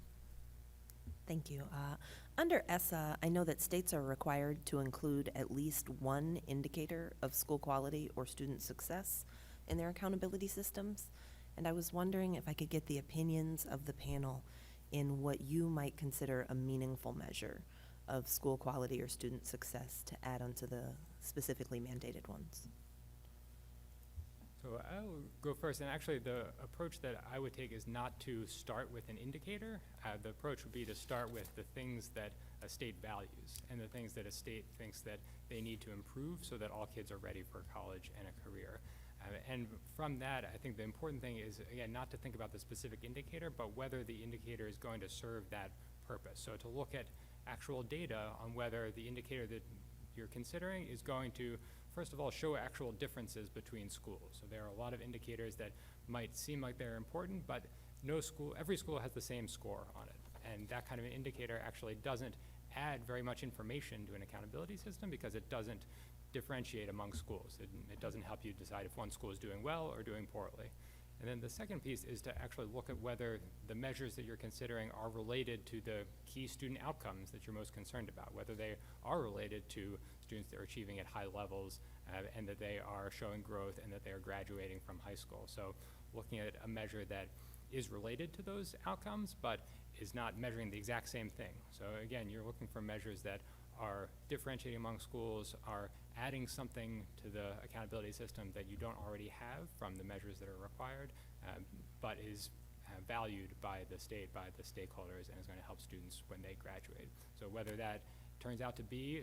Thank you. Under ESSA, I know that states are required to include at least one indicator of school quality or student success in their accountability systems. And I was wondering if I could get the opinions of the panel in what you might consider a meaningful measure of school quality or student success to add onto the specifically mandated ones. So I'll go first, and actually the approach that I would take is not to start with an indicator. The approach would be to start with the things that a state values and the things that a state thinks that they need to improve so that all kids are ready for college and a career. And from that, I think the important thing is, again, not to think about the specific indicator, but whether the indicator is going to serve that purpose. So to look at actual data on whether the indicator that you're considering is going to, first of all, show actual differences between schools. So there are a lot of indicators that might seem like they're important, but every school has the same score on it. And that kind of an indicator actually doesn't add very much information to an accountability system because it doesn't differentiate among schools. It doesn't help you decide if one school is doing well or doing poorly. And then the second piece is to actually look at whether the measures that you're considering are related to the key student outcomes that you're most concerned about, whether they are related to students that are achieving at high levels and that they are showing growth and that they are graduating from high school. So looking at a measure that is related to those outcomes but is not measuring the exact same thing. So again, you're looking for measures that are differentiating among schools, are adding something to the accountability system that you don't already have from the measures that are required, but is valued by the state, by the stakeholders, and is going to help students when they graduate. So whether that turns out to be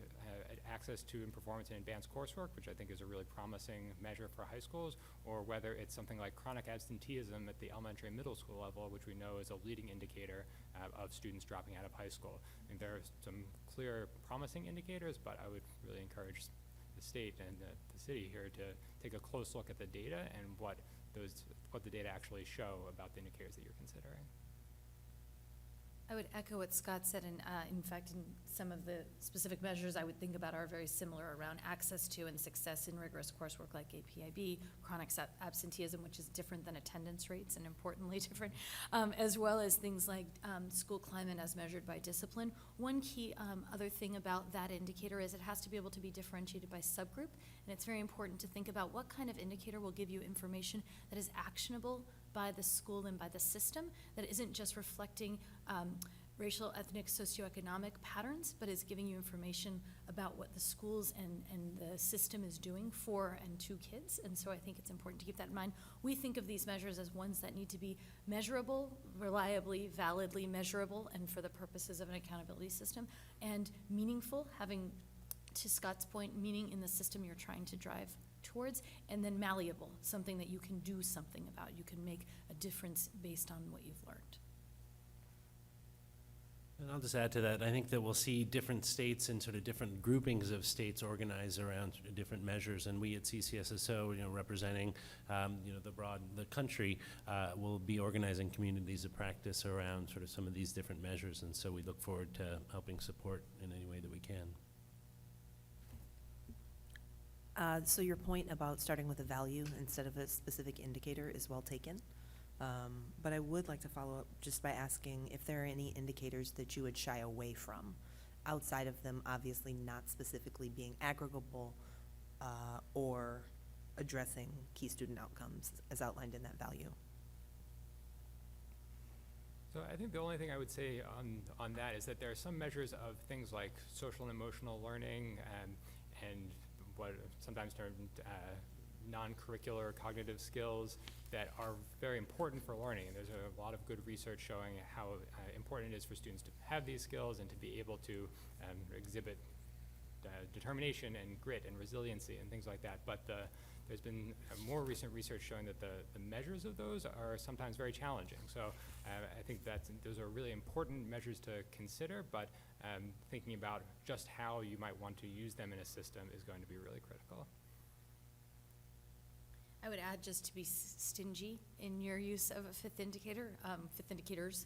access to and performance in advanced coursework, which I think is a really promising measure for high schools, or whether it's something like chronic absenteeism at the elementary and middle school level, which we know is a leading indicator of students dropping out of high school. I think there are some clear promising indicators, but I would really encourage the state and the city here to take a close look at the data and what the data actually show about the indicators that you're considering. I would echo what Scott said, and in fact, in some of the specific measures I would think about are very similar around access to and success in rigorous coursework like APIB, chronic absenteeism, which is different than attendance rates and importantly different, as well as things like school climate as measured by discipline. One key other thing about that indicator is it has to be able to be differentiated by subgroup, and it's very important to think about what kind of indicator will give you information that is actionable by the school and by the system, that isn't just reflecting racial, ethnic, socioeconomic patterns, but is giving you information about what the schools and the system is doing for and to kids. And so I think it's important to keep that in mind. We think of these measures as ones that need to be measurable, reliably, validly measurable, and for the purposes of an accountability system, and meaningful, having, to Scott's point, meaning in the system you're trying to drive towards, and then malleable, something that you can do something about. You can make a difference based on what you've learned. And I'll just add to that, I think that we'll see different states and sort of different groupings of states organized around different measures, and we at CCSSO, representing, the country, will be organizing communities of practice around sort of some of these different measures, and so we look forward to helping support in any way that we can. So your point about starting with a value instead of a specific indicator is well taken. But I would like to follow up just by asking if there are any indicators that you would shy away from, outside of them obviously not specifically being aggregable or addressing key student outcomes as outlined in that value. So I think the only thing I would say on that is that there are some measures of things like social and emotional learning and what are sometimes termed non-curricular cognitive skills that are very important for learning. And there's a lot of good research showing how important it is for students to have these skills and to be able to exhibit determination and grit and resiliency and things like that. But there's been more recent research showing that the measures of those are sometimes very challenging. So I think those are really important measures to consider, but thinking about just how you might want to use them in a system is going to be really critical. I would add just to be stingy in your use of a fifth indicator, fifth indicators.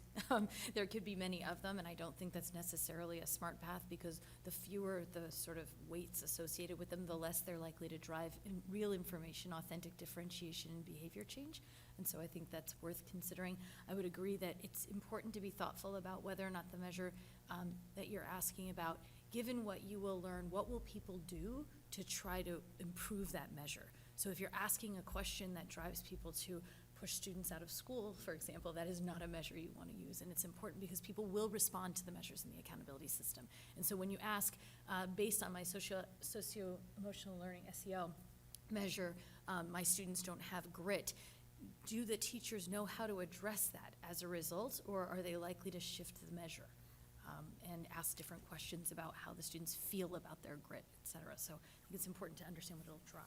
There could be many of them, and I don't think that's necessarily a smart path, because the fewer the sort of weights associated with them, the less they're likely to drive real information, authentic differentiation, and behavior change. And so I think that's worth considering. I would agree that it's important to be thoughtful about whether or not the measure that you're asking about, given what you will learn, what will people do to try to improve that measure? So if you're asking a question that drives people to push students out of school, for example, that is not a measure you want to use. And it's important because people will respond to the measures in the accountability system. And so when you ask, based on my socio-emotional learning, SEL, measure, my students don't have grit, do the teachers know how to address that as a result, or are they likely to shift the measure and ask different questions about how the students feel about their grit, et cetera? So I think it's important to understand what it'll drive.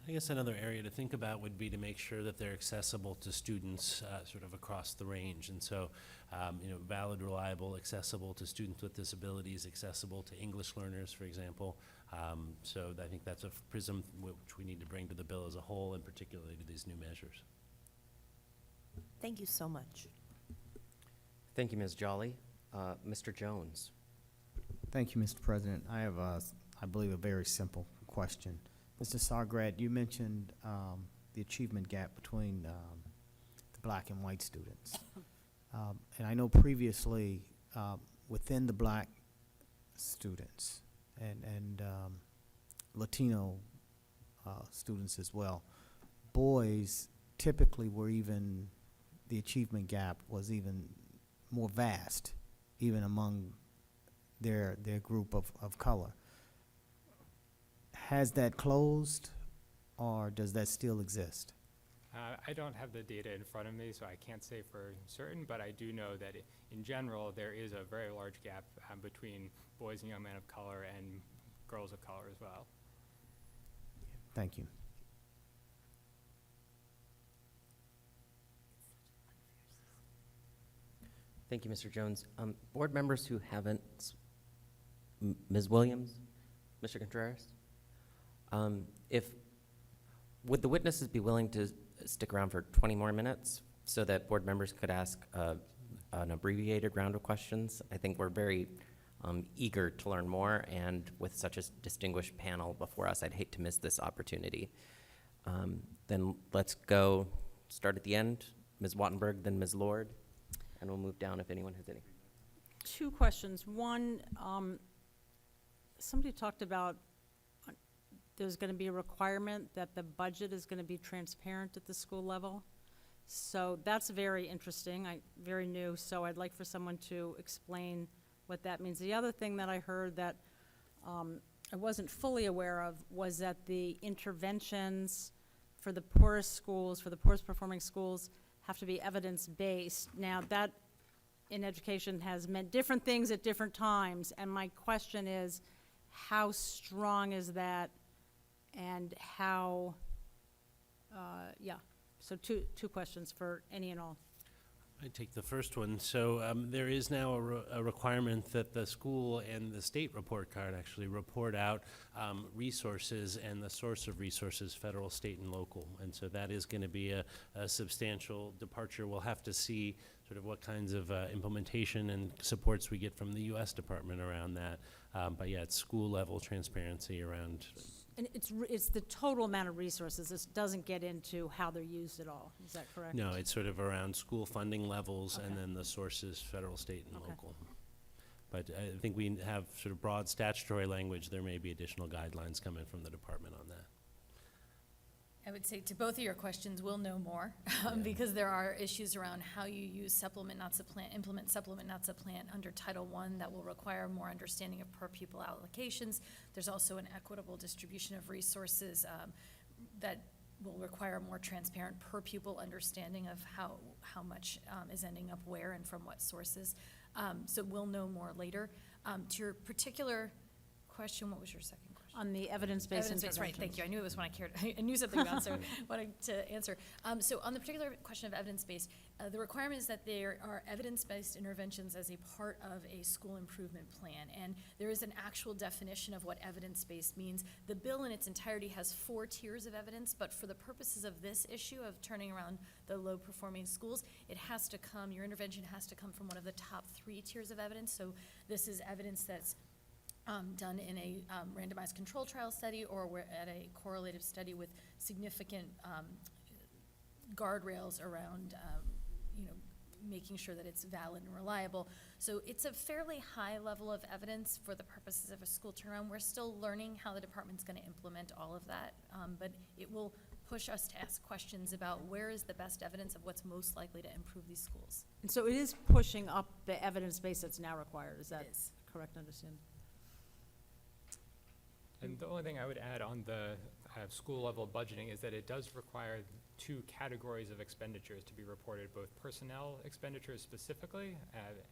I guess another area to think about would be to make sure that they're accessible to students sort of across the range. And so, valid, reliable, accessible to students with disabilities, accessible to English learners, for example. So I think that's a prism which we need to bring to the bill as a whole, and particularly to these new measures. Thank you so much. Thank you, Ms. Jolly. Mr. Jones. Thank you, Mr. President. I have, I believe, a very simple question. Mr. Sargrad, you mentioned the achievement gap between the black and white students. And I know previously within the black students and Latino students as well, boys typically were even, the achievement gap was even more vast, even among their group of color. Has that closed, or does that still exist? I don't have the data in front of me, so I can't say for certain, but I do know that in general, there is a very large gap between boys and young men of color and girls of color as well. Thank you. Thank you, Mr. Jones. Board members who haven't, Ms. Williams, Mr. Contreras? Would the witnesses be willing to stick around for 20 more minutes so that board members could ask an abbreviated round of questions? I think we're very eager to learn more, and with such a distinguished panel before us, I'd hate to miss this opportunity. Then let's go start at the end. Ms. Wattenberg, then Ms. Lord, and we'll move down if anyone has any. Two questions. One, somebody talked about there's going to be a requirement that the budget is going to be transparent at the school level. So that's very interesting, very new, so I'd like for someone to explain what that means. The other thing that I heard that I wasn't fully aware of was that the interventions for the poorest schools, for the poorest performing schools, have to be evidence-based. Now that in education has meant different things at different times, and my question is, how strong is that? And how, so two questions for any and all. I take the first one. So there is now a requirement that the school and the state report card actually report out resources and the source of resources, federal, state, and local. And so that is going to be a substantial departure. We'll have to see sort of what kinds of implementation and supports we get from the U.S. Department around that. But yeah, it's school level transparency around. And it's the total amount of resources. This doesn't get into how they're used at all. Is that correct? No, it's sort of around school funding levels, Okay. and then the sources, federal, state, and Okay. local. But I think we have sort of broad statutory language. There may be additional guidelines coming from the department on that. I would say to both of your questions, we'll know more, because there are issues around how you use supplement, not supplant, implement supplement, not supplant under Title I that will require more understanding of per pupil allocations. There's also an equitable distribution of resources that will require more transparent per pupil understanding of how much is ending up where and from what sources. So we'll know more later. To your particular question, what was your second question? On the evidence-based interventions. Right, thank you. I knew it was one I cared, I knew something about, so I wanted to answer. So on the particular question of evidence-based, the requirement is that there are evidence-based interventions as a part of a school improvement plan, and there is an actual definition of what evidence-based means. The bill in its entirety has 4 tiers of evidence, but for the purposes of this issue of turning around the low-performing schools, it has to come, your intervention has to come from one of the top 3 tiers of evidence. So this is evidence that's done in a randomized control trial study, or we're at a correlative study with significant guardrails around, making sure that it's valid and reliable. So it's a fairly high level of evidence for the purposes of a school turnaround. We're still learning how the department's going to implement all of that, but it will push us to ask questions about where is the best evidence of what's most likely to improve these schools. And so it is pushing up the evidence base that's now required. Is that correct understanding? And the only thing I would add on the school level budgeting is that it does require 2 categories of expenditures to be reported, both personnel expenditures specifically,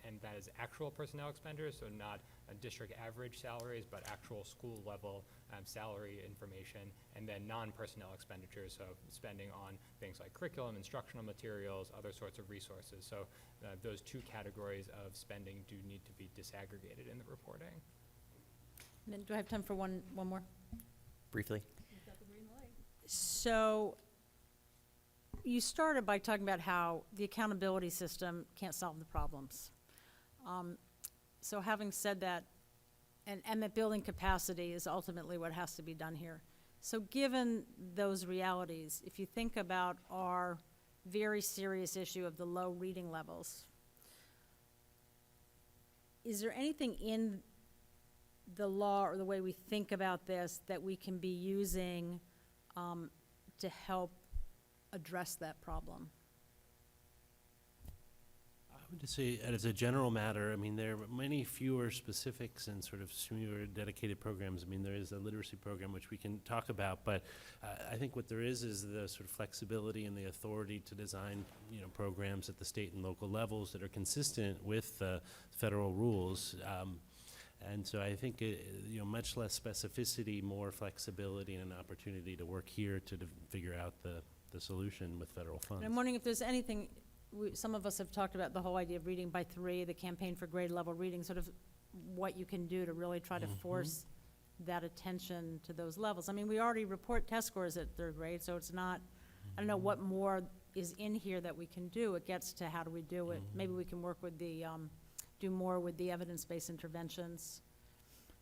and that is actual personnel expenditures, so not district average salaries, but actual school level salary information, and then non-personnel expenditures, so spending on things like curriculum, instructional materials, other sorts of resources. So those 2 categories of spending do need to be disaggregated in the reporting. And then do I have time for one more? Briefly. So you started by talking about how the accountability system can't solve the problems. So having said that, and that building capacity is ultimately what has to be done here. So given those realities, if you think about our very serious issue of the low reading levels, is there anything in the law or the way we think about this that we can be using to help address that problem? I would just say, as a general matter, I mean, there are many fewer specifics and sort of fewer dedicated programs. I mean, there is a literacy program which we can talk about, but I think what there is the sort of flexibility and the authority to design, programs at the state and local levels that are consistent with the federal rules. And so I think, much less specificity, more flexibility, and an opportunity to work here to figure out the solution with federal funds. And I'm wondering if there's anything, some of us have talked about the whole idea of reading by 3, the campaign for grade level reading, sort of what you can do to really try to force that attention to those levels. I mean, we already report test scores at 3rd grade, so it's not, I don't know what more is in here that we can do. It gets to how do we do it. Maybe we can work with the, do more with the evidence-based interventions,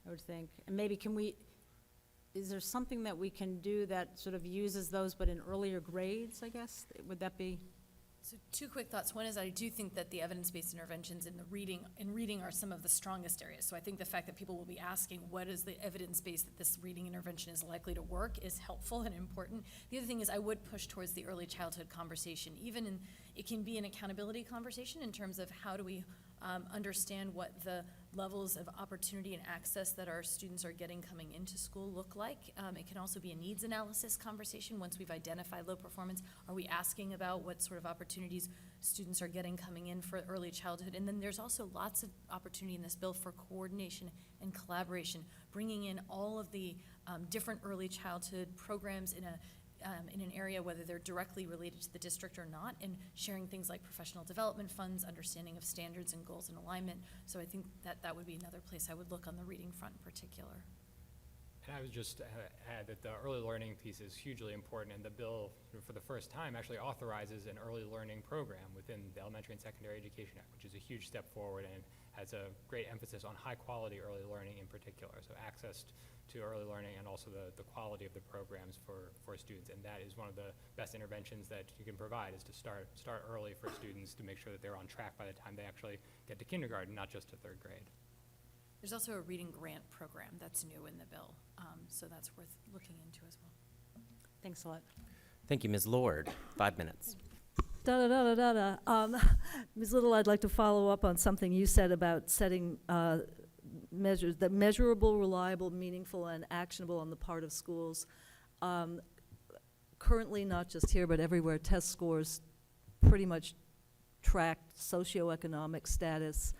I would think. And maybe is there something that we can do that sort of uses those but in earlier grades, I guess? Would that be? So 2 quick thoughts. One is I do think that the evidence-based interventions in reading are some of the strongest areas. So I think the fact that people will be asking what is the evidence base that this reading intervention is likely to work is helpful and important. The other thing is I would push towards the early childhood conversation. It can be an accountability conversation in terms of how do we understand what the levels of opportunity and access that our students are getting coming into school look like. It can also be a needs analysis conversation. Once we've identified low performance, are we asking about what sort of opportunities students are getting coming in for early childhood? And then there's also lots of opportunity in this bill for coordination and collaboration, bringing in all of the different early childhood programs in an area, whether they're directly related to the district or not, and sharing things like professional development funds, understanding of standards and goals and alignment. So I think that would be another place I would look on the reading front in particular. And I would just add that the early learning piece is hugely important, and the bill, for the first time, actually authorizes an early learning program within the Elementary and Secondary Education Act, which is a huge step forward and has a great emphasis on high-quality early learning in particular, so access to early learning and also the quality of the programs for students. And that is one of the best interventions that you can provide, is to start early for students to make sure that they're on track by the time they actually get to kindergarten, not just to 3rd grade. There's also a reading grant program that's new in the bill, so that's worth looking into as well. Thanks a lot. Thank you, Ms. Lord. 5 minutes. Ms. Little, I'd like to follow up on something you said about setting measures, that measurable, reliable, meaningful, and actionable on the part of schools. Currently, not just here, but everywhere, test scores pretty much track socioeconomic status,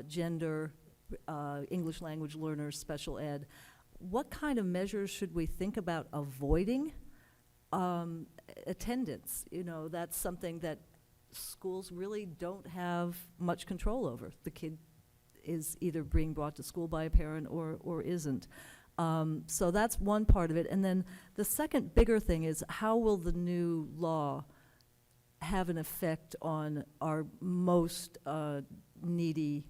gender, English language learners, special ed. What kind of measures should we think about avoiding? Attendance, you know, that's something that schools really don't have much control over. The kid is either being brought to school by a parent or isn't. So that's one part of it. And then the second bigger thing is, how will the new law have an effect on our most needy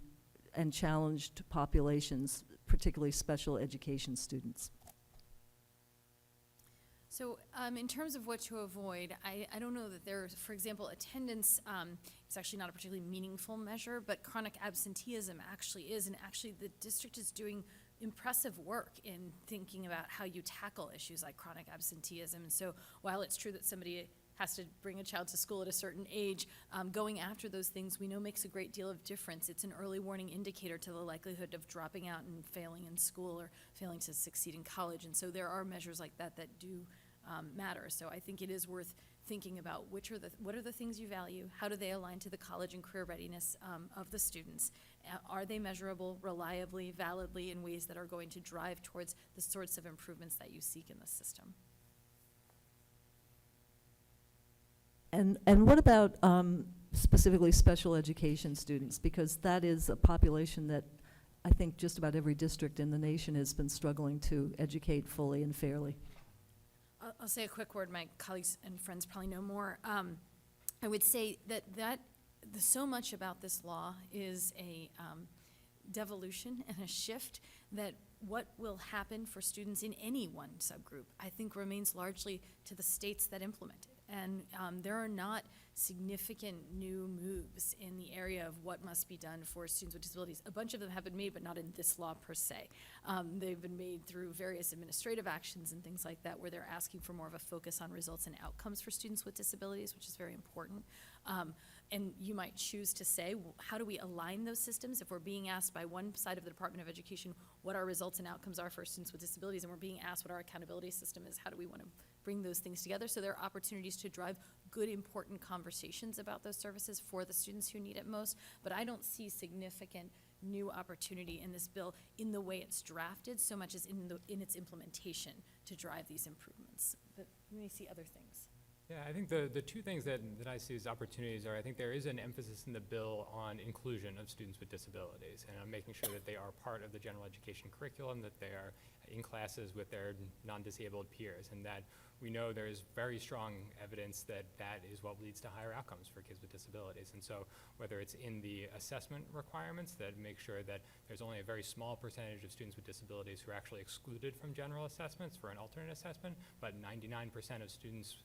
and challenged populations, particularly special education students? So in terms of what to avoid, I don't know that there's, for example, attendance is actually not a particularly meaningful measure, but chronic absenteeism actually is, and actually the district is doing impressive work in thinking about how you tackle issues like chronic absenteeism. And so while it's true that somebody has to bring a child to school at a certain age, going after those things we know makes a great deal of difference. It's an early warning indicator to the likelihood of dropping out and failing in school or failing to succeed in college. And so there are measures like that that do matter. So I think it is worth thinking about what are the things you value, how do they align to the college and career readiness of the students, are they measurable reliably, validly, in ways that are going to drive towards the sorts of improvements that you seek in the system. And what about specifically special education students? Because that is a population that I think just about every district in the nation has been struggling to educate fully and fairly. I'll say a quick word. My colleagues and friends probably know more. I would say that so much about this law is a devolution and a shift, that what will happen for students in any one subgroup, I think, remains largely to the states that implement it. And there are not significant new moves in the area of what must be done for students with disabilities. A bunch of them have been made, but not in this law per se. They've been made through various administrative actions and things like that, where they're asking for more of a focus on results and outcomes for students with disabilities, which is very important. And you might choose to say, well, how do we align those systems? If we're being asked by one side of the Department of Education what our results and outcomes are for students with disabilities, and we're being asked what our accountability system is, how do we want to bring those things together? So there are opportunities to drive good, important conversations about those services for the students who need it most, but I don't see significant new opportunity in this bill in the way it's drafted, so much as in its implementation to drive these improvements. But we may see other things. Yeah, I think the two things that I see as opportunities are, I think there is an emphasis in the bill on inclusion of students with disabilities, and on making sure that they are part of the general education curriculum, that they are in classes with their non-disabled peers, and that we know there is very strong evidence that that is what leads to higher outcomes for kids with disabilities. And so whether it's in the assessment requirements that make sure that there's only a very small percentage of students with disabilities who are actually excluded from general assessments for an alternate assessment, but 99% of students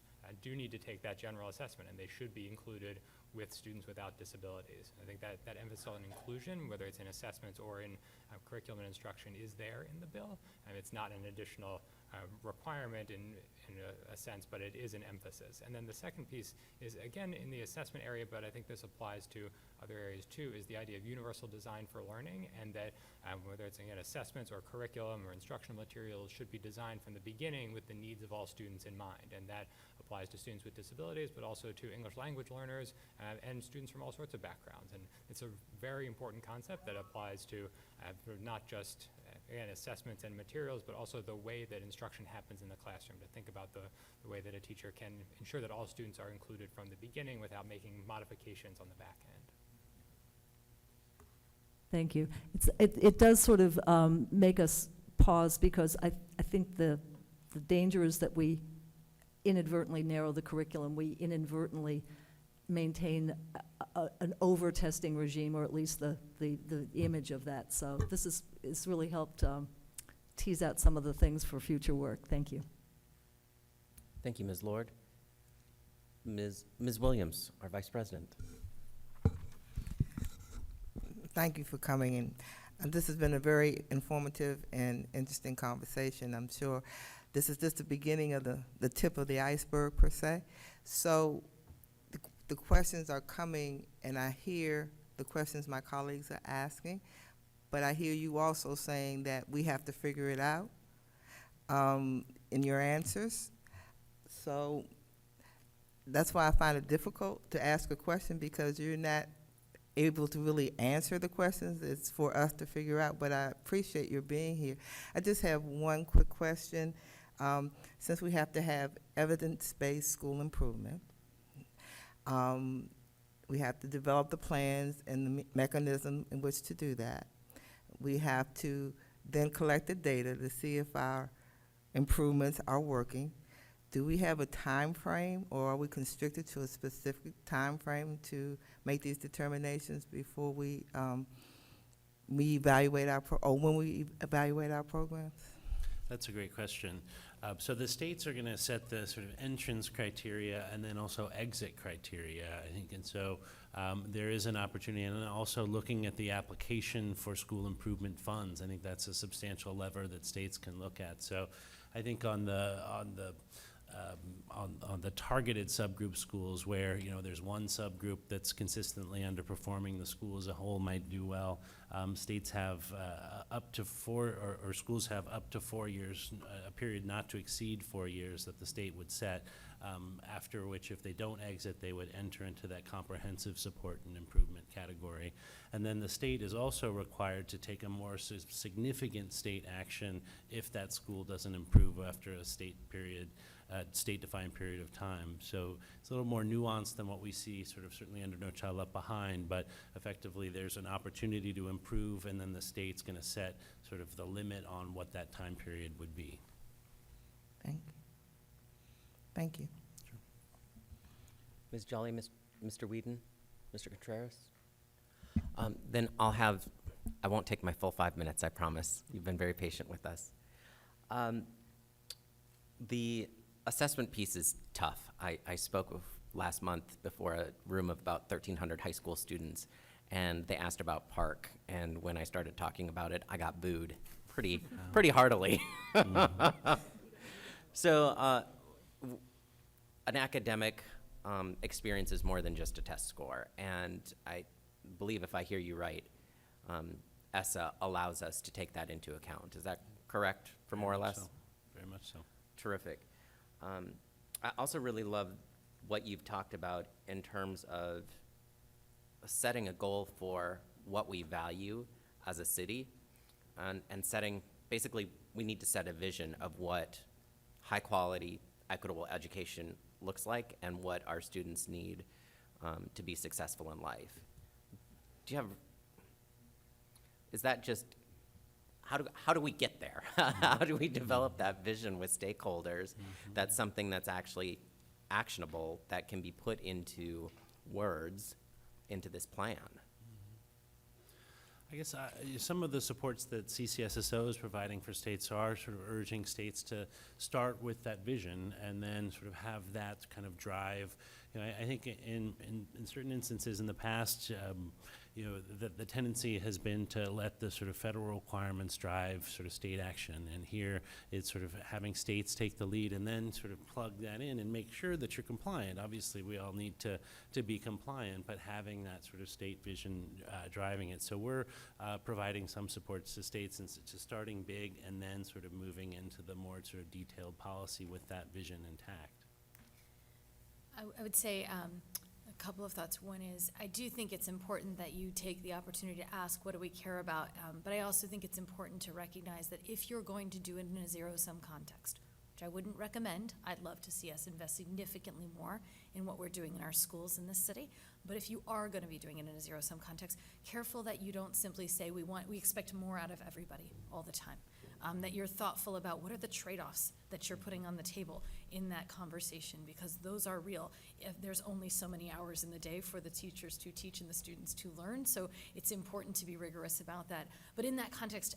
do need to take that general assessment, and they should be included with students without disabilities. I think that emphasis on inclusion, whether it's in assessments or in curriculum and instruction, is there in the bill. And it's not an additional requirement in a sense, but it is an emphasis. And then the second piece is, again, in the assessment area, but I think this applies to other areas too, is the idea of universal design for learning, and that whether it's, again, assessments or curriculum or instructional materials should be designed from the beginning with the needs of all students in mind. And that applies to students with disabilities, but also to English language learners and students from all sorts of backgrounds. And it's a very important concept that applies to not just again, assessments and materials, but also the way that instruction happens in the classroom, to think about the way that a teacher can ensure that all students are included from the beginning without making modifications on the back end. Thank you. It does sort of make us pause, because I think the danger is that we inadvertently narrow the curriculum. We inadvertently maintain an over-testing regime, or at least the image of that. So this has really helped tease out some of the things for future work. Thank you. Thank you, Ms. Lord. Ms. Williams, our Vice President. Thank you for coming in. And this has been a very informative and interesting conversation. I'm sure this is just the beginning of the tip of the iceberg, per se. So the questions are coming, and I hear the questions my colleagues are asking, but I hear you also saying that we have to figure it out in your answers. So that's why I find it difficult to ask a question, because you're not able to really answer the questions. It's for us to figure out, but I appreciate your being here. I just have one quick question. Since we have to have evidence-based school improvement, we have to develop the plans and the mechanism in which to do that. We have to then collect the data to see if our improvements are working. Do we have a time frame, or are we constricted to a specific time frame to make these determinations before we evaluate when we evaluate our programs? That's a great question. So the states are going to set the sort of entrance criteria and then also exit criteria, I think. And so there is an opportunity. And then also looking at the application for school improvement funds, I think that's a substantial lever that states can look at. So I think on the targeted subgroup schools where, you know, there's one subgroup that's consistently underperforming, the school as a whole might do well. States have up to or schools have up to 4 years, a period not to exceed 4 years that the state would set, after which if they don't exit, they would enter into that comprehensive support and improvement category. And then the state is also required to take a more significant state action if that school doesn't improve after a state-defined period of time. So it's a little more nuanced than what we see sort of certainly under No Child Left Behind, but effectively there's an opportunity to improve, and then the state's going to set sort of the limit on what that time period would be. Thank you. Thank you. Sure. Ms. Jolly, Mr. Weedon, Mr. Contreras? Then I won't take my full 5 minutes, I promise. You've been very patient with us. The assessment piece is tough. I spoke last month before a room of about 1,300 high school students, and they asked about Park, and when I started talking about it, I got booed pretty heartily. So an academic experience is more than just a test score, and I believe, if I hear you right, ESSA allows us to take that into account. Is that correct, for more or less? So. Very much so. Terrific. I also really love what you've talked about in terms of setting a goal for what we value as a city, and setting, basically, we need to set a vision of what high-quality, equitable education looks like and what our students need to be successful in life. Is that just, how do we get there? How do we develop that vision with stakeholders? That's something that's actually actionable, that can be put into words, into this plan? I guess some of the supports that CCSSO is providing for states are sort of urging states to start with that vision and then sort of have that kind of drive. You know, I think in certain instances in the past, you know, the tendency has been to let the sort of federal requirements drive sort of state action. And here it's sort of having states take the lead and then sort of plug that in and make sure that you're compliant. Obviously, we all need to be compliant, but having that sort of state vision driving it. So we're providing some supports to states and to starting big and then sort of moving into the more sort of detailed policy with that vision intact. I would say a couple of thoughts. One is, I do think it's important that you take the opportunity to ask, what do we care about? But I also think it's important to recognize that if you're going to do it in a zero-sum context, which I wouldn't recommend, I'd love to see us invest significantly more in what we're doing in our schools in this city. But if you are going to be doing it in a zero-sum context, careful that you don't simply say we expect more out of everybody all the time. That you're thoughtful about what are the trade-offs that you're putting on the table in that conversation, because those are real. If there's only so many hours in the day for the teachers to teach and the students to learn, so it's important to be rigorous about that. But in that context,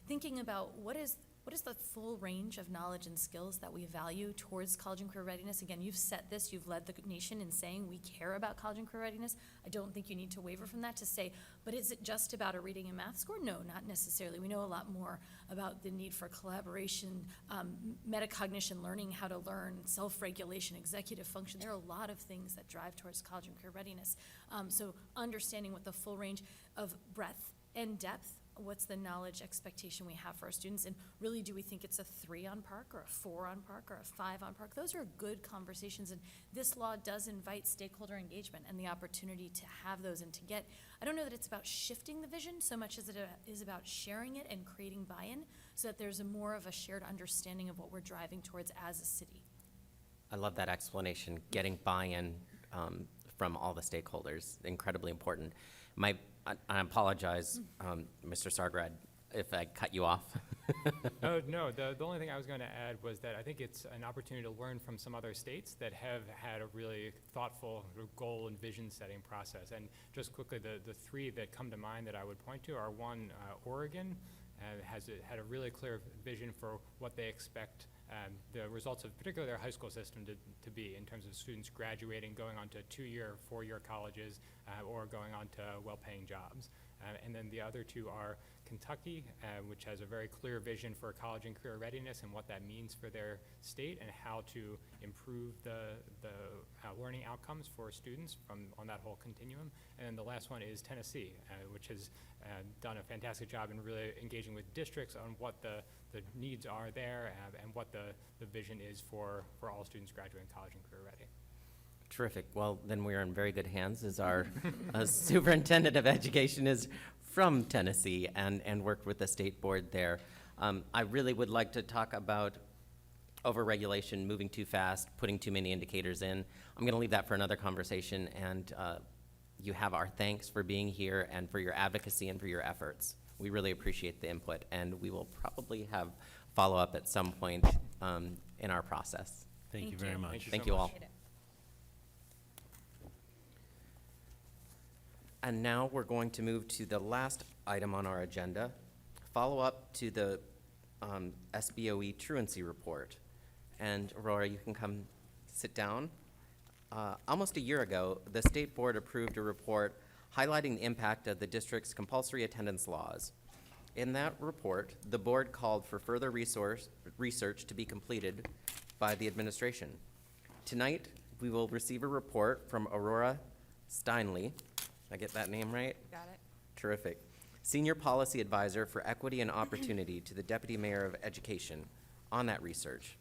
thinking about what is what is the full range of knowledge and skills that we value towards college and career readiness? Again, you've set this, you've led the nation in saying we care about college and career readiness. I don't think you need to waver from that to say, but is it just about a reading and math score? No, not necessarily. We know a lot more about the need for collaboration, metacognition, learning how to learn, self-regulation, executive function. There are a lot of things that drive towards college and career readiness. So understanding what the full range of breadth and depth, what's the knowledge expectation we have for our students, and really do we think it's a 3 on Park or a 4 on Park or a 5 on Park? Those are good conversations, and this law does invite stakeholder engagement and the opportunity to have those and to get, I don't know that it's about shifting the vision so much as it is about sharing it and creating buy-in so that there's more of a shared understanding of what we're driving towards as a city. I love that explanation, getting buy-in from all the stakeholders, incredibly important. I apologize, Mr. Sargrad, if I cut you off. Oh, no, the only thing I was going to add was that I think it's an opportunity to learn from some other states that have had a really thoughtful goal and vision setting process. And just quickly, the 3 that come to mind that I would point to are one, Oregon had a really clear vision for what they expect the results of particularly their high school system to be in terms of students graduating, going on to 2-year, 4-year colleges, or going on to well-paying jobs. And then the other 2 are Kentucky, which has a very clear vision for college and career readiness and what that means for their state and how to improve the learning outcomes for students on that whole continuum. And then the last one is Tennessee, which has done a fantastic job in really engaging with districts on what the needs are there and what the vision is for all students graduating college and career ready. Terrific. Well, then we are in very good hands as our superintendent of education is from Tennessee and worked with the state board there. I really would like to talk about overregulation, moving too fast, putting too many indicators in. I'm going to leave that for another conversation, and you have our thanks for being here and for your advocacy and for your efforts. We really appreciate the input, and we will probably have follow-up at some point in our process. Thank you very much. Thank you all. And now we're going to move to the last item on our agenda, follow-up to the SBOE Truancy report. And Aurora, you can come sit down. Almost a year ago, the State Board approved a report highlighting the impact of the district's compulsory attendance laws. In that report, the board called for further research to be completed by the administration. Tonight, we will receive a report from Aurora Steinle. Did I get that name right? Got it. Terrific. Senior Policy Advisor for Equity and Opportunity to the Deputy Mayor of Education on that research.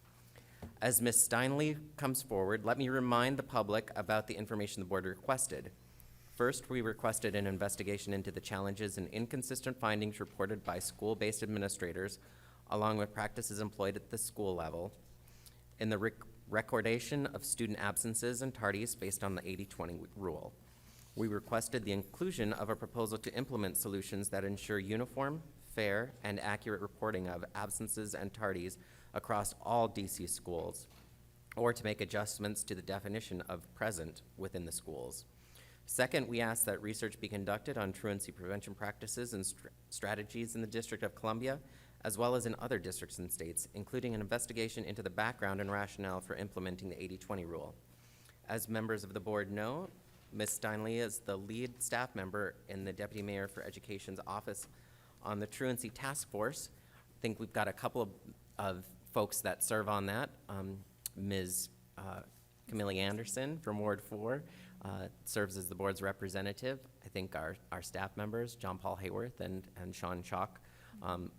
As Ms. Steinle comes forward, let me remind the public about the information the board requested. First, we requested an investigation into the challenges and inconsistent findings reported by school-based administrators, along with practices employed at the school level, in the recordation of student absences and tardies based on the 80-20 rule. We requested the inclusion of a proposal to implement solutions that ensure uniform, fair, and accurate reporting of absences and tardies across all DC schools, or to make adjustments to the definition of present within the schools. Second, we asked that research be conducted on truancy prevention practices and strategies in the District of Columbia, as well as in other districts and states, including an investigation into the background and rationale for implementing the 80-20 rule. As members of the board know, Ms. Steinle is the lead staff member in the Deputy Mayor for Education's office on the Truancy Task Force. I think we've got a couple of folks that serve on that. Ms. Camille Anderson from Ward 4 serves as the board's representative. I think our staff members, John Paul Hayworth and Sean Chalk,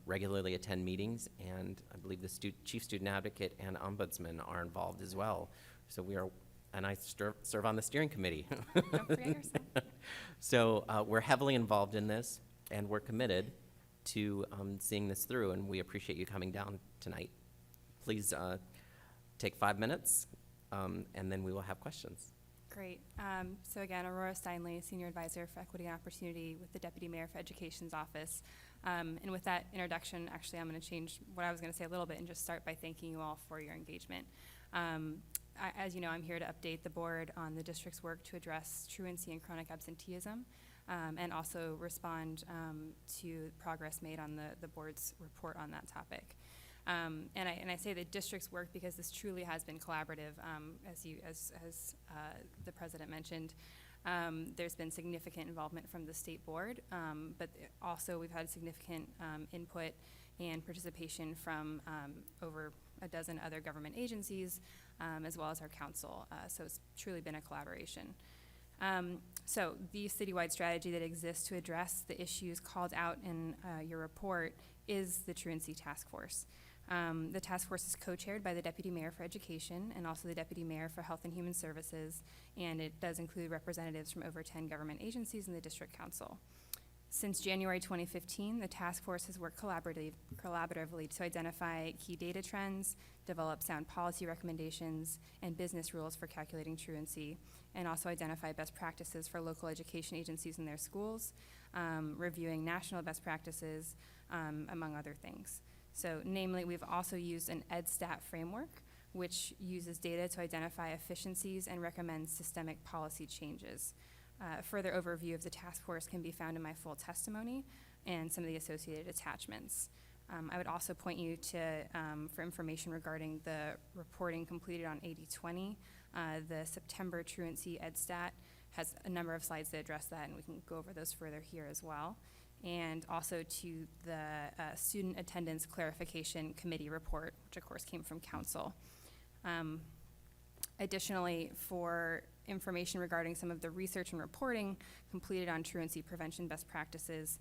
regularly attend meetings, and I believe the Chief Student Advocate and Ombudsman are involved as well. So we are, and I serve on the steering committee. Don't forget yourself. So we're heavily involved in this, and we're committed to seeing this through, and we appreciate you coming down tonight. Please take 5 minutes, and then we will have questions. Great. So again, Aurora Steinle, Senior Advisor for Equity and Opportunity with the Deputy Mayor for Education's office. And with that introduction, actually, I'm going to change what I was going to say a little bit and just start by thanking you all for your engagement. As you know, I'm here to update the board on the district's work to address truancy and chronic absenteeism, and also respond to progress made on the board's report on that topic. And I say the district's work because this truly has been collaborative, as the president mentioned. There's been significant involvement from the state board, but also we've had significant input and participation from over a dozen other government agencies, as well as our council. So it's truly been a collaboration. So the citywide strategy that exists to address the issues called out in your report is the Truancy Task Force. The task force is co-chaired by the Deputy Mayor for Education and also the Deputy Mayor for Health and Human Services, and it does include representatives from over 10 government agencies in the District Council. Since January 2015, the task force has worked collaboratively to identify key data trends, develop sound policy recommendations, and business rules for calculating truancy, and also identify best practices for local education agencies in their schools, reviewing national best practices, among other things. So namely, we've also used an EdStat framework, which uses data to identify efficiencies and recommend systemic policy changes. Further overview of the task force can be found in my full testimony and some of the associated attachments. I would also point you to, for information regarding the reporting completed on 80/20, the September Truancy EdStat has a number of slides that address that, and we can go over those further here as well. And also to the Student Attendance Clarification Committee report, which of course came from council. Additionally, for information regarding some of the research and reporting completed on truancy prevention best practices,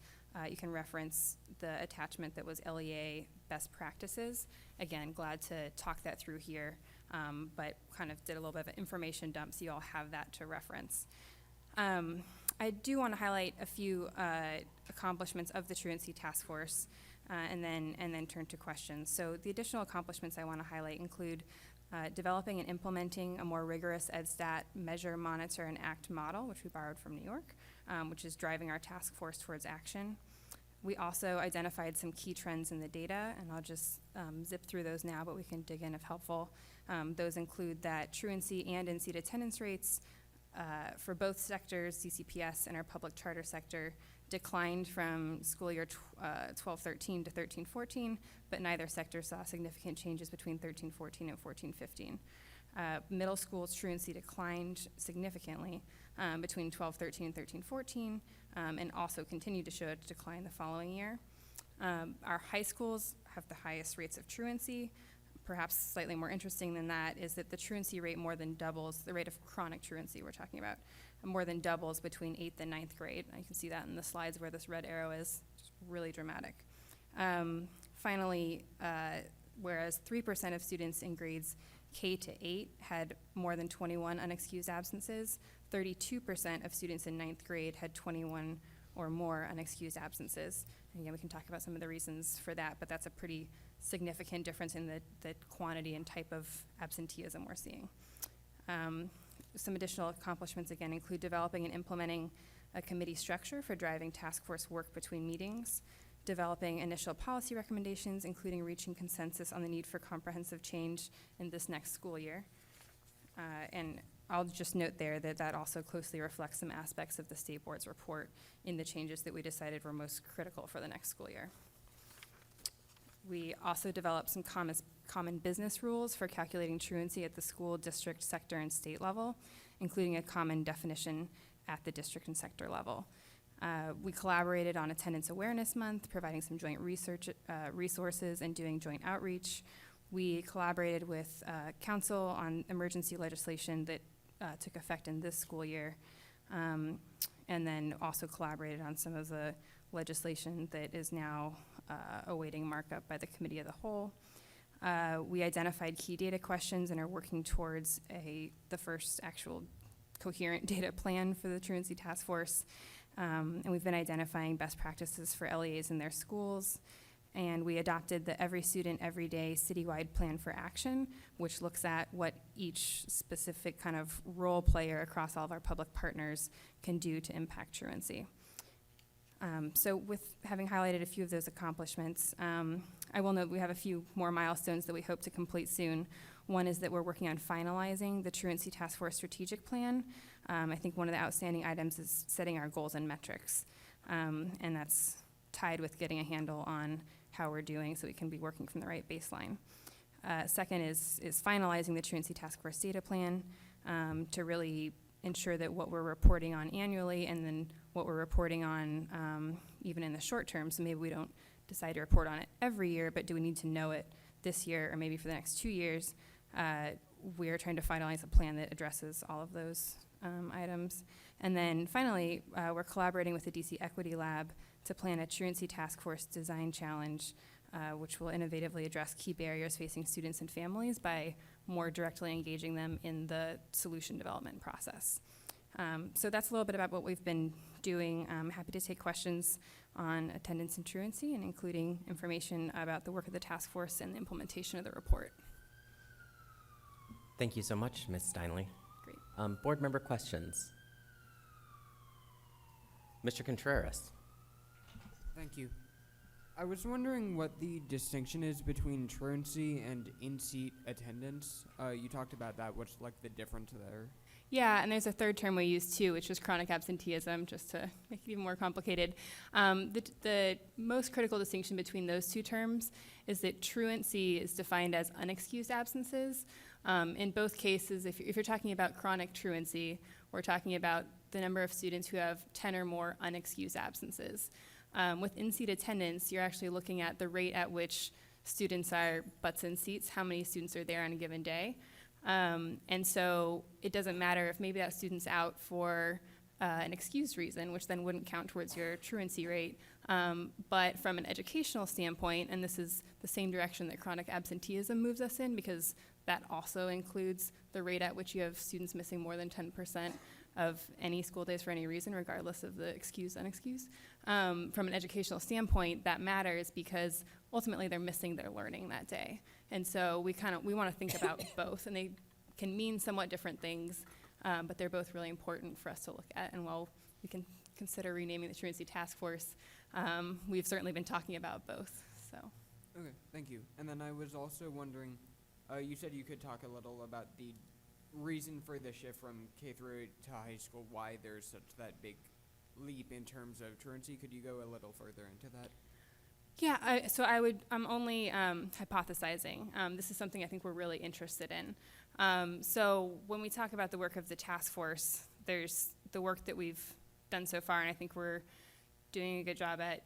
you can reference the attachment that was LEA best practices. Again, glad to talk that through here, but kind of did a little bit of an information dump so you all have that to reference. I do want to highlight a few accomplishments of the Truancy Task Force and then turn to questions. So the additional accomplishments I want to highlight include developing and implementing a more rigorous EdStat measure, monitor, and act model, which we borrowed from New York, which is driving our task force towards action. We also identified some key trends in the data, and I'll just zip through those now, but we can dig in if helpful. Those include that truancy and in-seat attendance rates for both sectors, CCPS and our public charter sector, declined from school year 12-13 to 13-14, but neither sector saw significant changes between 13-14 and 14-15. Middle school's truancy declined significantly between 12-13 and 13-14, and also continued to show a decline the following year. Our high schools have the highest rates of truancy. Perhaps slightly more interesting than that is that the truancy rate more than doubles, the rate of chronic truancy we're talking about, more than doubles between 8th and 9th grade. And you can see that in the slides where this red arrow is, just really dramatic. Finally, whereas 3% of students in grades K to 8 had more than 21 unexcused absences, 32% of students in 9th grade had 21 or more unexcused absences. And again, we can talk about some of the reasons for that, but that's a pretty significant difference in the quantity and type of absenteeism we're seeing. Some additional accomplishments, again, include developing and implementing a committee structure for driving task force work between meetings, developing initial policy recommendations, including reaching consensus on the need for comprehensive change in this next school year. And I'll just note there that that also closely reflects some aspects of the state board's report in the changes that we decided were most critical for the next school year. We also developed some common business rules for calculating truancy at the school, district, sector, and state level, including a common definition at the district and sector level. We collaborated on Attendance Awareness Month, providing some joint research resources and doing joint outreach. We collaborated with council on emergency legislation that took effect in this school year, and then also collaborated on some of the legislation that is now awaiting markup by the committee of the whole. We identified key data questions and are working towards the first actual coherent data plan for the Truancy Task Force. And we've been identifying best practices for LEAs in their schools. And we adopted the Every Student, Every Day citywide plan for action, which looks at what each specific kind of role player across all of our public partners can do to impact truancy. So with having highlighted a few of those accomplishments, I will note we have a few more milestones that we hope to complete soon. One is that we're working on finalizing the Truancy Task Force strategic plan. I think one of the outstanding items is setting our goals and metrics, and that's tied with getting a handle on how we're doing so we can be working from the right baseline. Second is finalizing the Truancy Task Force data plan to really ensure that what we're reporting on annually and then what we're reporting on even in the short term, so maybe we don't decide to report on it every year, but do we need to know it this year or maybe for the next 2 years? We are trying to finalize a plan that addresses all of those items. And then finally, we're collaborating with the DC Equity Lab to plan a Truancy Task Force design challenge, which will innovatively address key barriers facing students and families by more directly engaging them in the solution development process. So that's a little bit about what we've been doing. I'm happy to take questions on attendance and truancy, and including information about the work of the task force and the implementation of the report. Thank you so much, Ms. Steinle. Great. Board member questions? Mr. Contreras. Thank you. I was wondering what the distinction is between truancy and in-seat attendance. You talked about that. What's like the difference there? Yeah, and there's a third term we use too, which is chronic absenteeism, just to make it even more complicated. The most critical distinction between those two terms is that truancy is defined as unexcused absences. In both cases, if you're talking about chronic truancy, we're talking about the number of students who have 10 or more unexcused absences. With in-seat attendance, you're actually looking at the rate at which students are butts in seats, how many students are there on a given day. And so it doesn't matter if maybe that student's out for an excused reason, which then wouldn't count towards your truancy rate. But from an educational standpoint, and this is the same direction that chronic absenteeism moves us in, because that also includes the rate at which you have students missing more than 10% of any school days for any reason, regardless of the excused, unexcused. From an educational standpoint, that matters because ultimately they're missing their learning that day. And so we want to think about both, and they can mean somewhat different things, but they're both really important for us to look at. And while we can consider renaming the Truancy Task Force, we've certainly been talking about both. So. Okay, thank you. And then I was also wondering, you said you could talk a little about the reason for the shift from K through to high school, why there's such that big leap in terms of truancy. Could you go a little further into that? Yeah, I'm only hypothesizing. This is something I think we're really interested in. So when we talk about the work of the task force, there's the work that we've done so far, and I think we're doing a good job at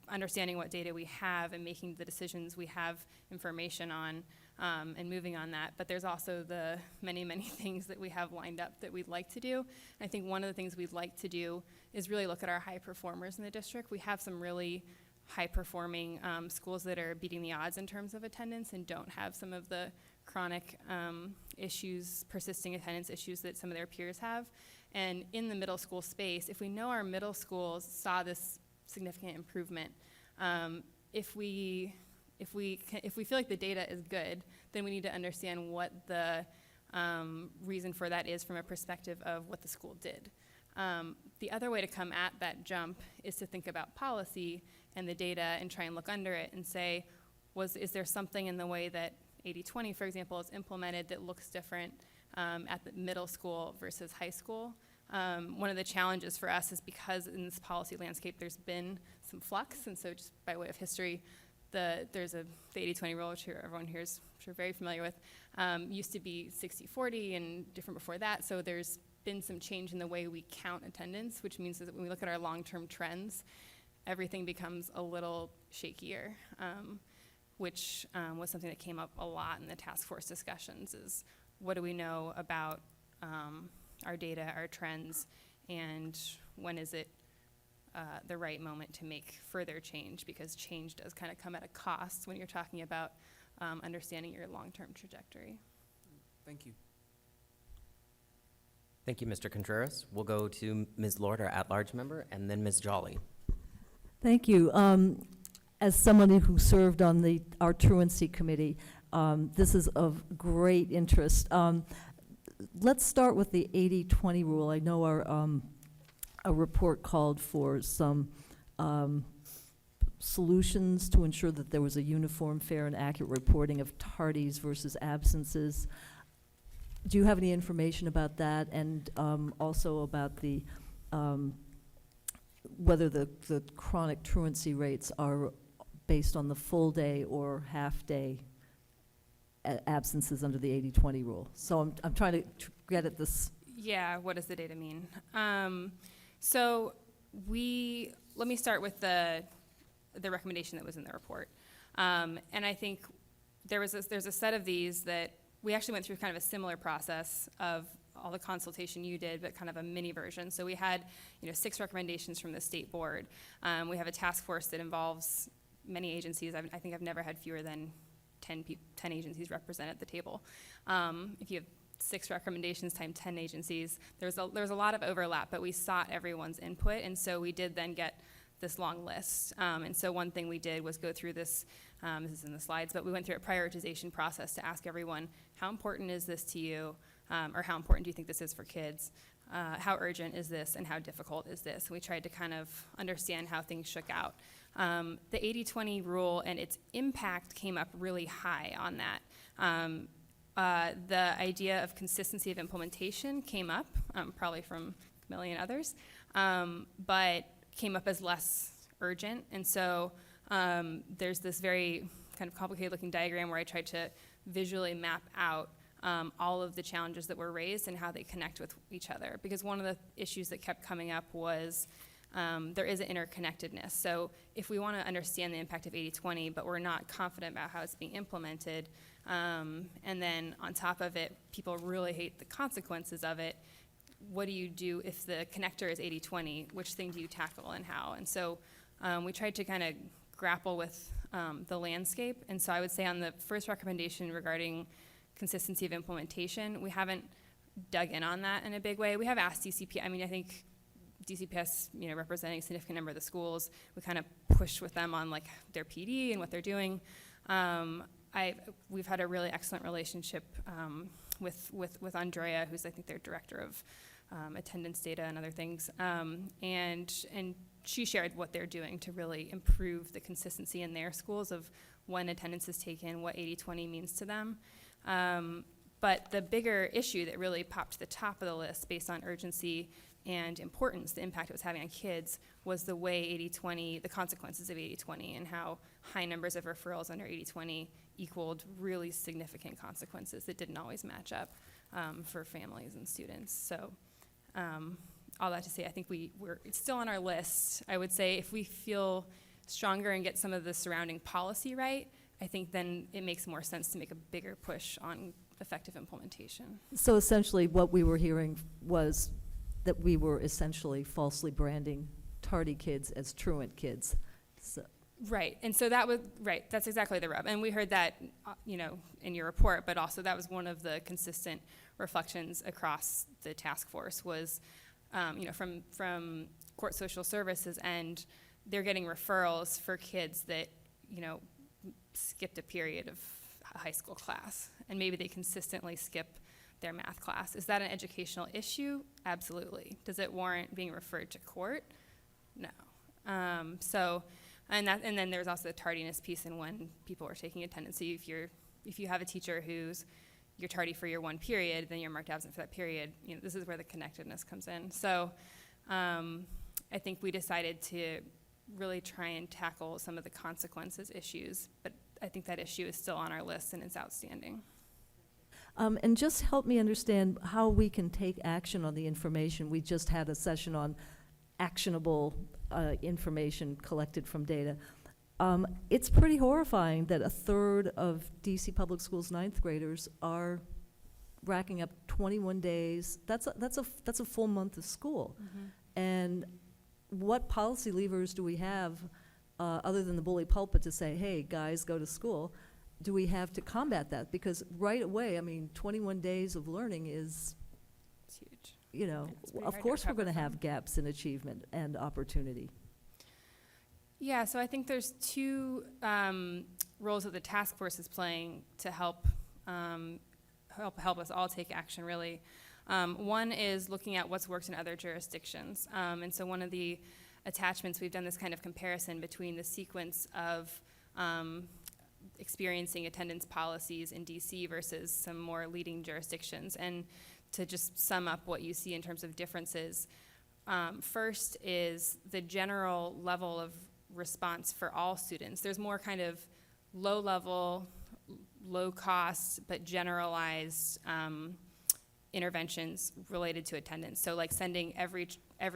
understanding what data we have and making the decisions we have information on, and moving on that. But there's also the many, many things that we have lined up that we'd like to do. And I think one of the things we'd like to do is really look at our high performers in the district. We have some really high-performing schools that are beating the odds in terms of attendance and don't have some of the chronic issues, persisting attendance issues that some of their peers have. And in the middle school space, if we know our middle schools saw this significant improvement, if we feel like the data is good, then we need to understand what the reason for that is from a perspective of what the school did. The other way to come at that jump is to think about policy and the data and try and look under it and say, is there something in the way that 80-20, for example, is implemented that looks different at the middle school versus high school? One of the challenges for us is because in this policy landscape there's been some flux, and so just by way of history, there's the 80-20 rule, which everyone here is very familiar with, used to be 60-40 and different before that, so there's been some change in the way we count attendance, which means that when we look at our long-term trends, everything becomes a little shakier, which was something that came up a lot in the task force discussions, is what do we know about our data, our trends, and when is it the right moment to make further change, because change does kind of come at a cost when you're talking about understanding your long-term trajectory. Thank you. Thank you, Mr. Contreras. We'll go to Ms. Lord, our at-large member, and then Ms. Jolly. Thank you. As somebody who served on our truancy committee, this is of great interest. Let's start with the 80-20 rule. I know a report called for some solutions to ensure that there was a uniform, fair, and accurate reporting of tardies versus absences. Do you have any information about that, and also about the whether the chronic truancy rates are based on the full day or half-day absences under the 80-20 rule. So I'm trying to get at this. Yeah, what does the data mean? So let me start with the recommendation that was in the report. And I think there's a set of these that we actually went through kind of a similar process of all the consultation you did, but kind of a mini version. So we had 6 recommendations from the state board. We have a task force that involves many agencies. I think I've never had fewer than 10 agencies represented at the table. If you have 6 recommendations times 10 agencies, there's a lot of overlap, but we sought everyone's input, and so we did then get this long list. And so one thing we did was go through this, this is in the slides, but we went through a prioritization process to ask everyone, how important is this to you? Or how important do you think this is for kids? How urgent is this, and how difficult is this? We tried to kind of understand how things shook out. The 80-20 rule and its impact came up really high on that. The idea of consistency of implementation came up, probably from a million others, but came up as less urgent. And so there's this very kind of complicated looking diagram where I tried to visually map out all of the challenges that were raised and how they connect with each other. Because one of the issues that kept coming up was there is an interconnectedness. So if we want to understand the impact of 80-20, but we're not confident about how it's being implemented, and then on top of it, people really hate the consequences of it, what do you do if the connector is 80-20? Which thing do you tackle and how? And so we tried to kind of grapple with the landscape. And so I would say on the first recommendation regarding consistency of implementation, we haven't dug in on that in a big way. We have asked DCP, I think DCPS, representing a significant number of the schools, we kind of pushed with them on like their PD and what they're doing. We've had a really excellent relationship with Andrea, who's I think their director of attendance data and other things, and she shared what they're doing to really improve the consistency in their schools of when attendance is taken, what 80-20 means to them. But the bigger issue that really popped to the top of the list based on urgency and importance, the impact it was having on kids, was the way 80-20, the consequences of 80-20, and how high numbers of referrals under 80-20 equaled really significant consequences that didn't always match up for families and students. So all that to say, I think it's still on our list. I would say if we feel stronger and get some of the surrounding policy right, I think then it makes more sense to make a bigger push on effective implementation. So essentially what we were hearing was that we were essentially falsely branding tardy kids as truant kids. So. Right, and so that's exactly the rub. And we heard that, in your report, but also that was one of the consistent reflections across the task force was, from court social services, and they're getting referrals for kids that, skipped a period of a high school class, and maybe they consistently skip their math class. Is that an educational issue? Absolutely. Does it warrant being referred to court? No. And then there's also the tardiness piece in when people are taking attendance. So if you have a teacher you're tardy for your one period, then you're marked absent for that period. This is where the connectedness comes in. So I think we decided to really try and tackle some of the consequences issues, but I think that issue is still on our list and it's outstanding. And just help me understand how we can take action on the information. We just had a session on actionable information collected from data. It's pretty horrifying that a third of DC Public Schools 9th graders are racking up 21 days. That's a full month of school. Mm-hmm. And what policy levers do we have other than the bully pulpit to say, hey, guys, go to school? Do we have to combat that? Because right away, 21 days of learning is, it's huge. Of course we're going to have gaps in achievement and opportunity. Yeah, so I think there's two roles that the task force is playing to help us all take action, really. One is looking at what's worked in other jurisdictions. And so one of the attachments, we've done this kind of comparison between the sequence of experiencing attendance policies in DC versus some more leading jurisdictions. And to just sum up what you see in terms of differences, first is the general level of response for all students. There's more kind of low-level, low-cost, but generalized interventions related to attendance. So like sending every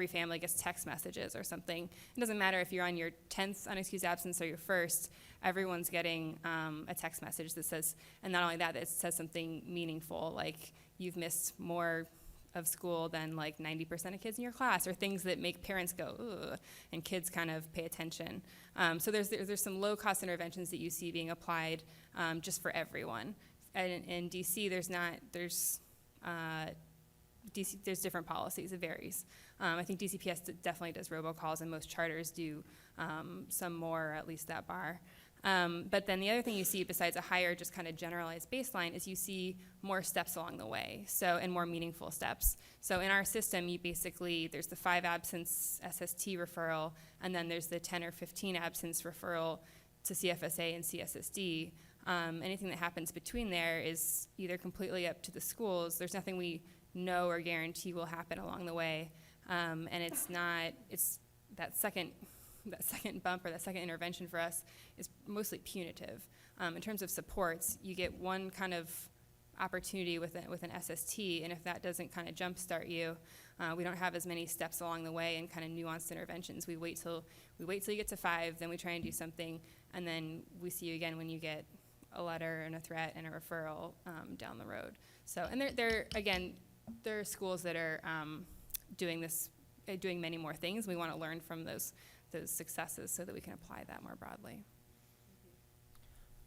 family gets text messages or something. It doesn't matter if you're on your 10th unexcused absence or your first, everyone's getting a text message that says, and not only that, it says something meaningful, like you've missed more of school than like 90% of kids in your class, or things that make parents go, ugh, and kids kind of pay attention. So there's some low-cost interventions that you see being applied just for everyone. And in DC, there's different policies. It varies. I think DCPS definitely does robocalls, and most charters do some more, at least that bar. But then the other thing you see besides a higher just kind of generalized baseline is you see more steps along the way, and more meaningful steps. So in our system, there's the 5 absence SST referral, and then there's the 10 or 15 absence referral to CFSA and CSSD. Anything that happens between there is either completely up to the schools. There's nothing we know or guarantee will happen along the way. And it's that second bump or that second intervention for us is mostly punitive. In terms of supports, you get one kind of opportunity with an SST, and if that doesn't kind of jumpstart you, we don't have as many steps along the way and kind of nuanced interventions. We wait till you get to 5, then we try and do something, and then we see you again when you get a letter and a threat and a referral down the road. So, and there are schools that are doing many more things. We want to learn from those successes so that we can apply that more broadly.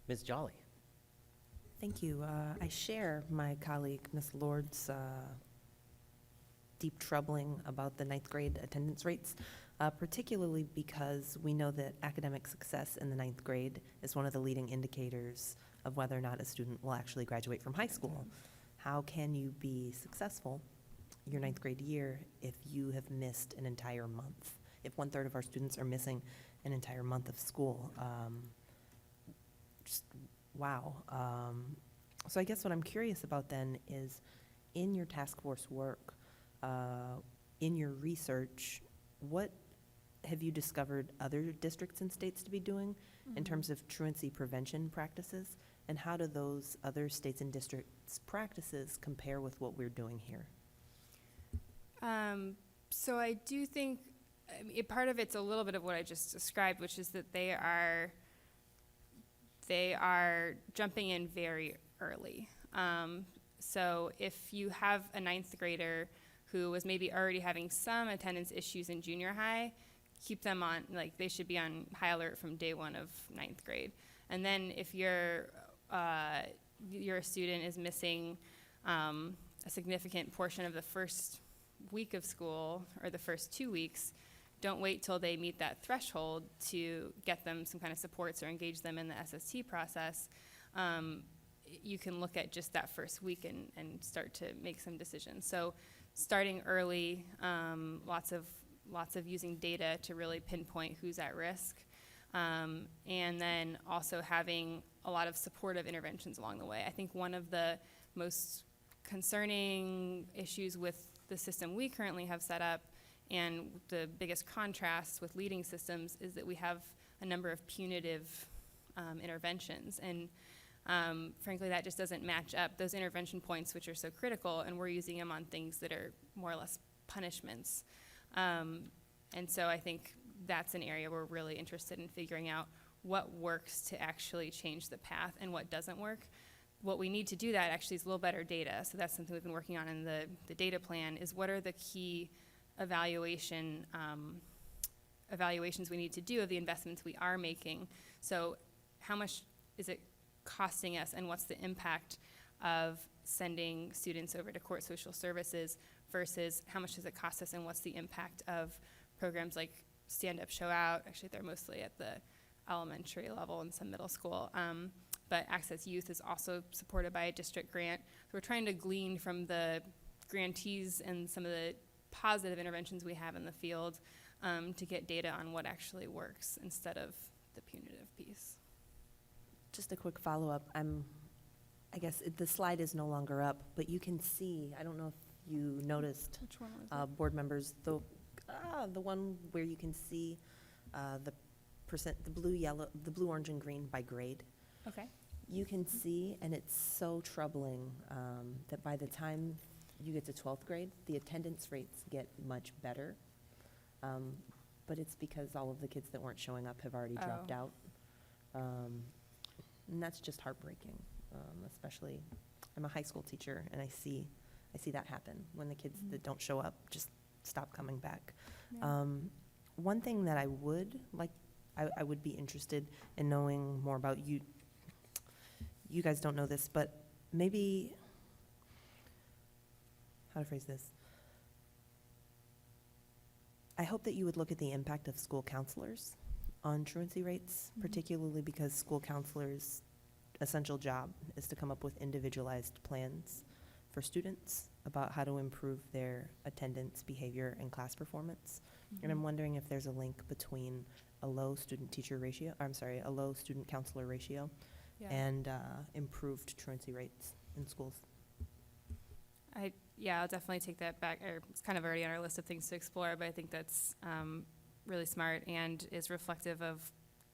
Ms. Jolly. Thank you. I share my colleague, Ms. Lord's deep troubling about the 9th grade attendance rates, particularly because we know that academic success in the 9th grade is one of the leading indicators of whether or not a student will actually graduate from high school. How can you be successful your 9th grade year if you have missed an entire month? If 1/3 of our students are missing an entire month of school, just wow. So I guess what I'm curious about then is, in your task force work, in your research, what have you discovered other districts and states to be doing in terms of truancy prevention practices, and how do those other states and districts' practices compare with what we're doing here? So I do think part of it's a little bit of what I just described, which is that they are jumping in very early. So if you have a 9th grader who was maybe already having some attendance issues in junior high, keep them on, they should be on high alert from day 1 of 9th grade. And then if your student is missing a significant portion of the first week of school or the first 2 weeks, don't wait till they meet that threshold to get them some kind of supports or engage them in the SST process. You can look at just that first week and start to make some decisions. So starting early, lots of using data to really pinpoint who's at risk, and then also having a lot of supportive interventions along the way. I think one of the most concerning issues with the system we currently have set up, and the biggest contrast with leading systems, is that we have a number of punitive interventions. And frankly, that just doesn't match up. Those intervention points, which are so critical, and we're using them on things that are more or less punishments. And so I think that's an area we're really interested in figuring out what works to actually change the path and what doesn't work. What we need to do that actually is a little better data. So that's something we've been working on in the data plan, is what are the key evaluations we need to do of the investments we are making. So how much is it costing us, and what's the impact of sending students over to court social services versus how much does it cost us, and what's the impact of programs like Stand Up, Show Out. Actually, they're mostly at the elementary level and some middle school. But Access Youth is also supported by a district grant. So we're trying to glean from the grantees and some of the positive interventions we have in the field to get data on what actually works instead of the punitive piece. Just a quick follow-up. I guess the slide is no longer up, but you can see, I don't know if you noticed, which one was board members, the one where you can see the the blue, yellow, the blue, orange, and green by grade. Okay. You can see, and it's so troubling, that by the time you get to 12th grade, the attendance rates get much better. But it's because all of the kids that weren't showing up have already dropped out. And that's just heartbreaking, especially, I'm a high school teacher, and I see that happen when the kids that don't show up just stop coming back. Yeah. One thing that I would like, I would be interested in knowing more about. You guys don't know this, but maybe, how to phrase this? I hope that you would look at the impact of school counselors on truancy rates, particularly because school counselors' essential job is to come up with individualized plans for students about how to improve their attendance, behavior, and class performance. And I'm wondering if there's a link between a low student-teacher ratio, a low student-counselor ratio, and improved truancy rates in schools. I'll definitely take that back. It's kind of already on our list of things to explore, but I think that's really smart and is reflective of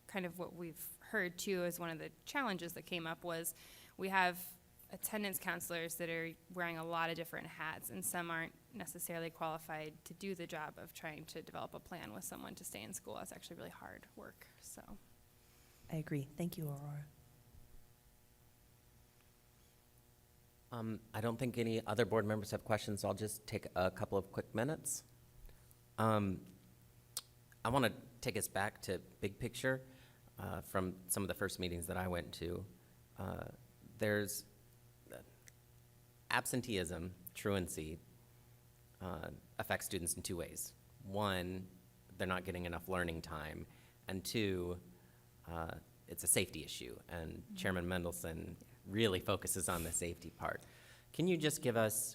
kind of what we've heard too. As one of the challenges that came up was we have attendance counselors that are wearing a lot of different hats, and some aren't necessarily qualified to do the job of trying to develop a plan with someone to stay in school. That's actually really hard work. So I agree. Thank you, Aurora. I don't think any other board members have questions, so I'll just take a couple of quick minutes. I want to take us back to big picture from some of the first meetings that I went to. There's absenteeism, truancy, affects students in two ways. One, they're not getting enough learning time, and two, it's a safety issue, and Chairman Mendelson really focuses on the safety part. Can you just give us,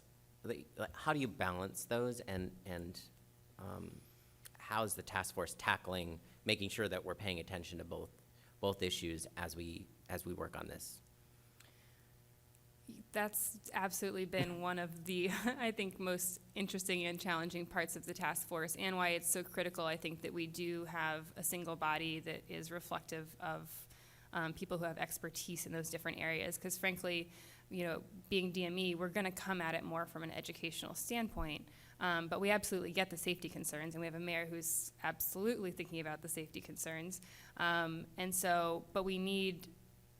how do you balance those, and how's the task force tackling, making sure that we're paying attention to both issues as we work on this? that's absolutely been one of the, I think, most interesting and challenging parts of the task force, and why it's so critical, I think, that we do have a single body that is reflective of people who have expertise in those different areas. Because frankly, you know, being DME, we're going to come at it more from an educational standpoint, but we absolutely get the safety concerns, and we have a mayor who's absolutely thinking about the safety concerns. And so, but we need,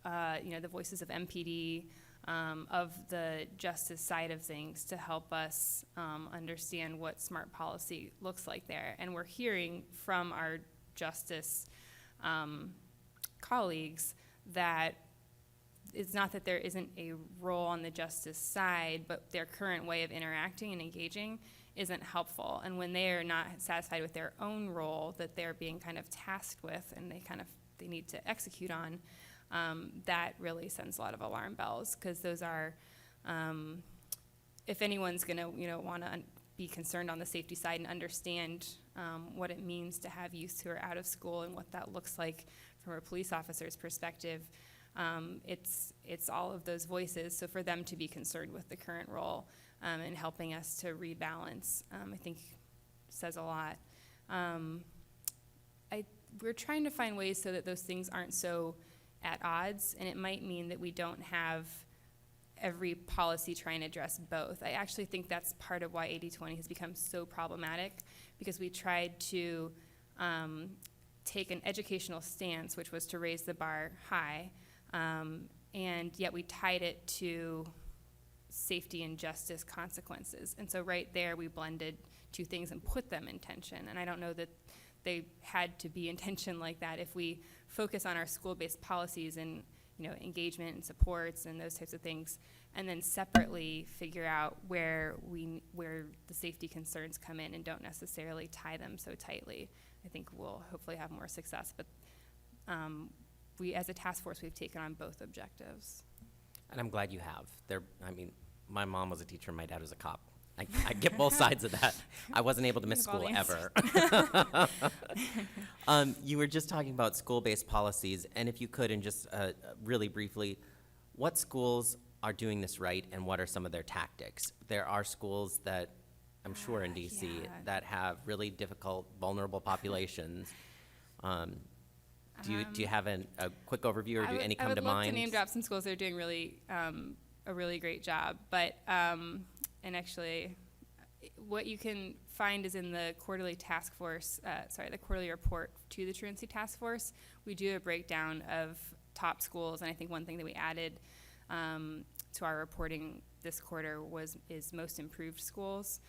you know, the voices of MPD, of the justice side of things to help us understand what smart policy looks like there. And we're hearing from our justice colleagues that it's not that there isn't a role on the justice side, but their current way of interacting and engaging isn't helpful. And when they are not satisfied with their own role that they're being kind of tasked with and they need to execute on, that really sends a lot of alarm bells, because those are, if anyone's going to, you know, want to be concerned on the safety side and understand what it means to have youth who are out of school and what that looks like from a police officer's perspective, it's all of those voices. So for them to be concerned with the current role and helping us to rebalance, I think says a lot. We're trying to find ways so that those things aren't so at odds, and it might mean that we don't have every policy trying to address both. I actually think that's part of why 80/20 has become so problematic, because we tried to take an educational stance, which was to raise the bar high, and yet we tied it to safety and justice consequences. And so right there we blended two things and put them in tension, and I don't know that they had to be in tension like that. If we focus on our school-based policies and, you know, engagement and supports and those types of things, and then separately figure out where the safety concerns come in and don't necessarily tie them so tightly, I think we'll hopefully have more success. But we, as a task force, we've taken on both objectives. And I'm glad you have. I mean, my mom was a teacher and my dad was a cop. I get both sides of that. I wasn't able to miss school ever. You were just talking about school-based policies, and if you could, and just really briefly, what schools are doing this right, and what are some of their tactics? There are schools that, I'm sure in DC, that have really difficult, vulnerable populations. Do you have a quick overview, or do any come to mind? I would love to name drop some schools that are doing really a really great job, but and actually, what you can find is in the quarterly task force, the quarterly report to the Truancy Task Force, we do a breakdown of top schools, and I think one thing that we added to our reporting this quarter is most improved schools,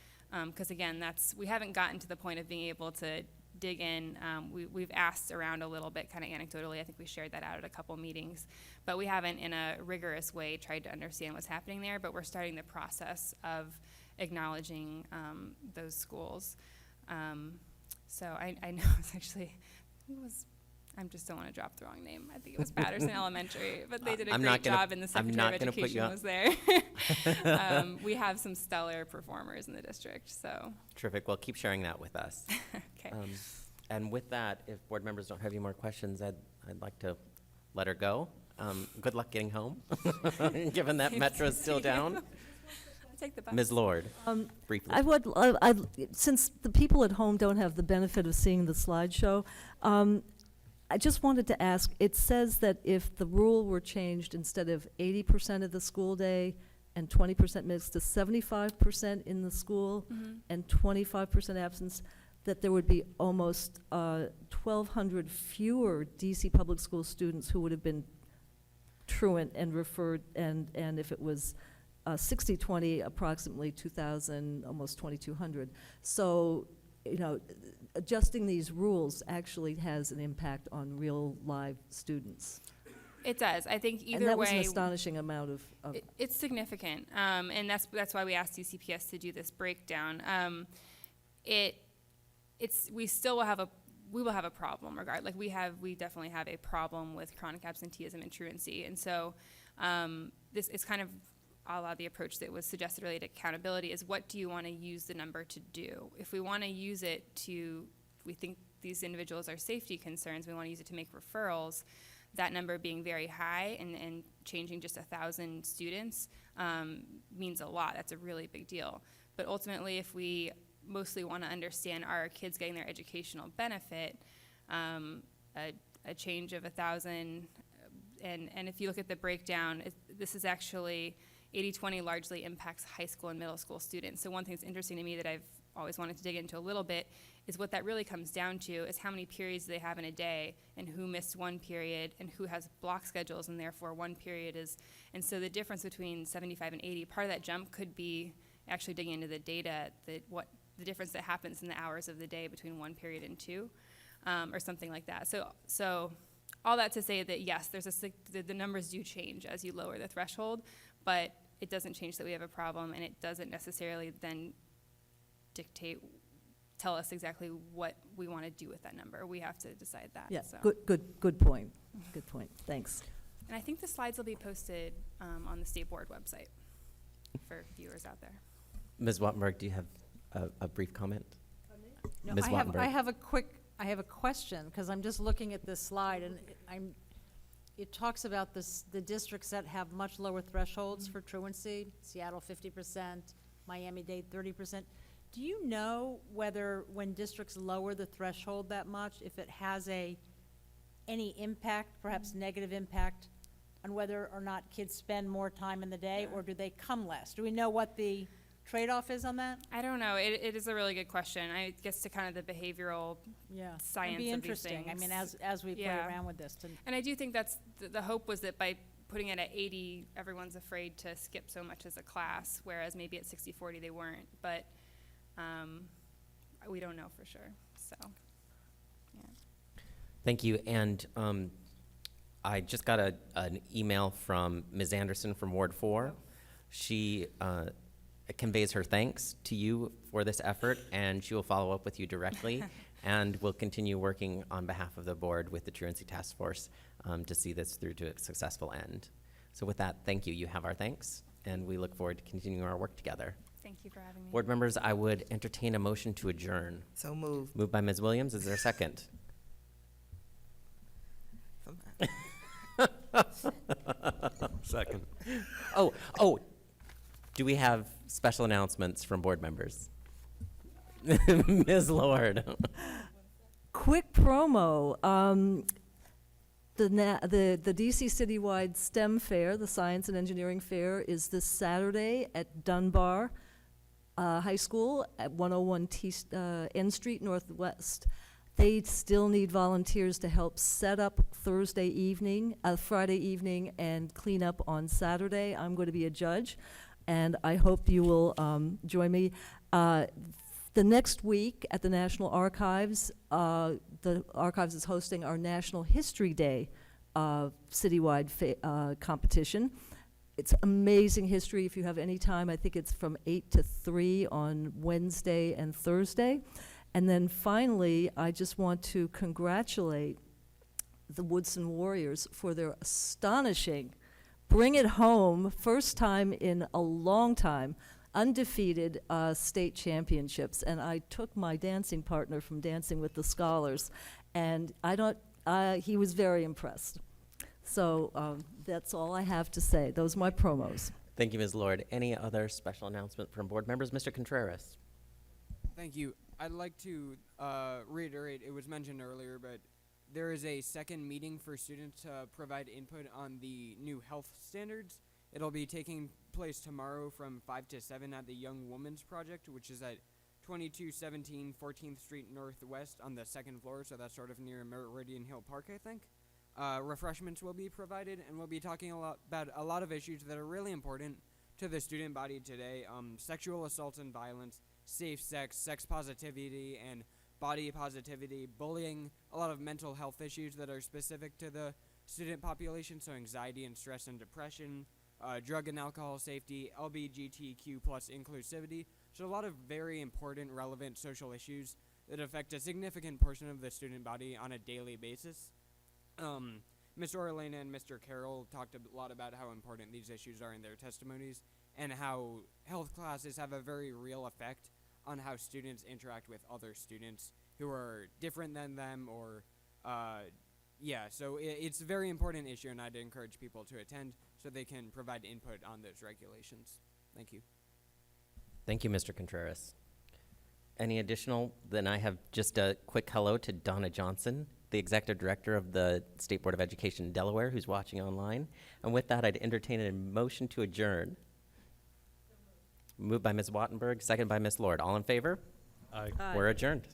because again, we haven't gotten to the point of being able to dig in. We've asked around a little bit, kind of anecdotally. I think we shared that out at a couple meetings, but we haven't in a rigorous way tried to understand what's happening there, but we're starting the process of acknowledging those schools. So I know it's actually, I just don't want to drop the wrong name. I think it was Patterson Elementary, but they did a great job, and the Secretary of Education was there. We have some stellar performers in the district, so. Terrific. Well, keep sharing that with us. Okay. And with that, if board members don't have any more questions, I'd like to let her go. Good luck getting home, given that Metro is still down. Take the bus. Ms. Lord, briefly. Since the people at home don't have the benefit of seeing the slideshow, I just wanted to ask, it says that if the rule were changed, instead of 80% of the school day and 20% mixed to 75% in the school and 25% absence, that there would be almost 1,200 fewer DC public school students who would have been truant and referred, and if it was 60-20, approximately 2,000, almost 2,200. So, you know, adjusting these rules actually has an impact on real live students. It does. I think either way. And that was an astonishing amount of. It's significant, and that's why we asked DCPS to do this breakdown. We will have a problem regardless. Like we definitely have a problem with chronic absenteeism and truancy, and so this is kind of a la the approach that was suggested related to accountability. Is what do you want to use the number to do? If we want to use it we think these individuals are safety concerns, we want to use it to make referrals. That number being very high and changing just 1,000 students means a lot. That's a really big deal. But ultimately, if we mostly want to understand, are our kids getting their educational benefit, a change of 1,000, and if you look at the breakdown, this is actually 80-20 largely impacts high school and middle school students. So one thing that's interesting to me that I've always wanted to dig into a little bit is what that really comes down to is how many periods they have in a day and who missed one period and who has block schedules, and therefore one period is, and so the difference between 75 and 80, part of that jump could be actually digging into the data, what the difference that happens in the hours of the day between one period and two, or something like that. So all that to say that yes, the numbers do change as you lower the threshold, but it doesn't change that we have a problem, and it doesn't necessarily then tell us exactly what we want to do with that number. We have to decide that. Yeah, so. good point. Good point. Thanks. And I think the slides will be posted on the state board website for viewers out there. Ms. Wattenberg, do you have a brief comment? No, Ms. Wattenberg. I have a question, because I'm just looking at this slide, and it talks about the districts that have much lower thresholds for truancy, Seattle 50%, Miami-Dade 30%. Do you know whether when districts lower the threshold that much, if it has any impact, perhaps negative impact, on whether or not kids spend more time in the day, or do they come less? Do we know what the trade-off is on that? I don't know. It is a really good question. I guess to kind of the behavioral science It'd be of these things. interesting. I mean, as we play around with this. And I do think that's the hope was that by putting it at 80, everyone's afraid to skip so much as a class, whereas maybe at 60-40 they weren't. But we don't know for sure. So, yeah. Thank you. And I just got an email from Ms. Anderson from Ward 4. She conveys her thanks to you for this effort, and she will follow up with you directly, and we'll continue working on behalf of the board with the Truancy Task Force to see this through to a successful end. So with that, thank you. You have our thanks, and we look forward to continuing our work together. Thank you for having me. Board members, I would entertain a motion to adjourn. So moved. Moved by Ms. Williams. Is there a second? Second. Oh, do we have special announcements from board members? Ms. Lord. Quick promo. The DC Citywide STEM Fair, the Science and Engineering Fair, is this Saturday at Dunbar High School at 101 N Street Northwest. They still need volunteers to help set up Friday evening, and clean up on Saturday. I'm going to be a judge, and I hope you will join me. The next week at the National Archives, the Archives is hosting our National History Day citywide competition. It's amazing history. If you have any time, I think it's from 8 to 3 on Wednesday and Thursday. And then finally, I just want to congratulate the Woodson Warriors for their astonishing, bring it home, first time in a long time, undefeated state championships. And I took my dancing partner from Dancing with the Scholars, and he was very impressed. So that's all I have to say. Those are my promos. Thank you, Ms. Lord. Any other special announcement from board members? Mr. Contreras. Thank you. I'd like to reiterate, it was mentioned earlier, but there is a second meeting for students to provide input on the new health standards. It'll be taking place tomorrow from 5 to 7 at the Young Women's Project, which is at 2217 14th Street Northwest on the second floor, so that's sort of near Meridian Hill Park, I think. Refreshments will be provided, and we'll be talking about a lot of issues that are really important to the student body today. Sexual assault and violence, safe sex, sex positivity, and body positivity, bullying, a lot of mental health issues that are specific to the student population, so anxiety and stress and depression, drug and alcohol safety, LGBTQ plus inclusivity. So a lot of very important, relevant social issues that affect a significant portion of the student body on a daily basis. Mr. Orlena and Mr. Carroll talked a lot about how important these issues are in their testimonies, and how health classes have a very real effect on how students interact with other students who are different than them, or so it's a very important issue, and I'd encourage people to attend so they can provide input on those regulations. Thank you. Thank you, Mr. Contreras. Any additional? Then I have just a quick hello to Donna Johnson, the Executive Director of the State Board of Education in Delaware, who's watching online. And with that, I'd entertain a motion to adjourn. Moved by Ms. Wattenberg, second by Ms. Lord. All in favor? Aye. We're adjourned.